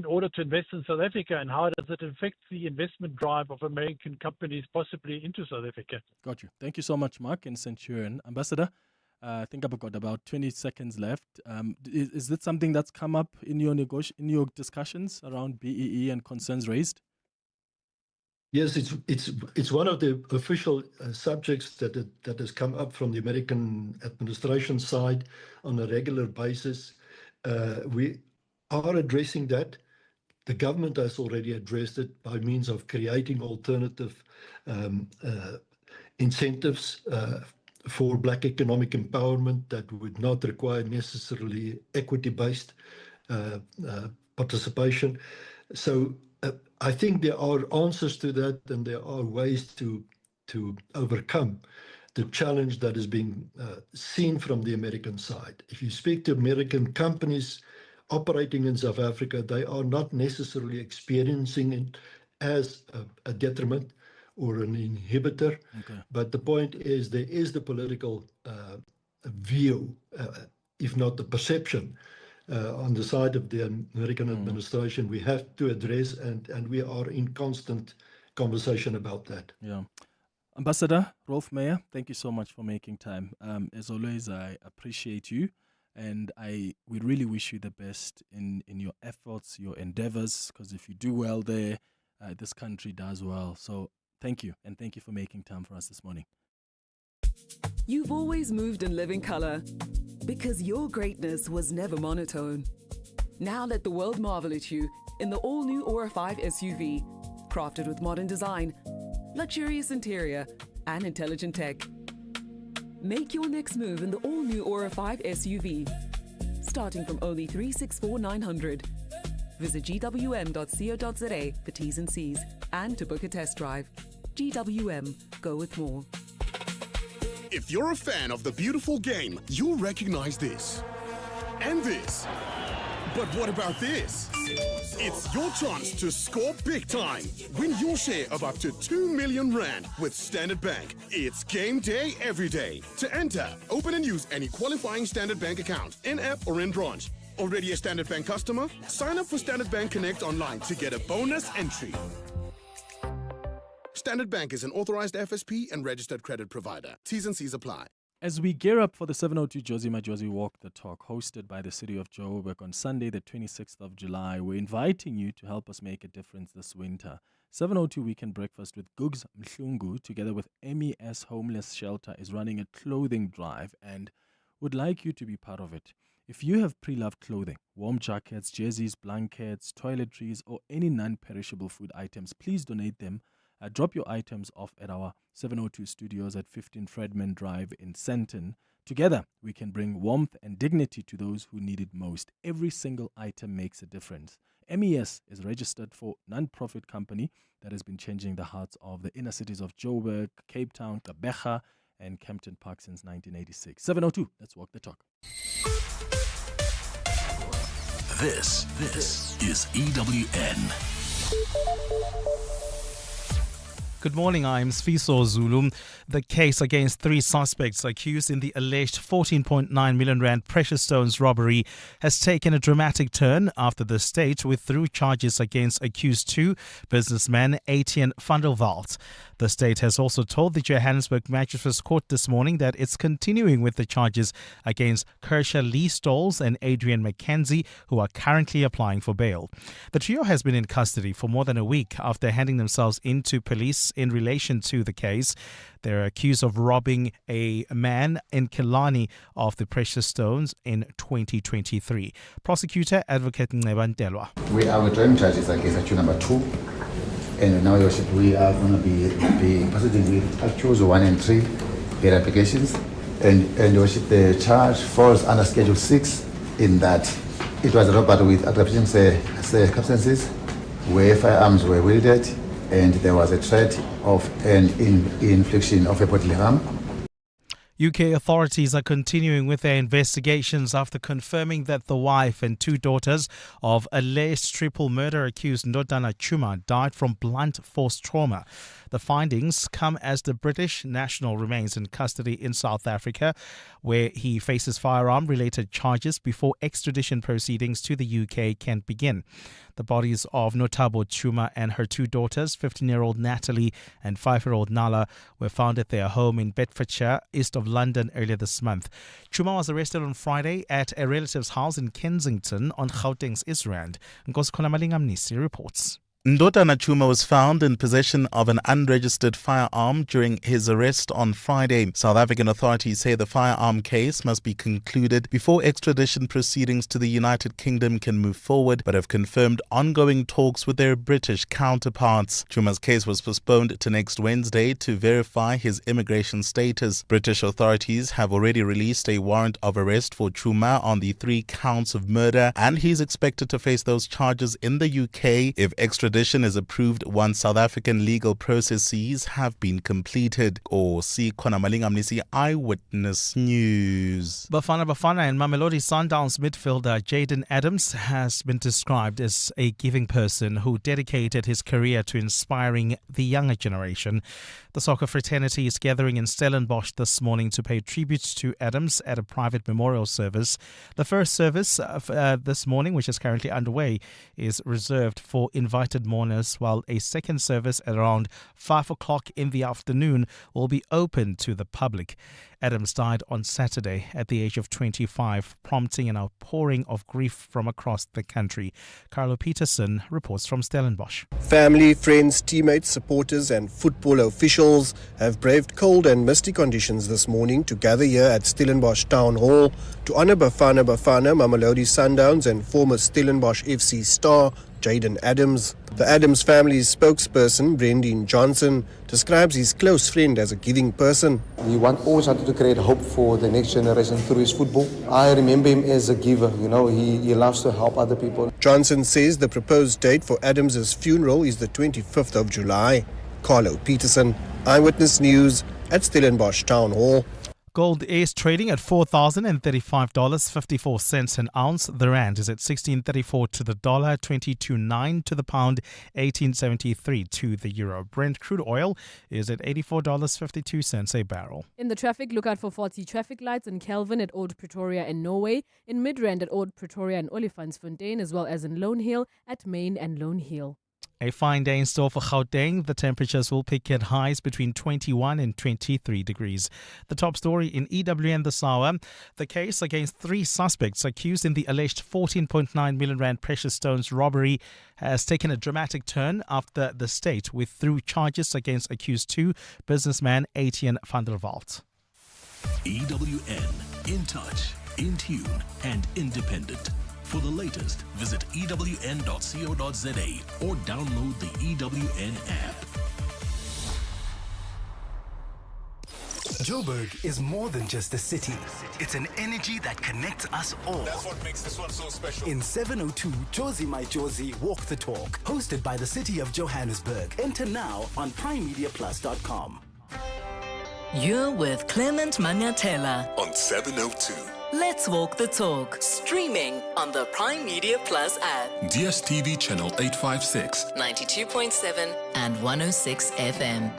order to invest in South Africa, and how does it affect the investment drive of American companies possibly into South Africa? Got you. Thank you so much, Mark in Centurion. Ambassador, I think I've got about 20 seconds left. Is that something that's come up in your discussions around BEE and concerns raised? Yes, it's one of the official subjects that has come up from the American administration side on a regular basis. We are addressing that. The government has already addressed it by means of creating alternative incentives for black economic empowerment that would not require necessarily equity-based participation. So I think there are answers to that, and there are ways to overcome the challenge that is being seen from the American side. If you speak to American companies operating in South Africa, they are not necessarily experiencing it as a detriment or an inhibitor. But the point is, there is the political view, if not the perception, on the side of the American administration we have to address, and we are in constant conversation about that. Yeah. Ambassador Rolf Meyer, thank you so much for making time. As always, I appreciate you, and we really wish you the best in your efforts, your endeavors, because if you do well there, this country does well. So Thank you, and thank you for making time for us this morning. You've always moved in living color because your greatness was never monotone. Now let the world marvel at you in the all-new Aura 5 SUV, crafted with modern design, luxurious interior, and intelligent tech. Make your next move in the all-new Aura 5 SUV, starting from only 364,900. Visit gwm.co.za for T's and C's and to book a test drive. GWM, go with more. If you're a fan of the beautiful game, you'll recognize this. And this. But what about this? It's your chance to score big time. Win your share of up to 2 million rand with Standard Bank. It's game day every day. To enter, open and use any qualifying Standard Bank account, in-app or in branch. Already a Standard Bank customer? Sign up for Standard Bank Connect online to get a bonus entry. Standard Bank is an authorized FSP and registered credit provider. T's and C's apply. As we gear up for the 702 Josie Majosi Walk the Talk, hosted by the City of Joburg on Sunday, the 26th of July, we're inviting you to help us make a difference this winter. 702 Weekend Breakfast with Gugs Mhlungu, together with MES Homeless Shelter, is running a clothing drive and would like you to be part of it. If you have pre-loved clothing, warm jackets, jerseys, blankets, toiletries, or any non-perishable food items, please donate them. Drop your items off at our 702 studios at 15 Fredman Drive in Sandton. Together, we can bring warmth and dignity to those who need it most. Every single item makes a difference. MES is registered for non-profit company that has been changing the hearts of the inner cities of Joburg, Cape Town, Gqeberha, and Kempton Park since 1986. 702, let's walk the talk. This is EWN. Good morning, I'm Sfiso Zulu. The case against 3 suspects accused in the alleged 14.9 million rand precious stones robbery has taken a dramatic turn after the state withdrew charges against accused 2 businessmen, Etienne van der Walt. The state has also told the Johannesburg Magistrates Court this morning that it's continuing with the charges against Kershaw Lee Stolz and Adrian McKenzie, who are currently applying for bail. The trio has been in custody for more than a week after handing themselves into police in relation to the case. They're accused of robbing a man in Killarney of the precious stones in 2023. Prosecutor Advocate Ncebantelwa. We are withdrawing charges against accused number 2. And now, Your Worship, we are going to be proceeding with accused 1 and 3 bail applications. And Your Worship, the charge falls under Schedule 6 in that it was a robbery with aggravating circumstances where firearms were wielded and there was a threat of an infliction of a bodily harm. UK authorities are continuing with their investigations after confirming that the wife and 2 daughters of alleged triple murder accused Ndodana Chuma died from blunt force trauma. The findings come as the British national remains in custody in South Africa, where he faces firearm-related charges before extradition proceedings to the UK can begin. The bodies of Notabo Chuma and her 2 daughters, 15-year-old Natalie and 5-year-old Nala, were found at their home in Bedfordshire, east of London, earlier this month. Chuma was arrested on Friday at a relative's house in Kensington on Gauteng's Isrand. Nkosi Malingamnisi reports. Ndodana Chuma was found in possession of an unregistered firearm during his arrest on Friday. South African authorities say the firearm case must be concluded before extradition proceedings to the United Kingdom can move forward, but have confirmed ongoing talks with their British counterparts. Chuma's case was postponed to next Wednesday to verify his immigration status. British authorities have already released a warrant of arrest for Chuma on the 3 counts of murder, and he's expected to face those charges in the UK if extradition is approved once South African legal processes have been completed. Or see Malingamnisi, Eyewitness News. Bafana and Mamelodi Sundowns midfielder Jaden Adams has been described as a giving person who dedicated his career to inspiring the younger generation. The soccer fraternity is gathering in Stellenbosch this morning to pay tribute to Adams at a private memorial service. The first service this morning, which is currently underway, is reserved for invited expected mourners, while a second service at around 5 o'clock in the afternoon will be open to the public. Adams died on Saturday at the age of 25, prompting an outpouring of grief from across the country. Carlo Peterson reports from Stellenbosch. Family, friends, teammates, supporters and football officials have braved cold and misty conditions this morning to gather here at Stellenbosch Town Hall to honour Bafana Bafana, Mamelodi Sundowns and former Stellenbosch FC star Jaden Adams. The Adams family's spokesperson, Brendan Johnson, describes his close friend as a giving person. He always wanted to create hope for the next generation through his football. I remember him as a giver, he loves to help other people. Johnson says the proposed date for Adams's funeral is the 25th of July. Carlo Peterson, Eyewitness News at Stellenbosch Town Hall. Gold is trading at $4,035.54 an ounce. The rand is at 16.34 to the dollar, 22.9 to the pound, 18.73 to the euro. Brent crude oil is at $84.52 a barrel. In the traffic, look out for faulty traffic lights in Kelvin at Old Pretoria and Norway, in Midrand at Old Pretoria and Olifantsfontein, as well as in Lone Hill at Main and Lone Hill. A fine day in store for Gauteng. The temperatures will peak at highs between 21 and 23 degrees. The top story in EWN this hour: the case against 3 suspects accused in the alleged 14.9 million rand precious stones robbery has taken a dramatic turn after the state withdrew charges against accused 2 businessman Etienne van der Walt. EWN, in touch, in tune, and independent. For the latest, visit ewn.co.za or download the EWN app. Joburg is more than just a city. It's an energy that connects us all. That's what makes this one so special. In 702, Josie My Josie Walk the Talk, hosted by the City of Johannesburg. Enter now on primemediaplus.com. You're with Clement Manyathela On 702. Let's Walk the Talk, streaming on the Prime Media Plus app, DSTV channel 856, 92.7 and 106 FM.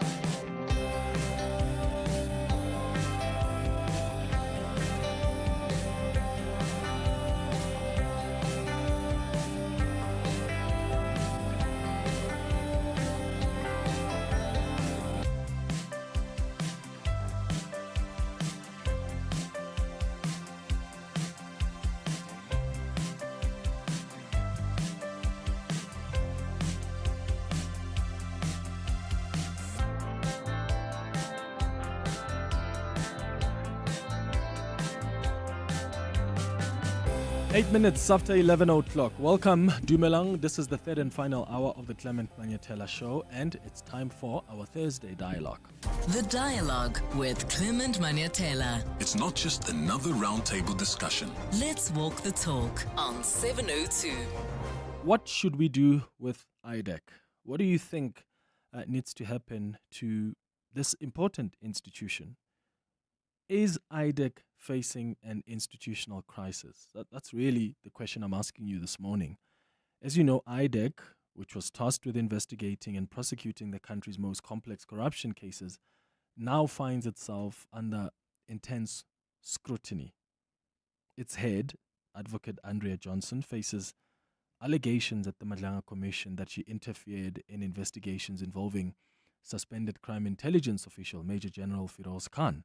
Eight minutes after 11 o'clock. Welcome, Dumelang. This is the third and final hour of the Clement Manyathela Show, and it's time for our Thursday dialogue. The Dialogue with Clement Manyathela. It's not just another roundtable discussion. Let's Walk the Talk on 702. What should we do with IDAC? What do you think needs to happen to this important institution? Is IDAC facing an institutional crisis? That's really the question I'm asking you this morning. As you know, IDAC, which was tasked with investigating and prosecuting the country's most complex corruption cases, now finds itself under intense scrutiny. Its head, Advocate Andrea Johnson, faces allegations at the Madlanga Commission that she interfered in investigations involving suspended crime intelligence official Major General Firoz Khan.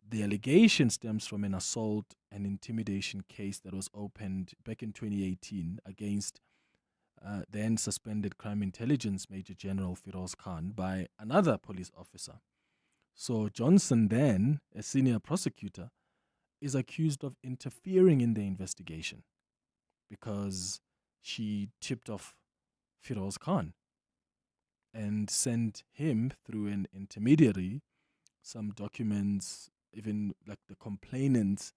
The allegation stems from an assault and intimidation case that was opened back in 2018 against then suspended crime intelligence Major General Firoz Khan by another police officer. So Johnson, then a senior prosecutor, is accused of interfering in the investigation because she tipped off Firoz Khan and sent him through an intermediary some documents, even like the complainant's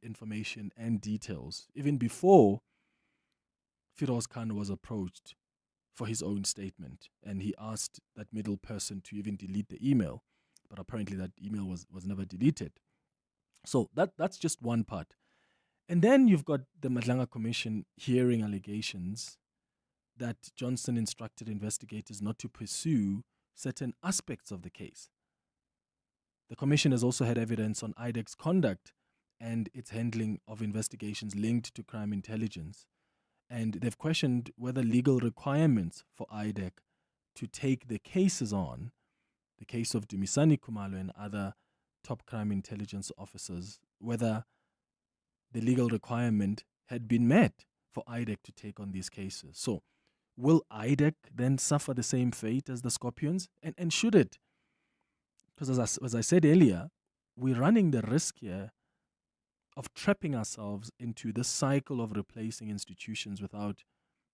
information and details, even before Firoz Khan was approached for his own statement. And he asked that middle person to even delete the email, but apparently that email was never deleted. So that's just one part. And then you've got the Madlanga Commission hearing allegations that Johnson instructed investigators not to pursue certain aspects of the case. The Commission has also had evidence on IDAC's conduct and its handling of investigations linked to crime intelligence. And they've questioned whether legal requirements for IDAC to take the cases on, the case of Dumisani Kumalo and other top crime intelligence officers, whether the legal requirement had been met for IDAC to take on these cases. So will IDAC then suffer the same fate as the Scorpions? And should it? Because as I said earlier, we're running the risk here of trapping ourselves into this cycle of replacing institutions without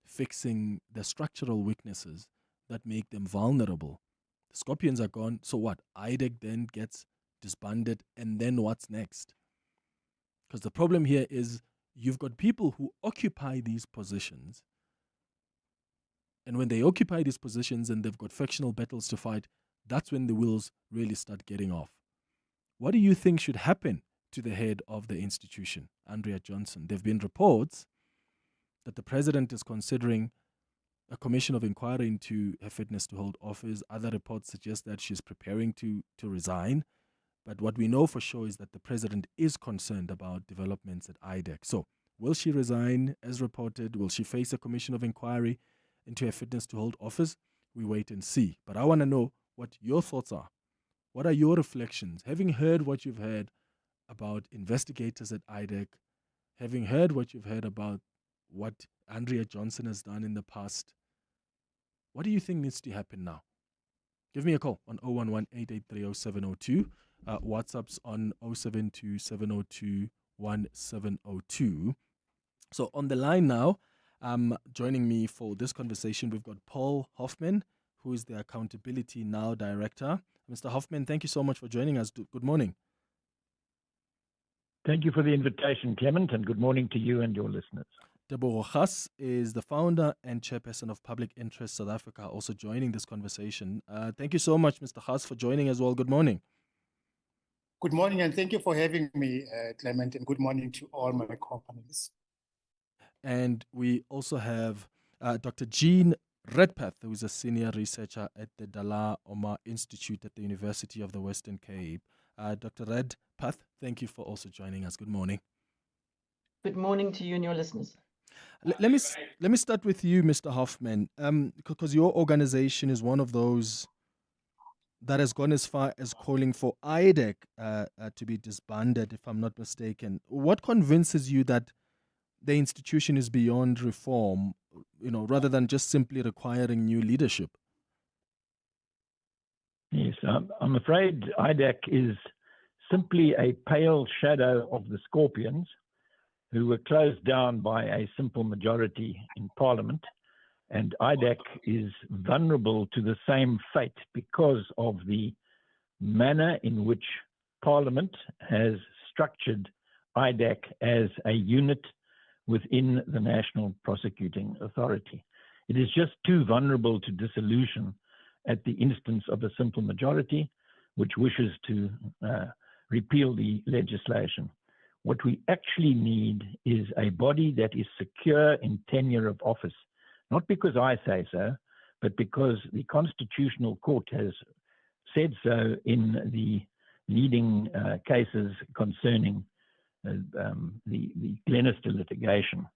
fixing the structural weaknesses that make them vulnerable. The Scorpions are gone, so what? IDAC then gets disbanded, and then what's next? Because the problem here is you've got people who occupy these positions, and when they occupy these positions and they've got factional battles to fight, that's when the wheels really start getting off. What do you think should happen to the head of the institution, Andrea Johnson? There have been reports that the president is considering a commission of inquiry into her fitness to hold office. Other reports suggest that she's preparing to resign. But what we know for sure is that the president is concerned about developments at IDAC. So will she resign as reported? Will she face a commission of inquiry into her fitness to hold office? We wait and see. But I want to know what your thoughts are. What are your reflections? Having heard what you've heard about investigators at IDAC, having heard what you've heard about what Andrea Johnson has done in the past, what do you think needs to happen now? Give me a call on 011-883-0702. WhatsApp's on 072-702-1702. So on the line now, joining me for this conversation, we've got Paul Hoffman, who is the Accountability Now Director. Mr. Hoffman, thank you so much for joining us. Good morning. Thank you for the invitation, Clement, and good morning to you and your listeners. Teboho Gas is the founder and chairperson of Public Interest South Africa, also joining this conversation. Thank you so much, Mr. Gas, for joining as well. Good morning. Good morning, and thank you for having me, Clement, and good morning to all my companies. And we also have Dr. Jean Redpath, who is a senior researcher at the Dala Omar Institute at the University of the Western Cape. Dr. Redpath, thank you for also joining us. Good morning. Good morning to you and your listeners. Let me start with you, Mr. Hoffman, because your organization is one of those that has gone as far as calling for IDAC to be disbanded, if I'm not mistaken. What convinces you that the institution is beyond reform, rather than just simply requiring new leadership? Yes, I'm afraid IDAC is simply a pale shadow of the Scorpions, who were closed down by a simple majority in Parliament. And IDAC is vulnerable to the same fate because of the manner in which Parliament has structured IDAC as a unit within the National Prosecuting Authority. It is just too vulnerable to dissolution at the instance of a simple majority, which wishes to repeal the legislation. What we actually need is a body that is secure in tenure of office, not because I say so, but because the Constitutional Court has said so in the leading cases concerning the Glenister litigation.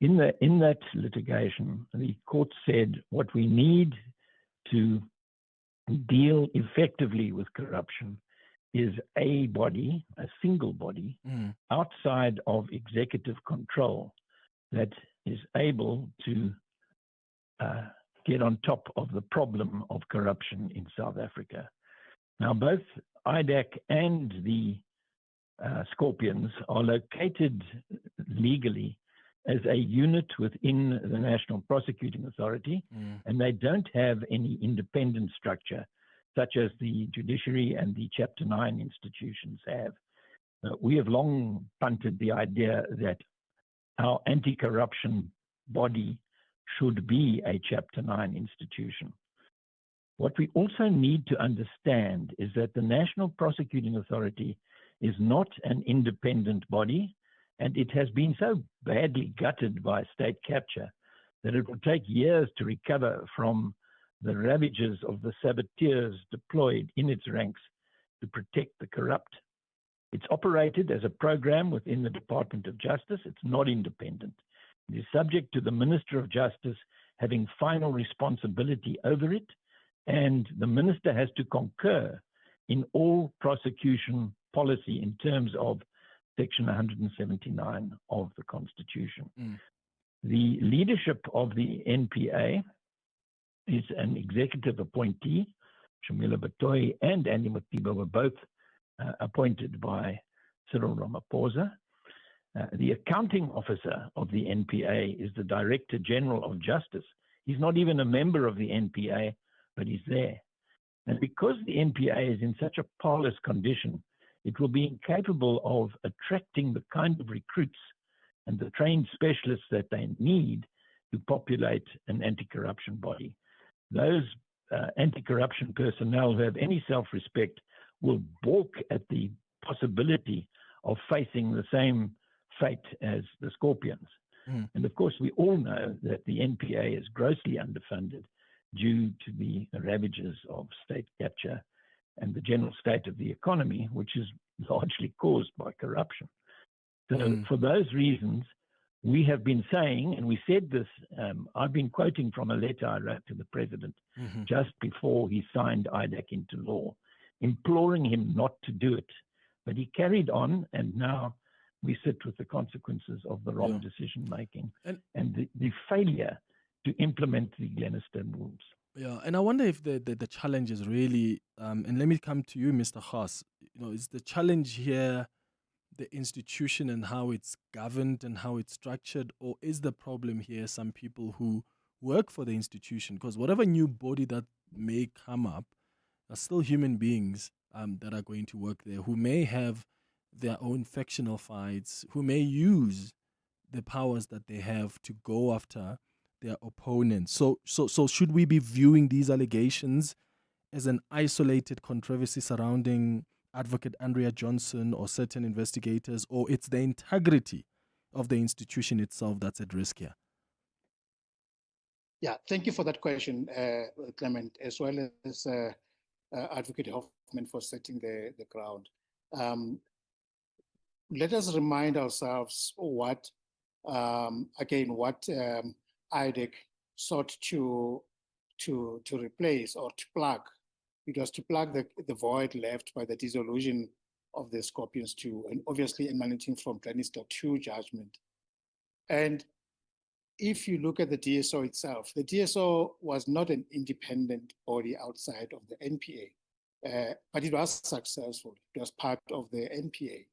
In that litigation, the court said what we need to deal effectively with corruption is a body, a single body, outside of executive control that is able to get on top of the problem of corruption in South Africa. Now, both IDAC and the Scorpions are located legally as a unit within the National Prosecuting Authority, and they don't have any independent structure, such as the judiciary and the Chapter 9 institutions have. We have long punted the idea that our anti-corruption body should be a Chapter 9 institution. What we also need to understand is that the National Prosecuting Authority is not an independent body, and it has been so badly gutted by state capture that it will take years to recover from the ravages of the saboteurs deployed in its ranks to protect the corrupt. It's operated as a program within the Department of Justice. It's not independent. It is subject to the Minister of Justice having final responsibility over it, and the Minister has to concur in all prosecution policy in terms of Section 179 of the Constitution. The leadership of the NPA is an executive appointee. Shamila Batoyi and Andy Matiba were both appointed by Cyril Ramaphosa. The accounting officer of the NPA is the Director General of Justice. He's not even a member of the NPA, but he's there. And because the NPA is in such a parlous condition, it will be incapable of attracting the kind of recruits and the trained specialists that they need to populate an anti-corruption body. Those anti-corruption personnel who have any self-respect will balk at the possibility of facing the same fate as the Scorpions. And of course, we all know that the NPA is grossly underfunded due to the ravages of state capture and the general state of the economy, which is largely caused by corruption. So for those reasons, we have been saying, and we said this, I've been quoting from a letter I wrote to the President just before he signed IDAC into law, imploring him not to do it. But he carried on, and now we sit with the consequences of the wrong decision making and the failure to implement the Glenister rules. Yeah, and I wonder if the challenge is really, and let me come to you, Mr. Haas. Is the challenge here the institution and how it's governed and how it's structured, or is the problem here some people who work for the institution? Because whatever new body that may come up are still human beings that are going to work there, who may have their own factional fights, who may use the powers that they have to go after their opponents. So should we be viewing these allegations as an isolated controversy surrounding Advocate Andrea Johnson or certain investigators, or it's the integrity of the institution itself that's at risk here? Yeah, thank you for that question, Clement, as well as Advocate Hoffman for setting the ground. Let us remind ourselves what IDAC sought to replace or to plug. It was to plug the void left by the dissolution of the Scorpions 2, and obviously emanating from Glenister 2 judgment. And if you look at the DSO itself, the DSO was not an independent body outside of the NPA, but it was successful. It was part of the NPA,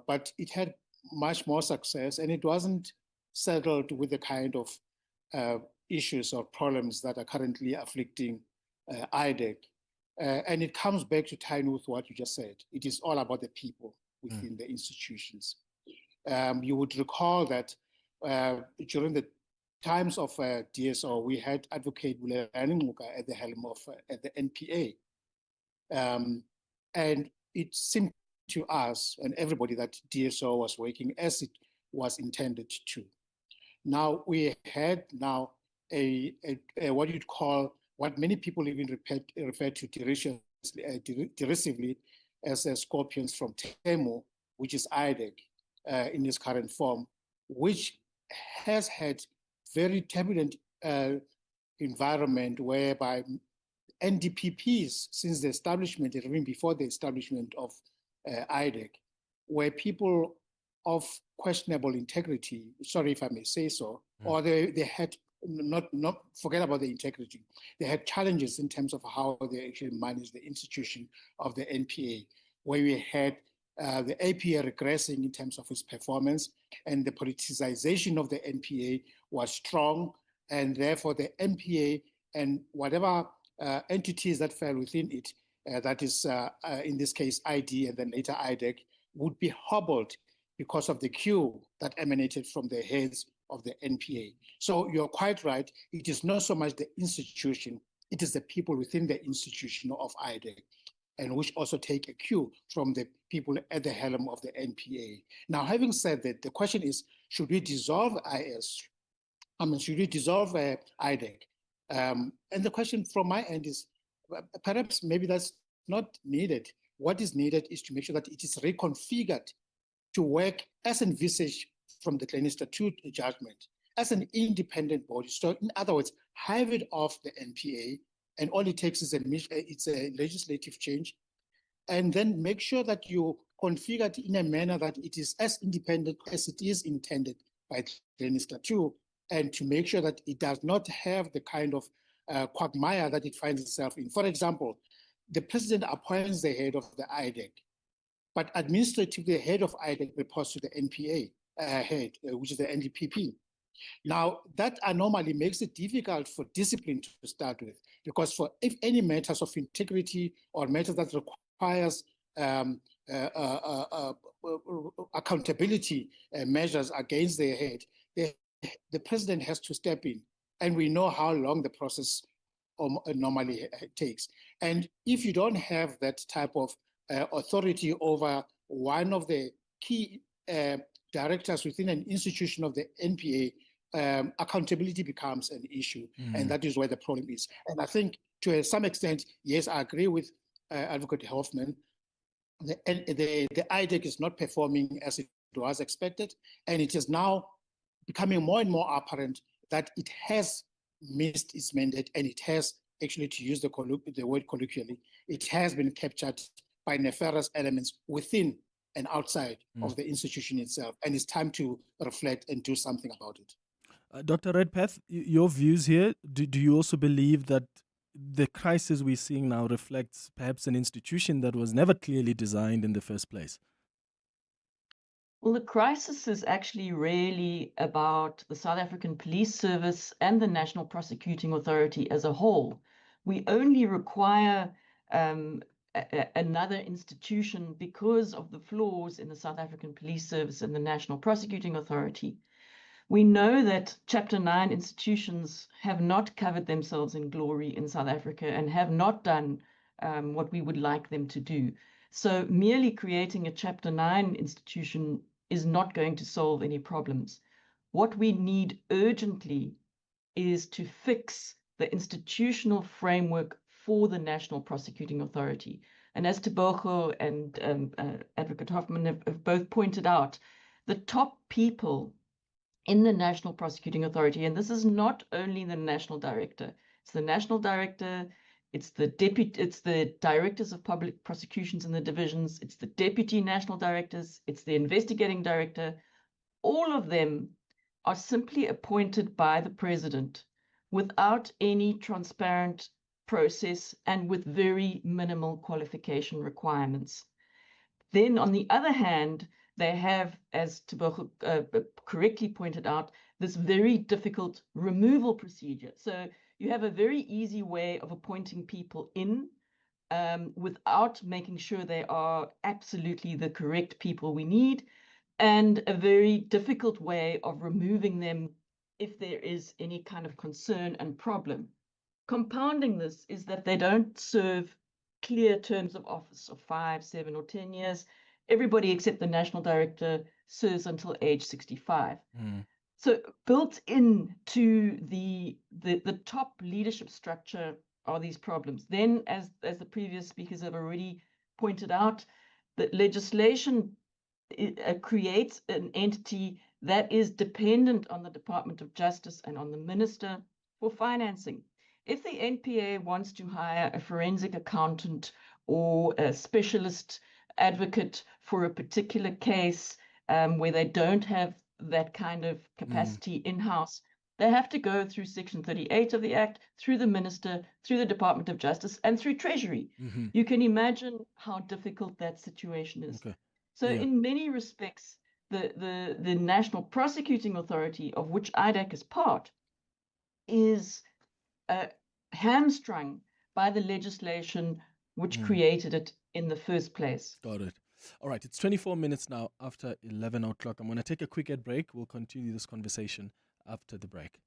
but it had much more success, and it wasn't settled with the kind of issues or problems that are currently afflicting IDAC. And it comes back to tying with what you just said. It is all about the people within the institutions. You would recall that during the times of DSO, we had Advocate Bulelani Ngcuka at the helm of at the NPA. And it seemed to us and everybody that DSO was working as it was intended to. Now we had a what you'd call, what many people even refer to derisively as Scorpions from Temu, which is IDAC in its current form, which has had very turbulent environment whereby NDPPs since the establishment, and even before the establishment of IDAC, were people of questionable integrity, sorry if I may say so, or they had not forget about the integrity. They had challenges in terms of how they actually managed the institution of the NPA, where we had the APA regressing in terms of its performance, and the politicization of the NPA was strong, and therefore the NPA and whatever entities that fell within it, that is in this case ID and then later IDAC, would be hobbled because of the queue that emanated from the heads of the NPA. So you're quite right. It is not so much the institution, it is the people within the institution of IDAC, and which also take a cue from the people at the helm of the NPA. Now, having said that, the question is, should we dissolve should we dissolve IDAC? And the question from my end is, perhaps maybe that's not needed. What is needed is to make sure that it is reconfigured to work as envisaged from the Glenister 2 judgment as an independent body. So in other words, have it off the NPA, and all it takes is it's a legislative change, and then make sure that you configure it in a manner that it is as independent as it is intended by Glenister 2, and to make sure that it does not have the kind of quagmire that it finds itself in. For example, the president appoints the head of the IDAC, but administratively the head of IDAC reports to the NPA head, which is the NDPP. Now, that anomaly makes it difficult for discipline to start with, because if any matters of integrity or matters that requires accountability measures against their head, the president has to step in. And we know how long the process normally takes. And if you don't have that type of authority over one of the key directors within an institution of the NPA, accountability becomes an issue. And that is where the problem is. And I think to some extent, yes, I agree with Advocate Hoffman. The IDAC is not performing as it was expected, and it is now becoming more and more apparent that it has missed its mandate, and it has, actually, to use the word colloquially, it has been captured by nefarious elements within and outside of the institution itself, and it's time to reflect and do something about it. Dr. Redpath, your views here, do you also believe that the crisis we're seeing now reflects perhaps an institution that was never clearly designed in the first place? Well, the crisis is actually really about the South African Police Service and the National Prosecuting Authority as a whole. We only require another institution because of the flaws in the South African Police Service and the National Prosecuting Authority. We know that Chapter 9 institutions have not covered themselves in glory in South Africa and have not done what we would like them to do. So merely creating a Chapter 9 institution is not going to solve any problems. What we need urgently is to fix the institutional framework for the National Prosecuting Authority. And as Tebogo and Advocate Hoffman have both pointed out, the top people in the National Prosecuting Authority, and this is not only the National Director, it's the National Director, it's the Directors of Public Prosecutions in the divisions, it's the Deputy National Directors, it's the Investigating Director. All of them are simply appointed by the President without any transparent process and with very minimal qualification requirements. Then, on the other hand, they have, as Tebogo correctly pointed out, this very difficult removal procedure. So you have a very easy way of appointing people in without making sure they are absolutely the correct people we need, and a very difficult way of removing them if there is any kind of concern and problem. Compounding this is that they don't serve clear terms of office of 5, 7, or 10 years. Everybody except the National Director serves until age 65. So built into the top leadership structure are these problems. Then, as the previous speakers have already pointed out, the legislation creates an entity that is dependent on the Department of Justice and on the Minister for financing. If the NPA wants to hire a forensic accountant or a specialist advocate for a particular case where they don't have that kind of capacity in-house, they have to go through Section 38 of the Act, through the Minister, through the Department of Justice, and through Treasury. You can imagine how difficult that situation is. So in many respects, the National Prosecuting Authority, of which IDAC is part, is hamstrung by the legislation which created it in the first place. Got it. All right, it's 24 minutes now after 11 o'clock. I'm going to take a quick ad break. We'll continue this conversation after the break.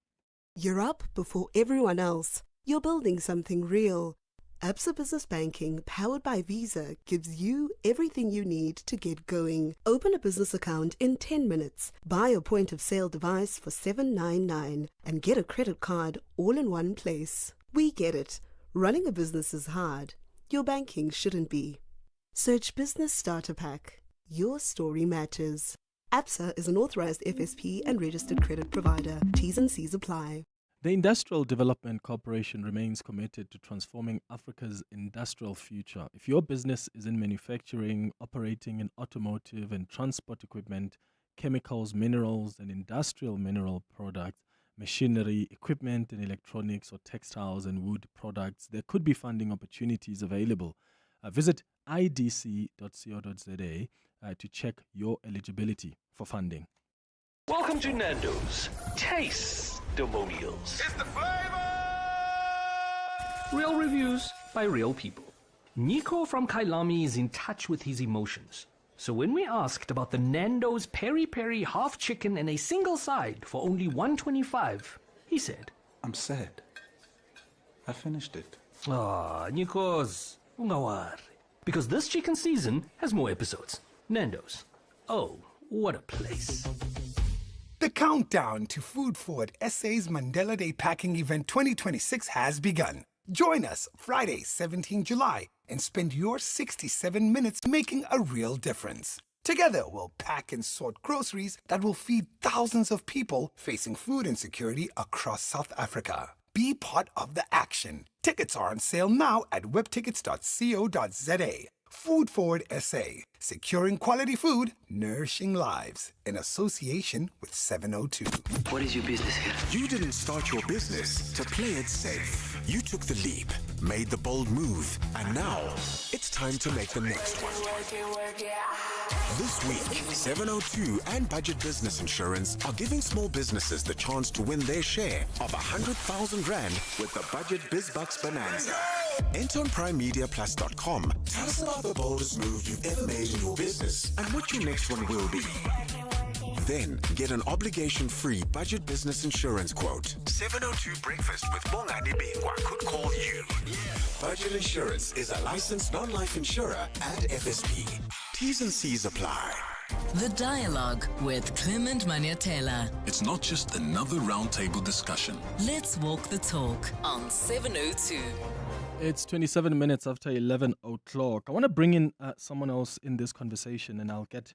You're up before everyone else. You're building something real. Absa Business Banking, powered by Visa, gives you everything you need to get going. Open a business account in 10 minutes. Buy a point-of-sale device for $7.99 and get a credit card all in one place. We get it. Running a business is hard. Your banking shouldn't be. Search Business Starter Pack. Your story matters. ABSA is an authorized FSP and registered credit provider. T's and C's apply. The Industrial Development Corporation remains committed to transforming Africa's industrial future. If your business is in manufacturing, operating in automotive and transport equipment, chemicals, minerals and industrial mineral products, machinery, equipment and electronics, or textiles and wood products, there could be funding opportunities available. Visit idc.co.za to check your eligibility for funding. Welcome to Nando's Taste-Demonials. It's the flavor! Real reviews by real people. Nico from Kailami is in touch with his emotions. So when we asked about the Nando's peri-peri half chicken and a single side for only $1.25, he said, I'm sad. I finished it. Ah, Nikos, ungawari. Because this chicken season has more episodes. Nando's. Oh, what a place. The countdown to Food Forward SA's Mandela Day Packing Event 2026 has begun. Join us Friday, 17 July, and spend your 67 minutes making a real difference. Together, we'll pack and sort groceries that will feed thousands of people facing food insecurity across South Africa. Be part of the action. Tickets are on sale now at webtickets.co.za. Food Forward SA, securing quality food, nourishing lives, in association with 702. What is your business here? You didn't start your business to play it safe. You took the leap, made the bold move, and now it's time to make the next one. This week, 702 and Budget Business Insurance are giving small businesses the chance to win their share of 100,000 Rand with the Budget BizBucks Bonanza. Enter on primemediaplus.com. Tell us about the boldest move you've ever made in your business and what your next one will be. Then get an obligation-free Budget Business Insurance quote. 702 Breakfast with Bongani Bingwa could call you. Budget Insurance is a licensed non-life insurer and FSP. T's and C's apply. The Dialogue with Clement Manyathela. It's not just another roundtable discussion. Let's walk the talk on 702. It's 27 minutes after 11 o'clock. I want to bring in someone else in this conversation, and I'll get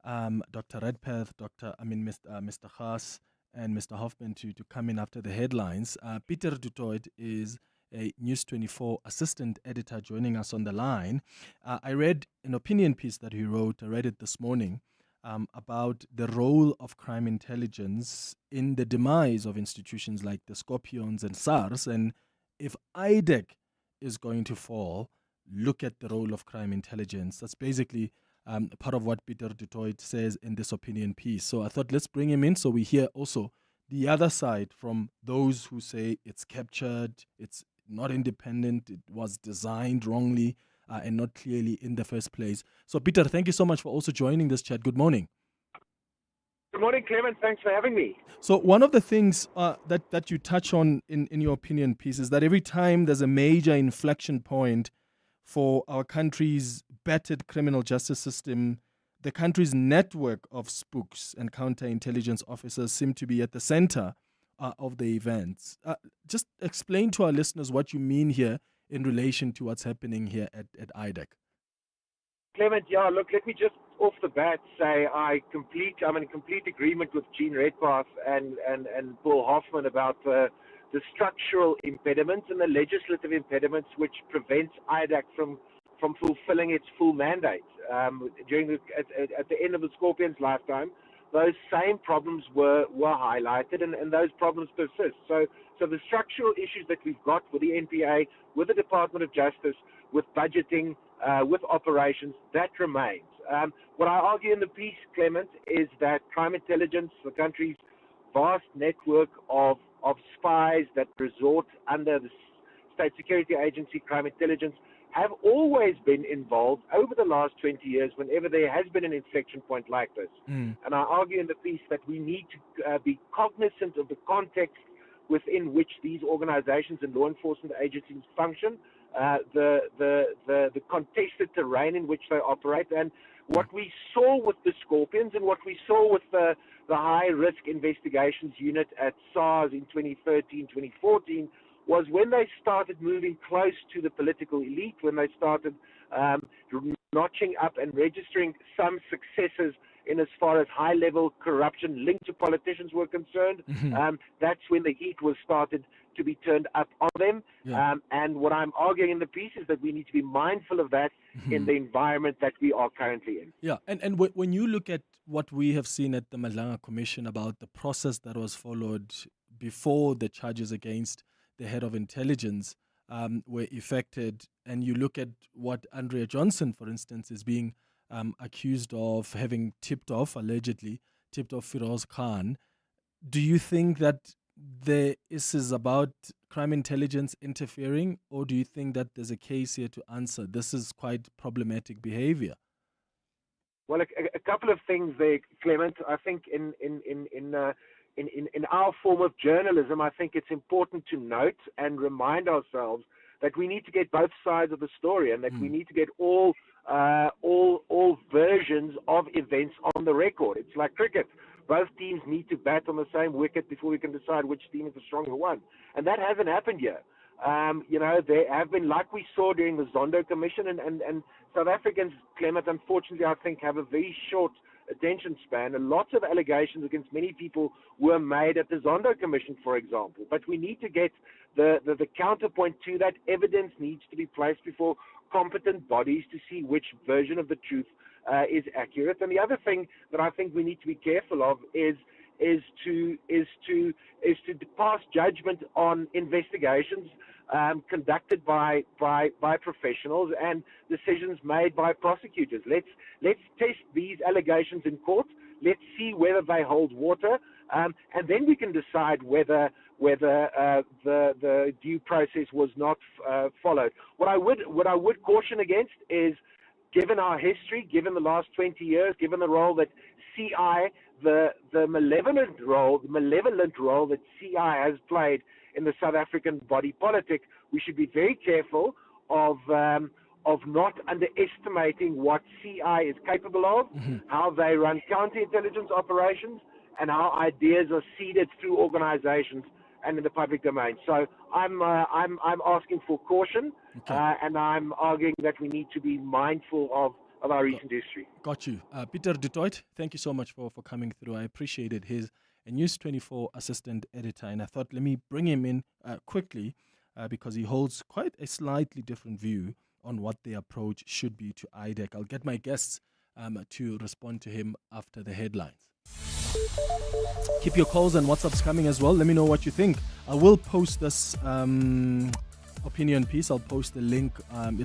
Dr. Redpath, Mr. Haas, and Mr. Hoffman to come in after the headlines. Peter du Toit is a News 24 assistant editor joining us on the line. I read an opinion piece that he wrote, I read it this morning, about the role of crime intelligence in the demise of institutions like the Scorpions and SARS, and if IDAC is going to fall, look at the role of crime intelligence. That's basically part of what Peter du Toit says in this opinion piece. So I thought let's bring him in so we hear also the other side from those who say it's captured, it's not independent, it was designed wrongly and not clearly in the first place. So Peter, thank you so much for also joining this chat. Good morning. Good morning, Clement. Thanks for having me. So one of the things that you touch on in your opinion piece is that every time there's a major inflection point for our country's battered criminal justice system, the country's network of spooks and counterintelligence officers seem to be at the center of the events. Just explain to our listeners what you mean here in relation to what's happening here at IDAC. Clement, yeah, look, let me just off the bat say I'm in complete agreement with Jean Redpath and Paul Hoffman about the structural impediments and the legislative impediments which prevents IDAC from fulfilling its full mandate. At the end of the Scorpion's lifetime, those same problems were highlighted, and those problems persist. So the structural issues that we've got with the NPA, with the Department of Justice, with budgeting, with operations, that remains. What I argue in the piece, Clement, is that crime intelligence, the country's vast network of spies that resort under the State Security Agency, crime intelligence, have always been involved over the last 20 years whenever there has been an inflection point like this. And I argue in the piece that we need to be cognizant of the context within which these organizations and law enforcement agencies function, the contested terrain in which they operate, and what we saw with the Scorpions and what we saw with the high-risk investigations unit at SARS in 2013, 2014, was when they started moving close to the political elite, when they started notching up and registering some successes in as far as high-level corruption linked to politicians were concerned. That's when the heat was started to be turned up on them. And what I'm arguing in the piece is that we need to be mindful of that in the environment that we are currently in. Yeah, and when you look at what we have seen at the Madlanga Commission about the process that was followed before the charges against the head of intelligence were effected, and you look at what Andrea Johnson, for instance, is being accused of having allegedly tipped off Firoz Khan, do you think that this is about crime intelligence interfering, or do you think that there's a case here to answer this is quite problematic behavior? Well, a couple of things there, Clement. I think in our form of journalism, I think it's important to note and remind ourselves that we need to get both sides of the story, and that we need to get all versions of events on the record. It's like cricket. Both teams need to bat on the same wicket before we can decide which team is the stronger one. And that hasn't happened yet. There have been, like we saw during the Zondo Commission, and South Africans, Clement, unfortunately, I think, have a very short attention span. And lots of allegations against many people were made at the Zondo Commission, for example. But we need to get the counterpoint to that. Evidence needs to be placed before competent bodies to see which version of the truth is accurate. And the other thing that I think we need to be careful of is to pass judgment on investigations conducted by professionals and decisions made by prosecutors. Let's test these allegations in court. Let's see whether they hold water, and then we can decide whether the due process was not followed. What I would caution against is, given our history, given the last 20 years, given the role that CI, the malevolent role that CI has played in the South African body politic, we should be very careful of not underestimating what CI is capable of, how they run counterintelligence operations, and how ideas are seeded through organizations and in the public domain. So I'm asking for caution, and I'm arguing that we need to be mindful of our recent history. Got you. Peter du Toit, thank you so much for coming through. I appreciated his News 24 assistant editor, and I thought let me bring him in quickly because he holds quite a slightly different view on what the approach should be to IDAC. I'll get my guests to respond to him after the headlines. Keep your calls and WhatsApps coming as well. Let me know what you think. I will post this opinion piece. I'll post the link,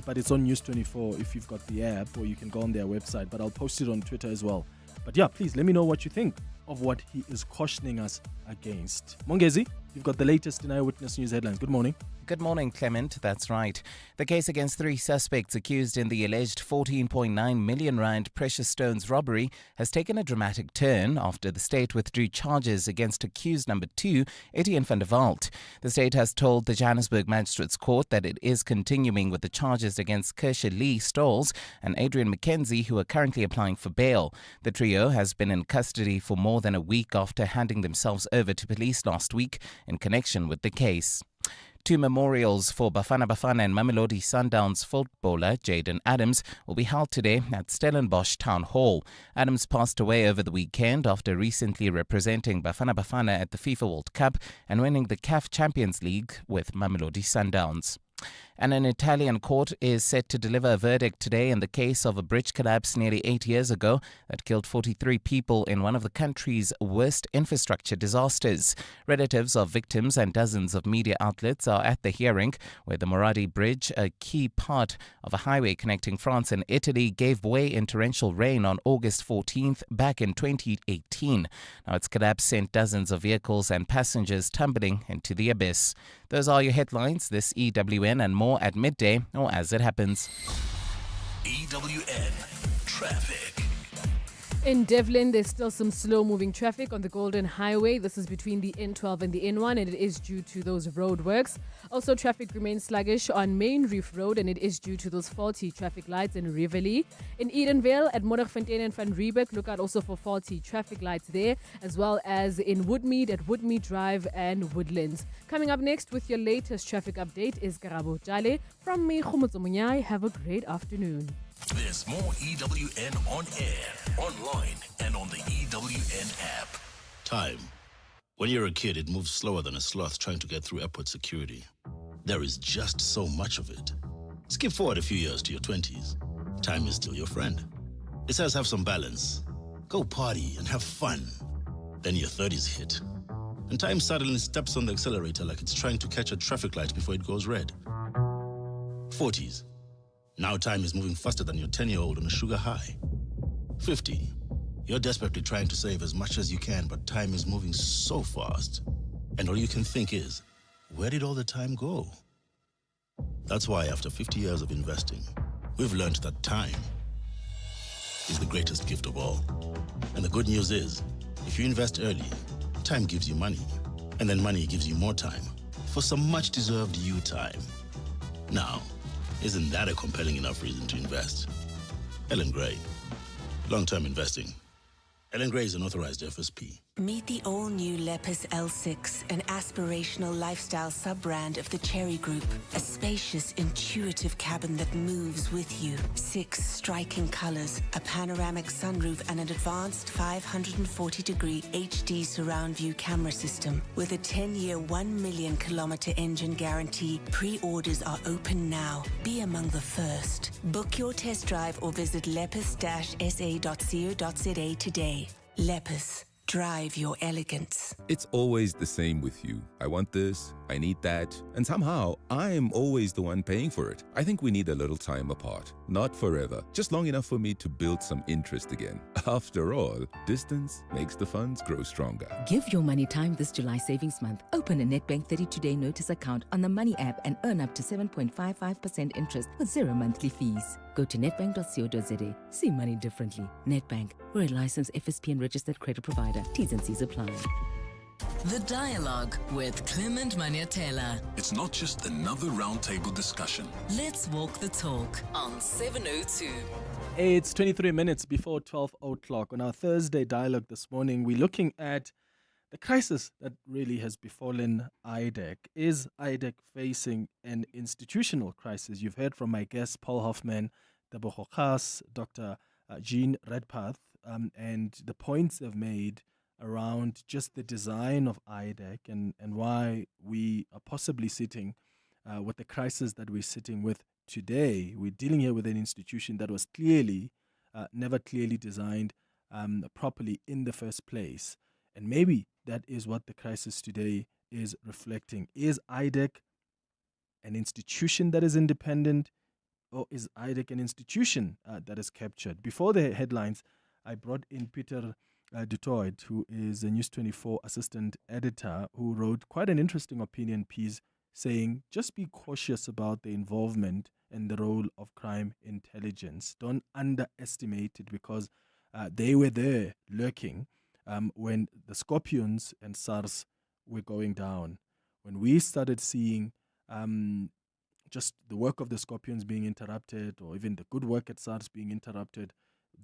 but it's on News 24 if you've got the app, or you can go on their website, but I'll post it on Twitter as well. But yeah, please let me know what you think of what he is cautioning us against. Mongezi, you've got the latest in Eyewitness News headlines. Good morning. Good morning, Clement. That's right. The case against 3 suspects accused in the alleged 14.9 million rand precious stones robbery has taken a dramatic turn after the state withdrew charges against accused number 2, Etienne van der Walt. The state has told the Johannesburg Magistrates Court that it is continuing with the charges against Kersha Lee Stolz and Adrian McKenzie, who are currently applying for bail. The trio has been in custody for more than a week after handing themselves over to police last week in connection with the case. 2 memorials for Bafana Bafana and Mamelodi Sundowns footballer Jaden Adams will be held today at Stellenbosch Town Hall. Adams passed away over the weekend after recently representing Bafana Bafana at the FIFA World Cup and winning the CAF Champions League with Mamelodi Sundowns. And an Italian court is set to deliver a verdict today in the case of a bridge collapse nearly 8 years ago that killed 43 people in one of the country's worst infrastructure disasters. Relatives of victims and dozens of media outlets are at the hearing, where the Moradi Bridge, a key part of a highway connecting France and Italy, gave way in torrential rain on August 14th back in 2018. Now, its collapse sent dozens of vehicles and passengers tumbling into the abyss. Those are your headlines this EWN, and more at midday or as it happens. EWN Traffic. In Devlin, there's still some slow-moving traffic on the Golden Highway. This is between the N12 and the N1, and it is due to those roadworks. Also, traffic remains sluggish on Main Reef Road, and it is due to those faulty traffic lights in Rivoli. In Edenvale, at Monarchfontein and Van Riebeek, look out also for faulty traffic lights there, as well as in Woodmead at Woodmead Drive and Woodlands. Coming up next with your latest traffic update is Karabo Jale. From me, Khumutso Munyai. Have a great afternoon. There's more EWN on air, online, and on the EWN app. Time. When you're a kid, it moves slower than a sloth trying to get through airport security. There is just so much of it. Skip forward a few years to your 20s. Time is still your friend. It says have some balance. Go party and have fun. Then your 30s hit. And time suddenly steps on the accelerator like it's trying to catch a traffic light before it goes red. 40s. Now time is moving faster than your 10-year-old on a sugar high. 50. You're desperately trying to save as much as you can, but time is moving so fast. And all you can think is, where did all the time go? That's why after 50 years of investing, we've learned that time is the greatest gift of all. And the good news is, if you invest early, time gives you money. And then money gives you more time for some much-deserved you time. Now, isn't that a compelling enough reason to invest? Ellen Gray, long-term investing. Ellen Gray is an authorized FSP. Meet the all-new Lepus L6, an aspirational lifestyle sub-brand of the Cherry Group. A spacious, intuitive cabin that moves with you. 6 striking colors, a panoramic sunroof, and an advanced 540-degree HD surround view camera system. With a 10-year, 1 million kilometer engine guarantee, pre-orders are open now. Be among the first. Book your test drive or visit lepus-sa.co.za today. Lepus. Drive your elegance. It's always the same with you. I want this, I need that, and somehow I'm always the one paying for it. I think we need a little time apart. Not forever, just long enough for me to build some interest again. After all, distance makes the funds grow stronger. Give your money time this July savings month. Open a Nedbank 32-day notice account on the Money app and earn up to 7.55% interest with 0 monthly fees. Go to nedbank.co.za. See money differently. Nedbank. We're a licensed FSP and registered credit provider. T's and C's apply. The Dialogue with Clement Manyathela. It's not just another roundtable discussion. Let's walk the talk on 702. It's 23 minutes before 12 o'clock. On our Thursday Dialogue this morning, we're looking at the crisis that really has befallen IDAC. Is IDAC facing an institutional crisis? You've heard from my guests, Paul Hoffman, Tebogo Khas, Dr. Jean Redpath, and the points they've made around just the design of IDAC and why we are possibly sitting with the crisis that we're sitting with today. We're dealing here with an institution that was never clearly designed properly in the first place. And maybe that is what the crisis today is reflecting. Is IDAC an institution that is independent, or is IDAC an institution that is captured? Before the headlines, I brought in Peter du Toit, who is a News 24 assistant editor, who wrote quite an interesting opinion piece saying, just be cautious about the involvement and the role of crime intelligence. Don't underestimate it, because they were there lurking when the Scorpions and SARS were going down. When we started seeing just the work of the Scorpions being interrupted, or even the good work at SARS being interrupted,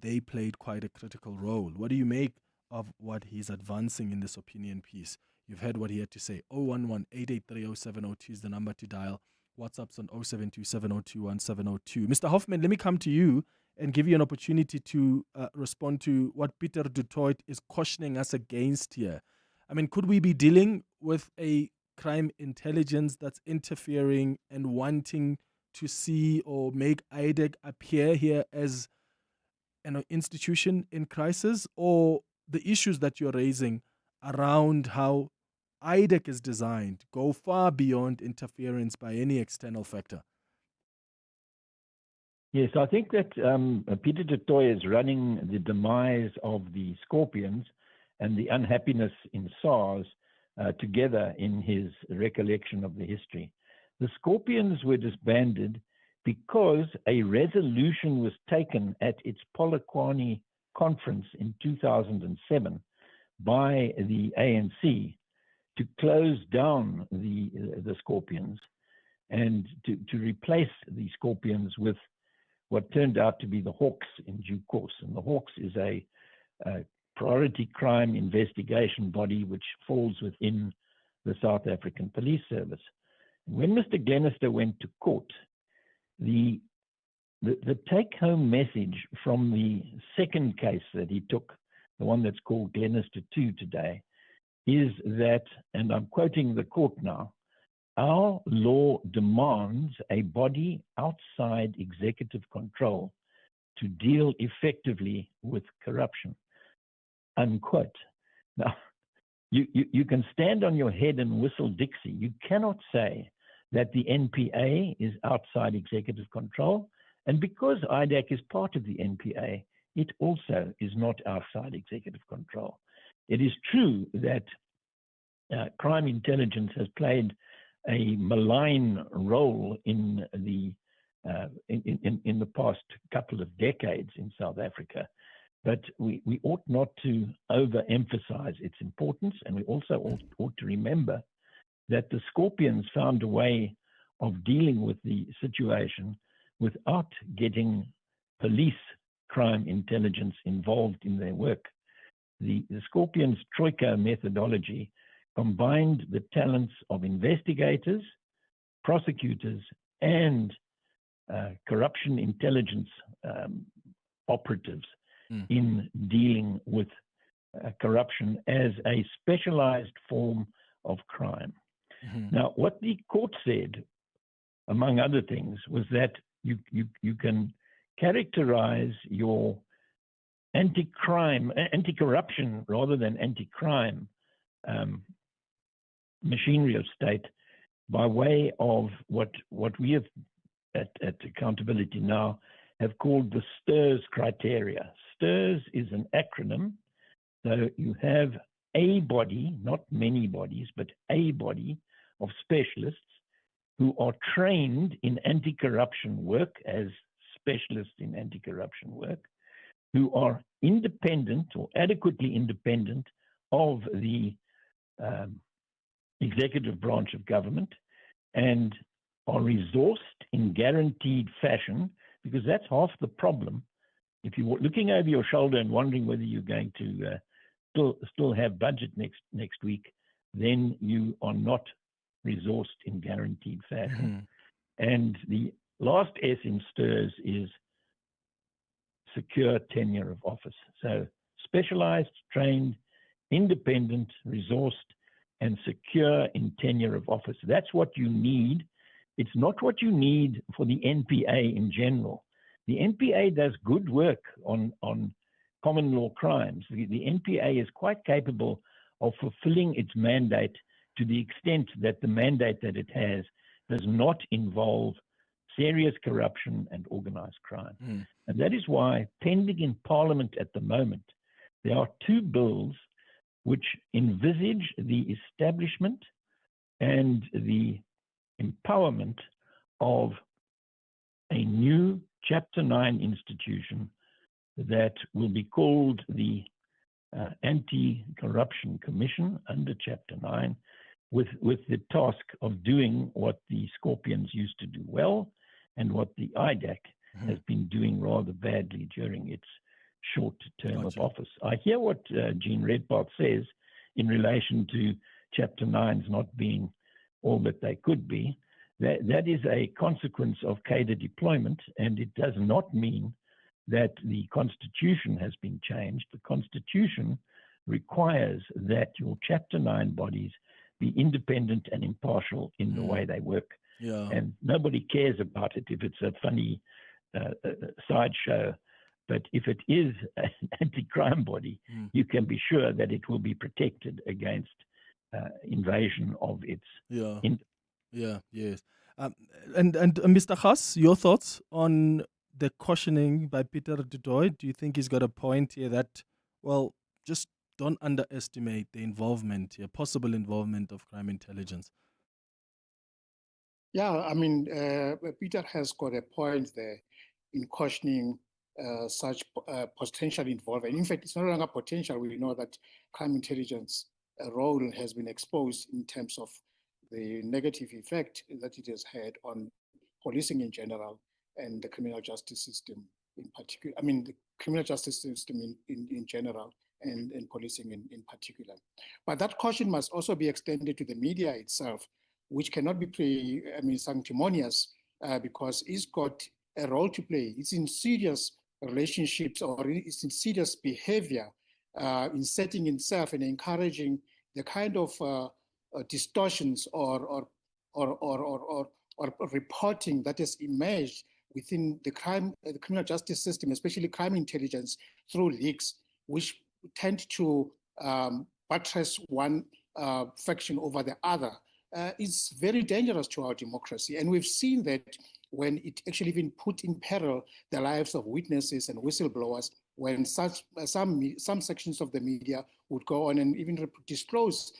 they played quite a critical role. What do you make of what he's advancing in this opinion piece? You've heard what he had to say. 011-883-0702 is the number to dial. WhatsApp's on 072-702-1702. Mr. Hoffman, let me come to you and give you an opportunity to respond to what Peter du Toit is cautioning us against here. I mean, could we be dealing with a crime intelligence that's interfering and wanting to see or make IDAC appear here as an institution in crisis, or the issues that you're raising around how IDAC is designed go far beyond interference by any external factor? Yes, I think that Peter du Toit is running the demise of the Scorpions and the unhappiness in SARS together in his recollection of the history. The Scorpions were disbanded because a resolution was taken at its Polokwane conference in 2007 by the ANC to close down the Scorpions and to replace the Scorpions with what turned out to be the Hawks in due course. And the Hawks is a priority crime investigation body which falls within the South African Police Service. And when Mr. Glenister went to court, the the take-home message from the second case that he took, the one that's called Glenister 2 today, is that, and I'm quoting the court now, our law demands a body outside executive control to deal effectively with corruption, unquote. Now, you can stand on your head and whistle Dixie. You cannot say that the NPA is outside executive control. And because IDAC is part of the NPA, it also is not outside executive control. It is true that crime intelligence has played a malign role in the past couple of decades in South Africa, but we ought not to overemphasize its importance, and we also ought to remember that the Scorpions found a way of dealing with the situation without getting police crime intelligence involved in their work. The Scorpions' Troika methodology combined the talents of investigators, prosecutors, and corruption intelligence operatives in dealing with corruption as a specialized form of crime. Now, what the court said, among other things, was that you can characterize your anti-corruption rather than anti-crime machinery of state by way of what we have at Accountability Now have called the STIRS criteria. STIRS is an acronym. So you have a body, not many bodies, but a body of specialists who are trained in anti-corruption work as specialists in anti-corruption work, who are independent or adequately independent of the executive branch of government and are resourced in guaranteed fashion, because that's half the problem. If you're looking over your shoulder and wondering whether you're going to still have budget next week, then you are not resourced in guaranteed fashion. And the last S in STIRS is secure tenure of office. So specialized, trained, independent, resourced, and secure in tenure of office. That's what you need. It's not what you need for the NPA in general. The NPA does good work on common law crimes. The NPA is quite capable of fulfilling its mandate to the extent that the mandate that it has does not involve serious corruption and organized crime. And that is why, pending in Parliament at the moment, there are two bills which envisage the establishment and the empowerment of a new Chapter 9 institution that will be called the Anti-Corruption Commission under Chapter 9, with the task of doing what the Scorpions used to do well and what the IDAC has been doing rather badly during its short term of office. I hear what Jean Redpath says in relation to Chapter 9s not being all that they could be. That is a consequence of cadre deployment, and it does not mean that the Constitution has been changed. The Constitution requires that your Chapter 9 bodies be independent and impartial in the way they work. And nobody cares about it if it's a funny sideshow. But if it is an anti-crime body, you can be sure that it will be protected against invasion of its... Yes. And Mr. Haas, your thoughts on the cautioning by Peter du Toit? Do you think he's got a point here that, well, just don't underestimate the involvement here, possible involvement of crime intelligence? Yeah, I mean, Peter has got a point there in cautioning such potential involvement. In fact, it's no longer potential. We know that crime intelligence role has been exposed in terms of the negative effect that it has had on policing in general and the criminal justice system in particular. I mean, the criminal justice system in general and policing in particular. But that caution must also be extended to the media itself, which cannot be sanctimonious because it's got a role to play. It's insidious relationships or it's insidious behavior in setting itself and encouraging the kind of distortions or reporting that has emerged within the criminal justice system, especially crime intelligence, through leaks, which tend to buttress one faction over the other, is very dangerous to our democracy. And we've seen that when it actually even put in peril the lives of witnesses and whistleblowers, when some sections of the media would go on and even disclose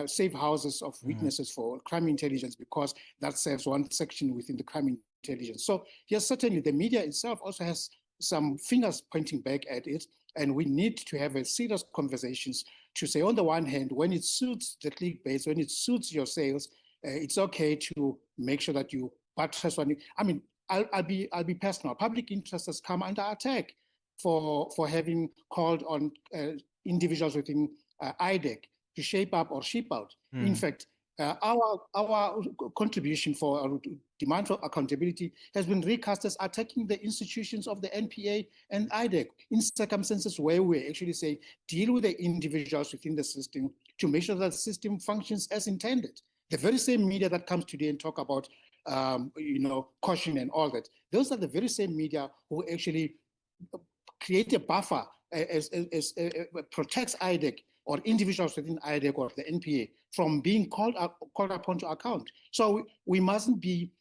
safe houses of witnesses for crime intelligence, because that serves one section within the crime intelligence. So yes, certainly the media itself also has some fingers pointing back at it, and we need to have a serious conversations to say, on the one hand, when it suits the clickbait, when it suits your sales, it's okay to make sure that you buttress one. I mean, I'll be personal. Public interest has come under attack for having called on individuals within IDAC to shape up or sheep out. In fact, our contribution for our demand for accountability has been recast as attacking the institutions of the NPA and IDAC in circumstances where we actually say deal with the individuals within the system to make sure that the system functions as intended. The very same media that comes today and talk about caution and all that, those are the very same media who actually create a buffer as protects IDAC or individuals within IDAC or the NPA from being called upon to account. So we mustn't be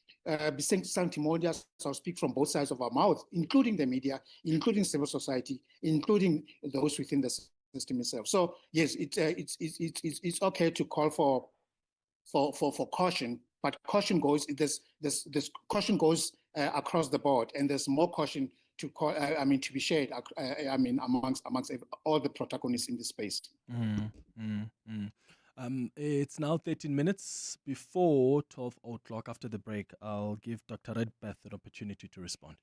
sanctimonious or speak from both sides of our mouth, including the media, including civil society, including those within the system itself. So yes, it's okay to call for caution, but caution goes this caution goes across the board, and there's more caution to be shared. Amongst all the protagonists in this space. It's now 13 minutes before 12 o'clock. After the break, I'll give Dr. Redpath an opportunity to respond.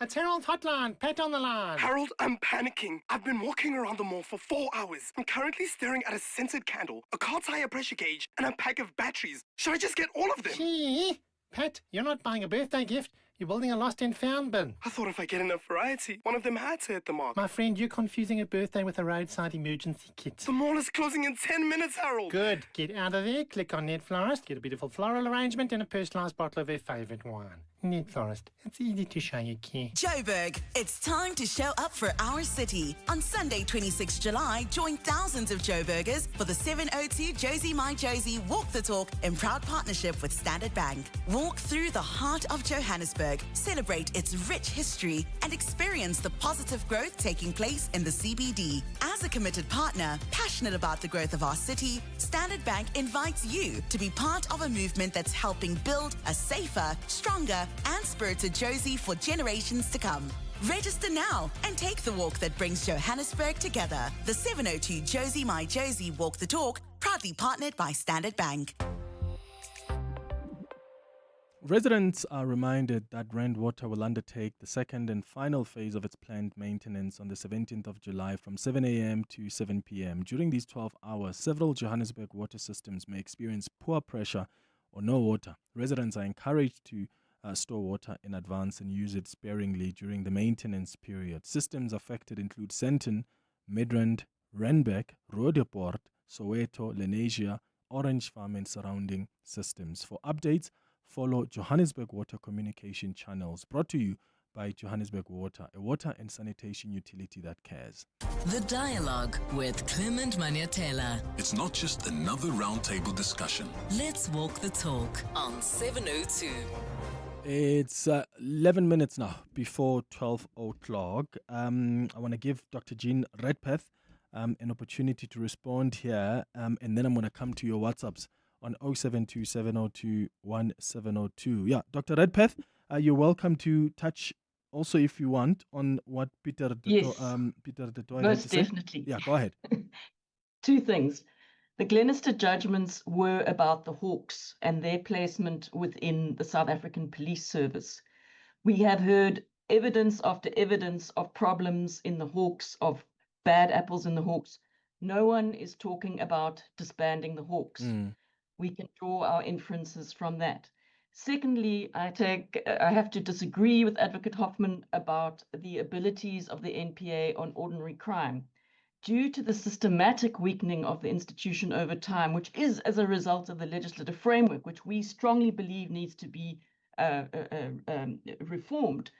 It's Harold Hotline. Pat on the line. Harold, I'm panicking. I've been walking around the mall for 4 hours. I'm currently staring at a scented candle, a car tire pressure gauge, and a pack of batteries. Should I just get all of them? Gee, Pat, you're not buying a birthday gift. You're building a lost and found bin. I thought if I get enough variety, one of them had to hit the mark. My friend, you're confusing a birthday with a roadside emergency kit. The mall is closing in 10 minutes, Harold. Good. Get out of there, click on Net Florist, get a beautiful floral arrangement and a personalised bottle of their favourite wine. Net Florist. It's easy to show you care. Joburg, it's time to show up for our city. On Sunday, 26 July, join thousands of Joburgers for the 702 Josie My Josie Walk the Talk in proud partnership with Standard Bank. Walk through the heart of Johannesburg, celebrate its rich history, and experience the positive growth taking place in the CBD. As a committed partner, passionate about the growth of our city, Standard Bank invites you to be part of a movement that's helping build a safer, stronger, and spirited Josie for generations to come. Register now and take the walk that brings Johannesburg together. The 702 Josie My Josie Walk the Talk, proudly partnered by Standard Bank. Residents are reminded that Rand Water will undertake the second and final phase of its planned maintenance on the 17th of July from 7 a.m. to 7 p.m. During these 12 hours, several Johannesburg water systems may experience poor pressure or no water. Residents are encouraged to store water in advance and use it sparingly during the maintenance period. Systems affected include Sandton, Midrand, Randburg, Roodepoort, Soweto, Lenasia, Orange Farm and surrounding systems. For updates, follow Johannesburg Water communication channels, brought to you by Johannesburg Water, a water and sanitation utility that cares. The Dialogue with Clement Manyathela. It's not just another roundtable discussion. Let's walk the talk on 702. It's 11 minutes now before 12 o'clock. I want to give Dr. Jean Redpath an opportunity to respond here, and then I'm going to come to your WhatsApps on 0727021702. Yeah, Dr. Redpath, you're welcome to touch also, if you want, on what Peter de Toy had to say. Definitely. Yeah, go ahead. Two things. The Glenister judgments were about the Hawks and their placement within the South African Police Service. We have heard evidence after evidence of problems in the Hawks, of bad apples in the Hawks. No one is talking about disbanding the Hawks. We can draw our inferences from that. Secondly, I have to disagree with Advocate Hoffman about the abilities of the NPA on ordinary crime. Due to the systematic weakening of the institution over time, which is as a result of the legislative framework, which we strongly believe needs to be reformed,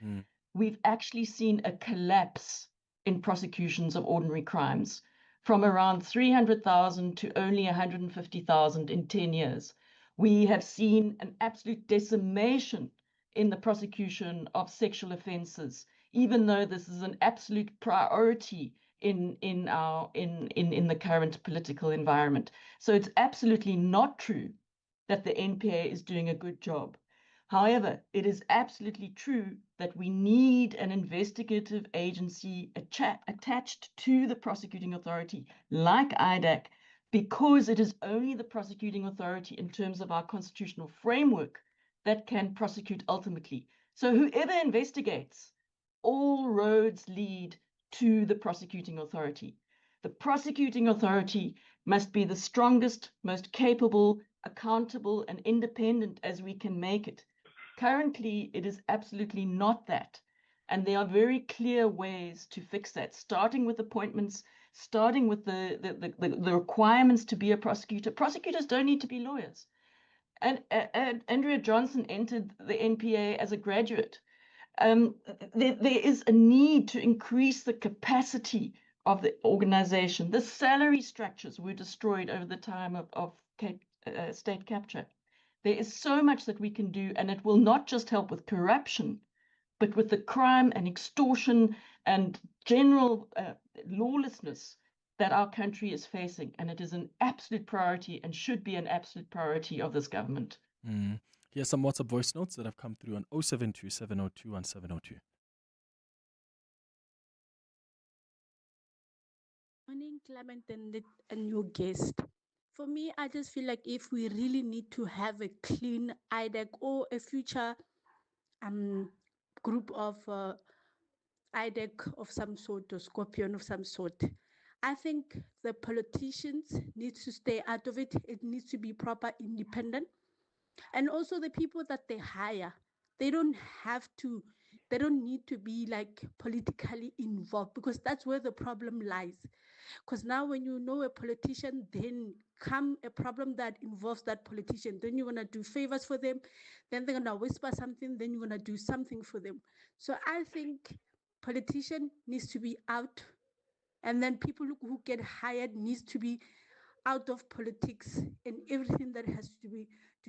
we've actually seen a collapse in prosecutions of ordinary crimes from around 300,000 to only 150,000 in 10 years. We have seen an absolute decimation in the prosecution of sexual offences, even though this is an absolute priority in the current political environment. So it's absolutely not true that the NPA is doing a good job. However, it is absolutely true that we need an investigative agency attached to the prosecuting authority like IDAC, because it is only the prosecuting authority in terms of our constitutional framework that can prosecute ultimately. So whoever investigates, all roads lead to the prosecuting authority. The prosecuting authority must be the strongest, most capable, accountable, and independent as we can make it. Currently, it is absolutely not that. And there are very clear ways to fix that, starting with appointments, starting with the requirements to be a prosecutor. Prosecutors don't need to be lawyers. And Andrea Johnson entered the NPA as a graduate. There is a need to increase the capacity of the organization. The salary structures were destroyed over the time of state capture. There is so much that we can do, and it will not just help with corruption, but with the crime and extortion and general lawlessness that our country is facing. And it is an absolute priority and should be an absolute priority of this government. Here's some WhatsApp voice notes that have come through on 072 702 1702. Morning, Clement and your guest. For me, I just feel like if we really need to have a clean IDAC or a future group of IDAC of some sort or Scorpion of some sort, I think the politicians need to stay out of it. It needs to be proper independent. And also the people that they hire, they don't need to be like politically involved, because that's where the problem lies. Because now when you know a politician, then come a problem that involves that politician, then you're going to do favors for them, then they're going to whisper something, then you're going to do something for them. So I think politician needs to be out, and then people who get hired needs to be out of politics and everything that has to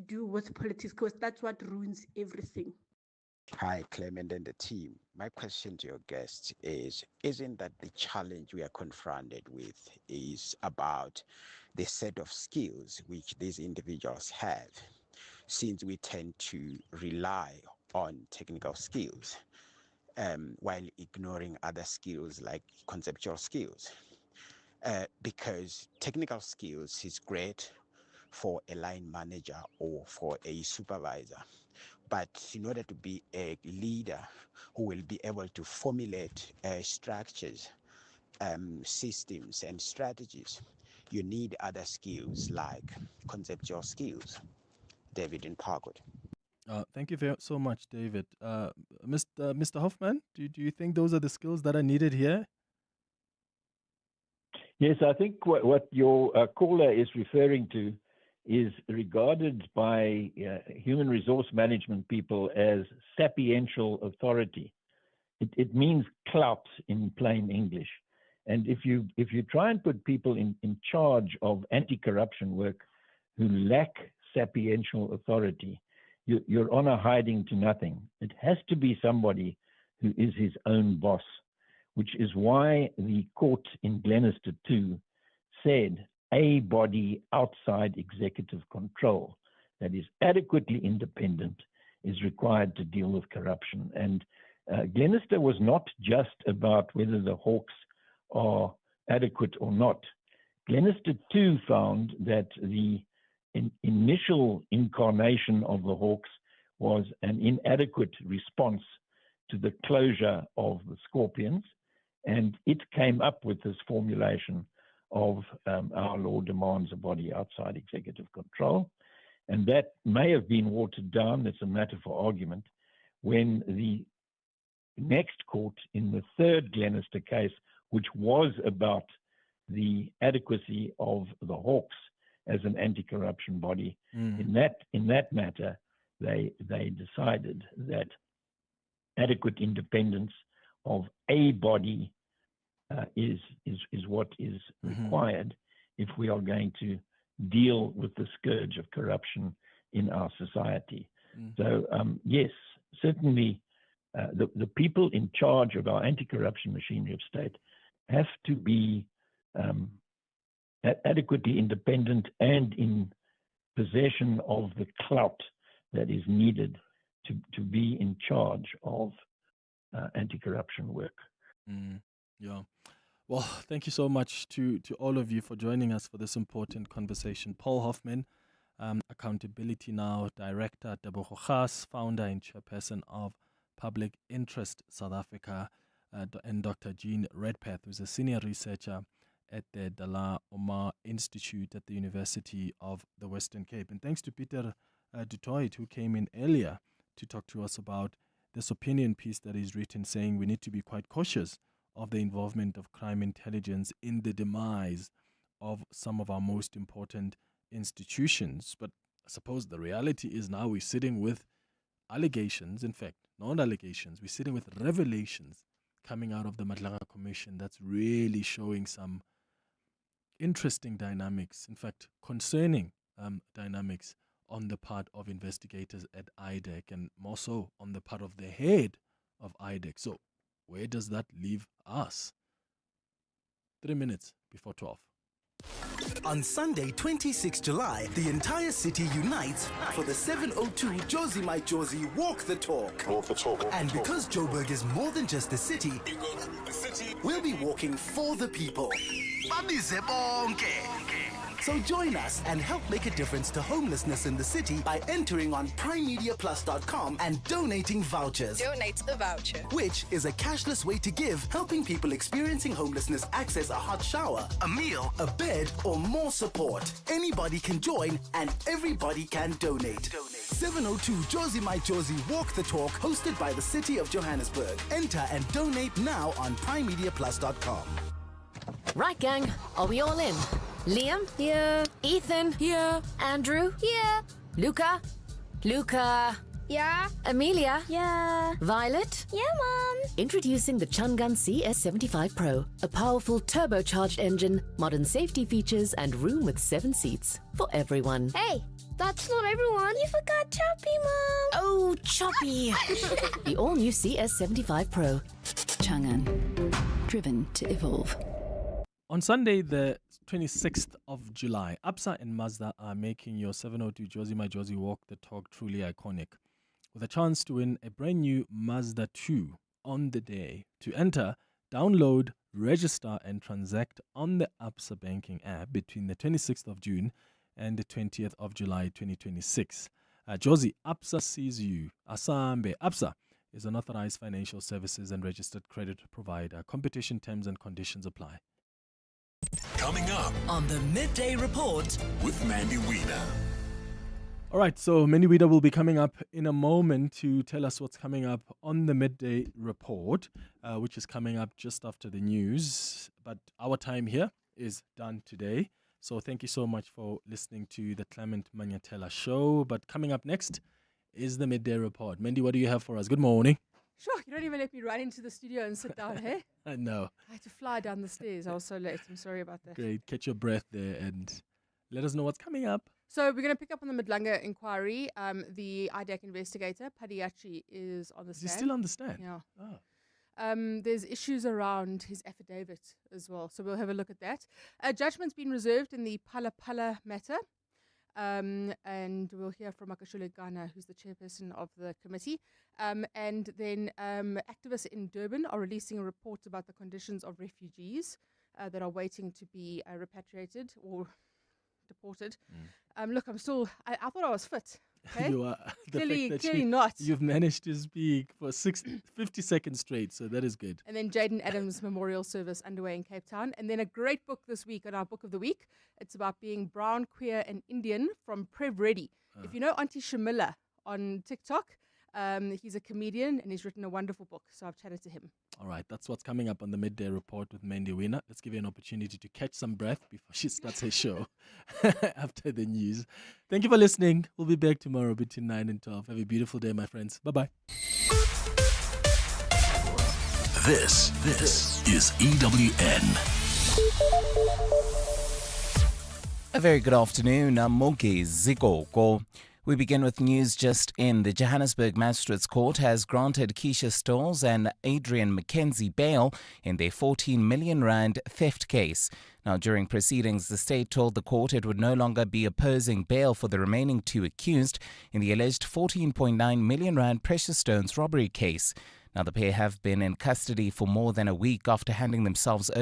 do with politics, because that's what ruins everything. Hi, Clement and the team. My question to your guests is, isn't that the challenge we are confronted with is about the set of skills which these individuals have, since we tend to rely on technical skills while ignoring other skills like conceptual skills? Because technical skills is great for a line manager or for a supervisor. But in order to be a leader who will be able to formulate structures, systems, and strategies, you need other skills like conceptual skills. David in Parkwood. Thank you so much, David. Mr. Hoffman, do you think those are the skills that are needed here? Yes, I think what your caller is referring to is regarded by human resource management people as sapiential authority. It means clout in plain English. And if you try and put people in charge of anti-corruption work who lack sapiential authority, you're on a hiding to nothing. It has to be somebody who is his own boss, which is why the court in Glenister 2 said a body outside executive control that is adequately independent is required to deal with corruption. And Glenister was not just about whether the Hawks are adequate or not. Glenister 2 found that the initial incarnation of the Hawks was an inadequate response to the closure of the Scorpions, and it came up with this formulation of our law demands a body outside executive control. And that may have been watered down. That's a matter for argument. When the next court in the third Glenister case, which was about the adequacy of the Hawks as an anti-corruption body, in that matter, they decided that adequate independence of a body is what is required if we are going to deal with the scourge of corruption in our society. So yes, certainly the people in charge of our anti-corruption machinery of state have to be adequately independent and in possession of the clout that is needed to be in charge of anti-corruption work. Yeah. Well, thank you so much to all of you for joining us for this important conversation. Paul Hoffman, Accountability Now Director, Tebogo Gas, founder and chairperson of Public Interest South Africa, and Dr. Jean Redpath, who's a senior researcher at the Dalla Omar Institute at the University of the Western Cape. And thanks to Peter du Toit, who came in earlier to talk to us about this opinion piece that he's written saying we need to be quite cautious of the involvement of crime intelligence in the demise of some of our most important institutions. But I suppose the reality is now we're sitting with allegations, in fact, not allegations, we're sitting with revelations coming out of the Madlaga Commission that's really showing some interesting dynamics, in fact, concerning dynamics on the part of investigators at IDAC and more so on the part of the head of IDAC. So where does that leave us? 3 minutes before 12. On Sunday, 26 July, the entire city unites for the 702 Josie My Josie Walk the Talk. Walk the Talk. And because Joburg is more than just a city, we'll be walking for the people. So join us and help make a difference to homelessness in the city by entering on primemediaplus.com and donating vouchers. Donate a voucher. Which is a cashless way to give, helping people experiencing homelessness access a hot shower, a meal, a bed, or more support. Anybody can join and everybody can donate. 702 Josie My Josie Walk the Talk, hosted by the City of Johannesburg. Enter and donate now on primemediaplus.com. Right, gang, are we all in? Liam? Here. Ethan? Here. Andrew? Here. Luca? Yeah. Amelia? Yeah. Violet? Yeah, Mom. Introducing the Chungun CS75 Pro, a powerful turbocharged engine, modern safety features, and room with 7 seats for everyone. Hey, that's not everyone. You forgot Choppy, Mom. Oh, Choppy. The all-new CS75 Pro. Chungun, driven to evolve. On Sunday, the 26th of July, Absa and Mazda are making your 702 Josie My Josie Walk the Talk truly iconic, with a chance to win a brand new Mazda 2 on the day. To enter, download, register and transact on the Absa banking app between the 26th of June and the 20th of July 2026. Josie, Absa sees you. Asambe. Absa is an authorized financial services and registered credit provider. Competition terms and conditions apply. Coming up on the Midday Report with Mandy Wiener. All right, so Mandy Wiener will be coming up in a moment to tell us what's coming up on the Midday Report, which is coming up just after the news. But our time here is done today. So thank you so much for listening to the Clement Manyathela Show. But coming up next is the Midday Report. Mandy, what do you have for us? Good morning. Sure, you don't even let me run into the studio and sit down, hey? I know. I had to fly down the stairs. I was so late. I'm sorry about that. Great. Catch your breath there and let us know what's coming up. So we're going to pick up on the Madlanga inquiry. The IDAC investigator, Padiachi, is on the stand. Is he still on the stand? Yeah. Oh. There's issues around his affidavit as well. So we'll have a look at that. Judgment's been reserved in the Phala Phala matter. And we'll hear from Makashule Ghana, who's the chairperson of the committee. And then activists in Durban are releasing a report about the conditions of refugees that are waiting to be repatriated or deported. Look, I thought I was fit. Okay? You are. Clearly not. You've managed to speak for 50 seconds straight, so that is good. And then Jaden Adams' memorial service underway in Cape Town. And then a great book this week on our Book of the Week. It's about being brown, queer, and Indian from Prev Reddy. If you know Auntie Shamila on TikTok, he's a comedian and he's written a wonderful book. So I've chatted to him. All right, that's what's coming up on the Midday Report with Mandy Wiener. Let's give you an opportunity to catch some breath before she starts her show after the news. Thank you for listening. We'll be back tomorrow between 9 and 12. Have a beautiful day, my friends. Bye-bye. This is EWN. A very good afternoon. I'm Mogi Zikoko. We begin with news just in. The Johannesburg Magistrates Court has granted Keisha Stolz and Adrian McKenzie bail in their 14 million rand theft case. Now, during proceedings, the state told the court it would no longer be opposing bail for the remaining two accused in the alleged 14.9 million rand precious stones robbery case. Now, the pair have been in custody for more than a week after handing themselves over